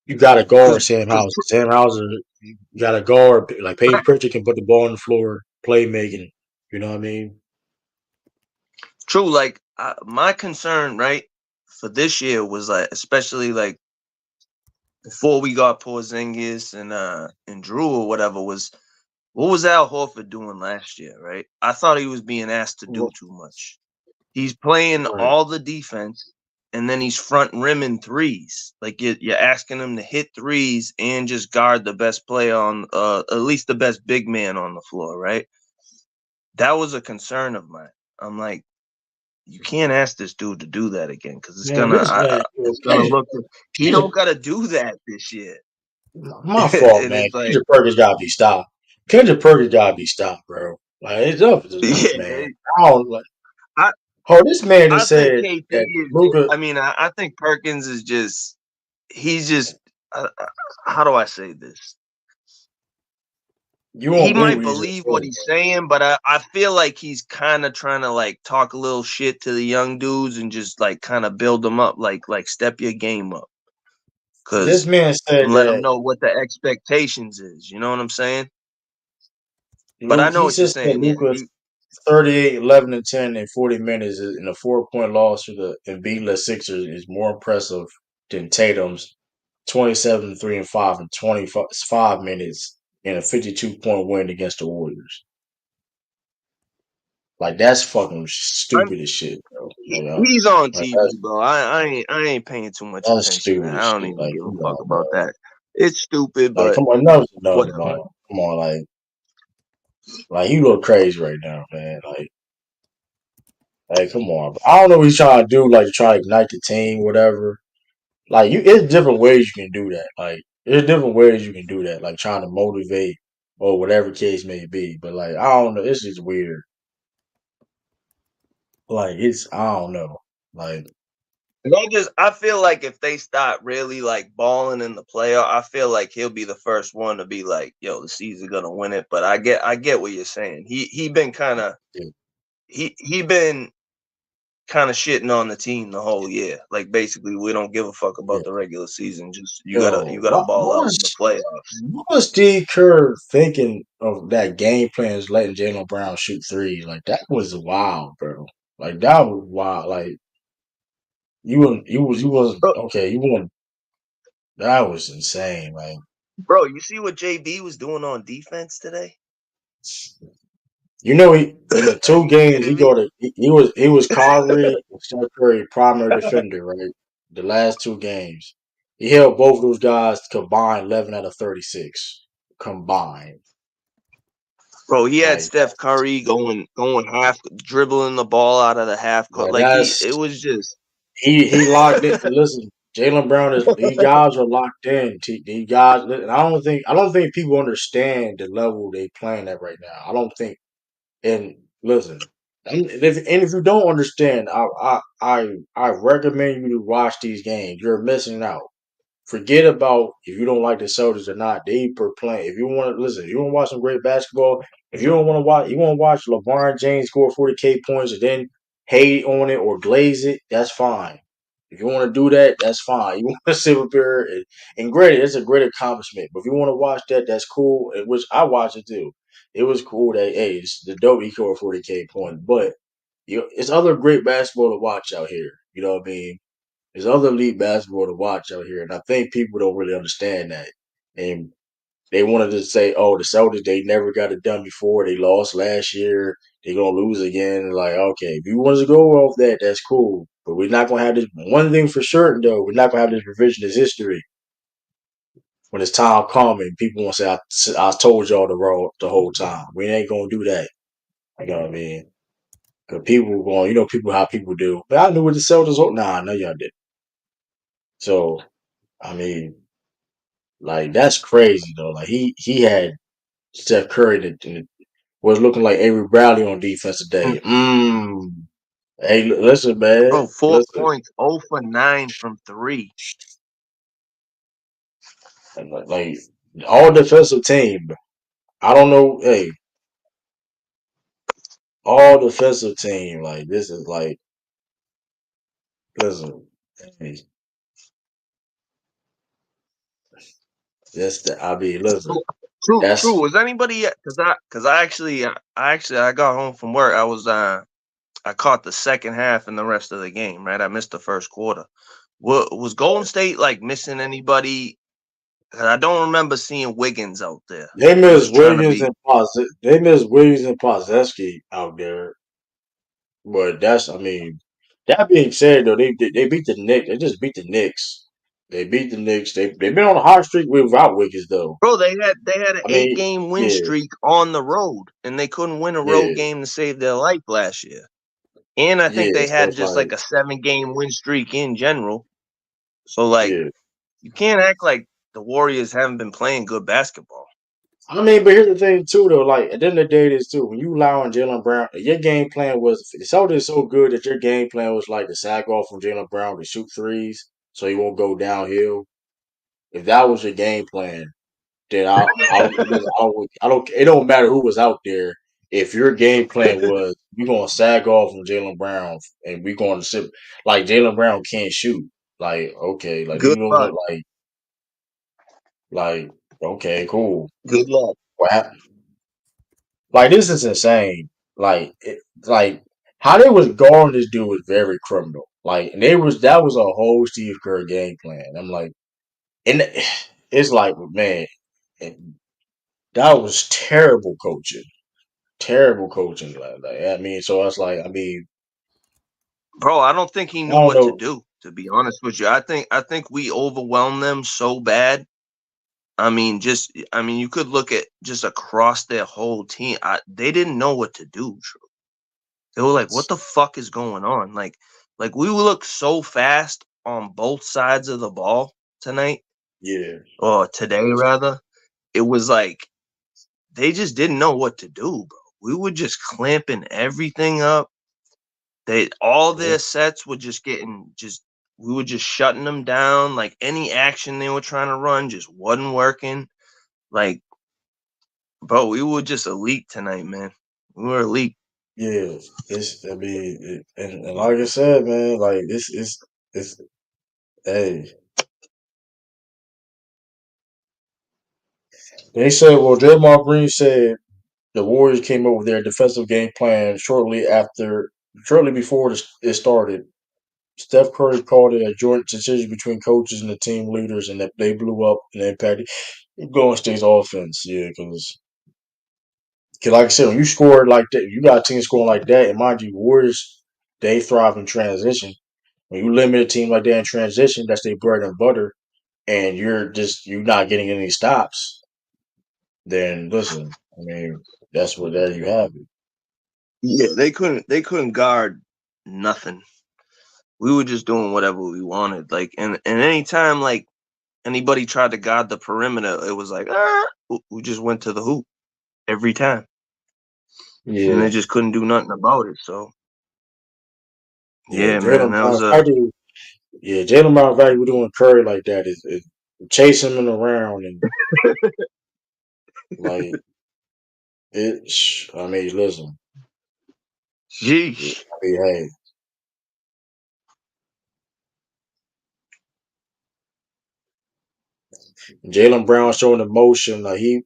you got to guard Cause, Sam cause Hauser. Sam Hauser, you got to guard. Like, Peyton Pritchard can put the ball on the floor, playmaking. You know what I mean? true, like my concern, right, for this year was like, especially like before we got Porzingis and Drew or whatever, was what was Al Horford doing last year, right? I thought he was being asked to do too much. He's playing Right. all the defense, and then he's front rimming threes. Like you're asking him to hit threes and just guard the best player on, at least the best big man on the floor, right? That was a concern of mine. I'm like, you can't ask this dude to do that again because Man, this man, it's gonna look. He don't Kendrick, got to do that this year, my fault, and man. it's like, Kendrick Perkins gotta be stopped. Kendrick Perkins gotta be stopped, bro. Like it's up to this man. yeah. I don't like. I Oh, this man I just think said KP that is. Luka. I mean, I think Perkins is just. He's just. How do I say this? You he won't believe might what you just believe what said, he's saying, but I feel like he's kind of trying to like talk a little shit to the young dudes and just like kind of build them up, like step your game up, bro. This cause man said and let them that know what the expectations is. You know what I'm saying? But I Luke. know He what you're just said saying. Yeah, Luca 38, 11, and 10 in 40 minutes in a 4-point loss to the and beating the Sixers is more impressive than Tatum's 27, 3, and 5 in 25 minutes in a 52-point win against the Warriors. Like that's fucking stupid as shit, bro. he's on Like TV, bro. I ain't paying too much that's attention, stupid man. as I don't shit. even Like give a come fuck on, about bro. that. It's stupid, Like but come on, enough's enough, whatever. man. Come on, like you look crazy right now, man. Like come on. I don't know what he's trying to do, like to try to ignite the team, whatever. Like it's different ways you can do that. Like there's different ways you can do that, like trying to motivate or whatever case may be. But like I don't know, it's just weird. Like it's I don't know. Like And I feel like if they start really like balling in the playoff, I feel like he'll be the first one to be like, "Yo, the Caesar gonna win it." But I get what you're saying. He been kind of yeah. he been kind of shitting on the team the whole year. Like basically, we don't give a fuck Yeah. about the regular season. Just you Yo, gotta ball out in the playoffs. what was Steve Kerr thinking of that game plan is letting Jalen Brown shoot threes? Like that was wild, bro. Like that was wild. Like you wasn't Bro, okay, you weren't that was insane. Like bro, you see what JB was doing on defense today? you know, he in the Are two you games kidding me? he was Kyrie and Steph Curry primary defender, right? The last two games, he held both of those guys combined 11 out of 36 combined. Bro, he had Like Steph Curry going half dribbling the ball out of the half court. Like that's it was just he locked in. Listen, Jalen Brown is these guys are locked in. These guys, and I don't think people understand the level they playing at right now. I don't think. And listen, and if you don't understand, I recommend you to watch these games. You're missing out. Forget about if you don't like the Celtics or not. They per playing. If you want to listen, you want to watch some great basketball. If you don't want to watch, you want to watch LeBron James score 40K points and then hate on it or glaze it. That's fine. If you want to do that, that's fine. You want to sit up here and great. It's a great accomplishment. But if you want to watch that, that's cool. Which I watch it too. It was cool that hey, it's the dope he scored 40K points. But it's other great basketball to watch out here. You know what I mean? There's other elite basketball to watch out here, and I think people don't really understand that. And they wanted to say, "Oh, the Celtics they never got it done before. They lost last year. They're gonna lose again." Like, okay, if you want to go off that, that's cool. But we're not gonna have this. One thing for certain, though, we're not gonna have this revisionist history when it's time coming. People want to say, "I told y'all the whole time." We ain't gonna do that. You know what I mean? Because people going, people how people do. But I knew what the Celtics. Nah, I know y'all did. So I mean. Like that's crazy though. Like he had Steph Curry that was looking like Avery Bradley on defense today. Hey, listen, man. bro, 4 Listen. points, 0 for 9 from three. Like all defensive team. I don't know. Hey, all defensive team. Like this is like listen. Hey, that's the. I mean, listen. True. That's Was anybody? Because I got home from work. I caught the second half and the rest of the game. Right, I missed the first quarter. What was Golden State like missing anybody? 'Cause I don't remember seeing Wiggins out there. they He miss was trying to Williams be. and they miss Williams and Pozeski out there. But that's, I mean, that being said, though, they beat the Knicks. They just beat the Knicks. They beat the Knicks. They've been on a hot streak without Wiggins, though. Bro, they had an I eight mean, game win yeah, streak on the road, and they couldn't win a road yeah, game to save their life last year. And I think yeah. they So had it's just like, like a 7 game win streak in general. So like yeah. you can't act like the Warriors haven't been playing good basketball. I mean, but here's the thing, too, though. Like, at the end of the day, this, too, when you allowing Jalen Brown, your game plan was, the Celtics so good that your game plan was like to sag off from Jalen Brown to shoot threes so he won't go downhill. If that was your game plan, then I don't. It don't matter who was out there. If your game plan was we're gonna sag off from Jaylen Brown and we're going to sit like Jaylen Brown can't shoot. Like okay, like Good you know luck. like okay, cool. Good luck. What happened? Like this is insane. Like how they was guarding this dude was very criminal. Like and that was a whole Steve Kerr game plan. I'm like, and it's like man, that was terrible coaching. I mean, so I was like, I mean, Bro, I don't think he I knew don't what to know. do, to be honest with you. I think we overwhelmed them so bad. I mean, you could look at just across their whole team. They didn't know what to do. True. They were like, "What the fuck is going on?" Like we look so fast on both sides of the ball tonight, Yeah, or today rather. It was like they just didn't know what to do, bro. We were just clamping everything up. All yeah, their sets were just getting just we were just shutting them down. Like any action they were trying to run just wasn't working. Like, bro, we were just elite tonight, man. We were elite. yeah. It's I mean, and like I said, man, like this is it's hey. They said, well, Draymond Green said the Warriors came up with their defensive game plan shortly before it started. Steph Curry called it a joint decision between coaches and the team leaders, and that they blew up and impacted Golden State's offense. Yeah, because like I said, when you score like that, you got a team scoring like that, and mind you, Warriors they thrive in transition. When you limit a team like that in transition, that's their bread and butter, and you're not getting any stops. Then listen, I mean, that's what there you have it. Yeah, they couldn't guard nothing. We were just doing whatever we wanted. Like and anytime like anybody tried to guard the perimeter, it was like we just went to the hoop every time. And they Yeah, just couldn't do nothing about it. So yeah, yeah, man, that was a Jalen Brown value with doing Curry like that is chasing him around and like it. I mean, listen, I sheesh. mean, hey, Jalen Brown showing emotion. Like he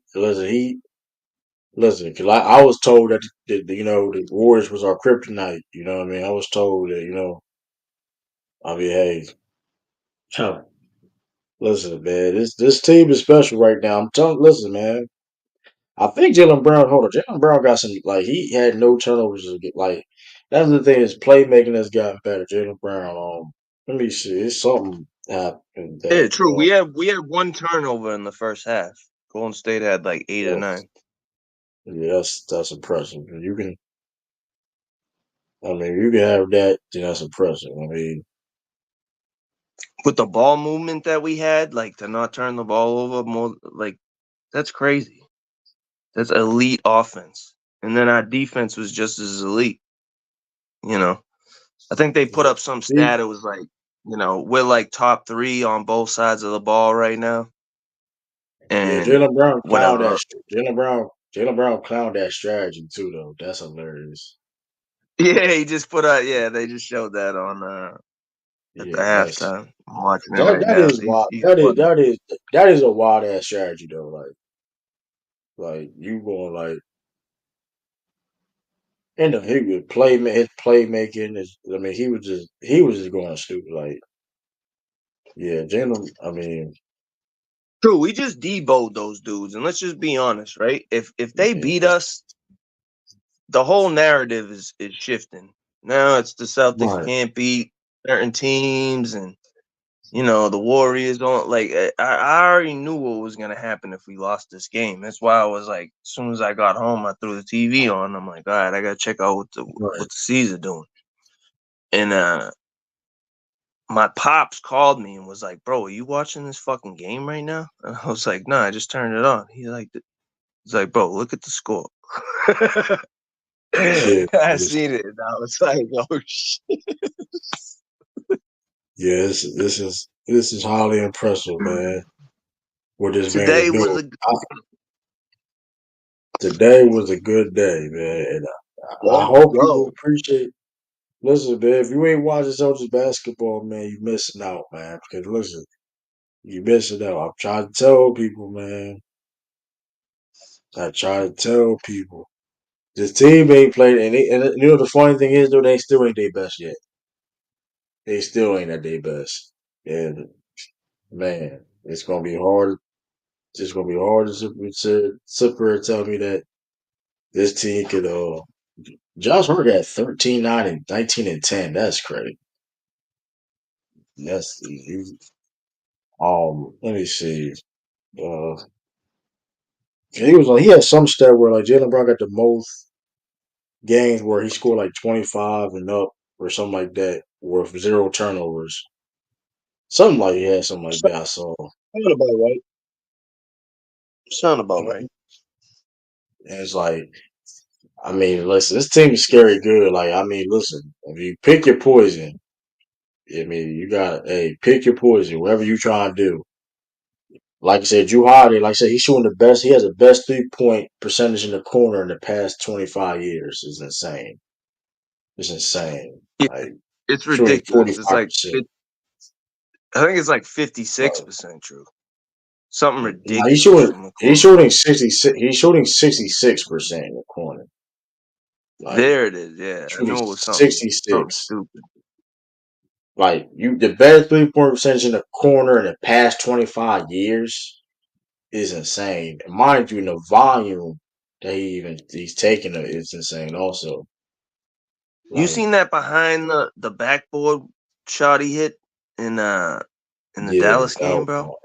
listen. Cause I was told that the Warriors was our kryptonite. You know what I mean? I was told that I mean, hey, huh, listen, man, this team is special right now. I'm telling, listen, man. I think Jalen Brown. Hold on, Jalen Brown got some. Like he had no turnovers. Like that's the thing. His playmaking has gotten better. Jalen Brown. Let me see. It's something happened Yeah, that. true. We had one turnover in the first half. Golden State had like 8 or 9. Yeah, that's impressive. I mean, you can have that. Then that's impressive. I mean, With the ball movement that we had, like to not turn the ball over more, like that's crazy. That's elite offense. And then our defense was just as elite. You know, I think they put yeah. up some See, stat. It was like, we're like top 3 on both sides of the ball right now. yeah, And Jalen Brown clowned that. whatever. Jalen Brown clowned that strategy too, though. That's hilarious. Yeah, he just put out. Yeah, they just showed that on at the Yeah, that's halftime. I'm watching it that. right That now. is He's wild. he's That is funny. that is that is a wild ass strategy though. Like you going like. And he would his playmaking is. I mean, he was just going stupid. Like, yeah, Jalen. I mean, True, we just deboed those dudes, and let's just be honest, right? If they yeah, beat us, the whole narrative is shifting. Now it's the Celtics right, can't beat certain teams, and the Warriors don't like. I already knew what was gonna happen if we lost this game. That's why I was like, as soon as I got home, I threw the TV on. I'm like, all right, I gotta check out what right. the C's are doing. And my pops called me and was like, "Bro, are you watching this fucking game right now?" And I was like, "No, I just turned it on." He's like, "Bro, look at the score." Yeah, I seen it, and I was like, "Oh shit!" yeah. This is highly impressive, man. what this man is Today was doing. a Today was a good day, man. And I let's hope people go. appreciate. Listen, man, if you ain't watching Celtics basketball, man, you missing out, man. Because listen, you missing out. I'm trying to tell people, man. I try to tell people. This team ain't played, and you know the funny thing is, though, they still ain't their best yet. They still ain't at their best. And man, it's gonna be hard. It's gonna be hard to sit here and tell me that this team could. Josh Hart had 13, 9, and 19 and 10. That's crazy. That's easy. Let me see. Uh, he had some stat where like Jalen Brown got the most games where he scored like 25 and up or something like that, with zero turnovers. Something like he had something like that. I saw. Sound about right. Sound about And right. it's like, I mean, listen, this team is scary good. Like, I mean, listen, if you pick your poison, I mean, you got hey, pick your poison, whatever you try to do. Like I said, Drew Holiday, like I said, he's shooting the best. He has the best 3-point percentage in the corner in the past 25 years. It's insane. It's insane. Yeah, Like it's shooting ridiculous. It's like 45%. I think it's like But 56% true. Something now ridiculous from the he's corner. shooting 66. He's shooting 66% in the corner. Like There it is. Yeah, I shooting knew it was something 66. stupid. Like the best 3-point percentage in the corner in the past 25 years is insane. And mind you, the volume that he's taking is insane also. You Like, seen that behind the backboard shot he hit in the yeah, Dallas that game, was bro? wild.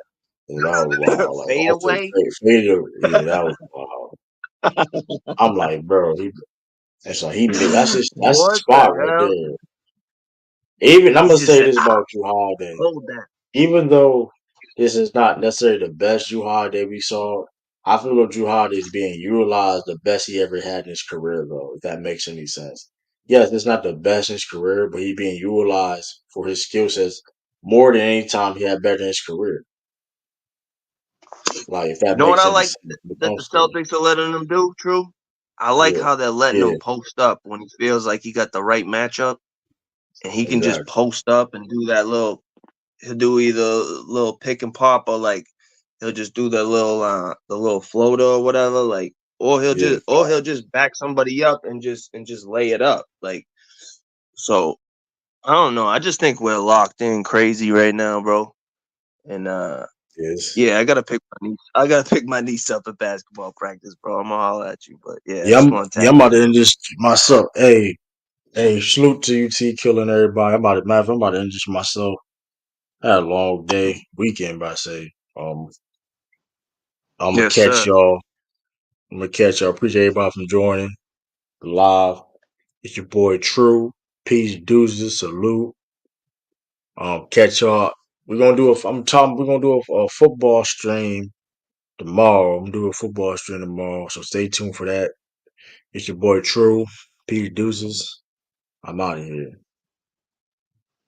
Yeah, that was wild. Like Fade also away. fader, yeah, that was wild. I'm like, bro, it's like that's his What the spot right hell? there. Even I'm He gonna just say said, this "Ah, about Drew Holiday. hold that." Even though this is not necessarily the best Drew Holiday we saw, I feel like Drew Holiday is being utilized the best he ever had in his career, though, if that makes any sense. Yes, it's not the best in his career, but he being utilized for his skill sets more than any time he had better in his career. Like, if You that know what makes I any like sense. But that don't the say, Celtics are letting him do, True? I like yeah, how they're letting yeah, him post up when he feels like he got the right matchup and he can just exactly. post up and do that little he'll do either a little pick and pop or like he'll just do the little floater or whatever, like Yeah, or he'll just back somebody up and just lay it up. Like so I don't know. I just think we're locked in crazy right now, bro. And yes. yeah, I gotta pick my niece up at basketball practice, bro. I'm gonna holler at you. But yeah, I Yeah, just want to yeah, tap I'm about to in. end this myself. Hey, salute to UT killing everybody. I'm about to end this myself. I had a long day, weekend, but I say. Um, I'm gonna Yes, catch sir. y'all. I'm gonna catch y'all. Appreciate everybody from joining live. It's your boy True. Peace, deuces, salute. Catch y'all. We're gonna do a. I'm talking. We're gonna do a football stream tomorrow. I'm gonna do a football stream tomorrow, so stay tuned for that. It's your boy True. Peace, deuces. I'm out of here.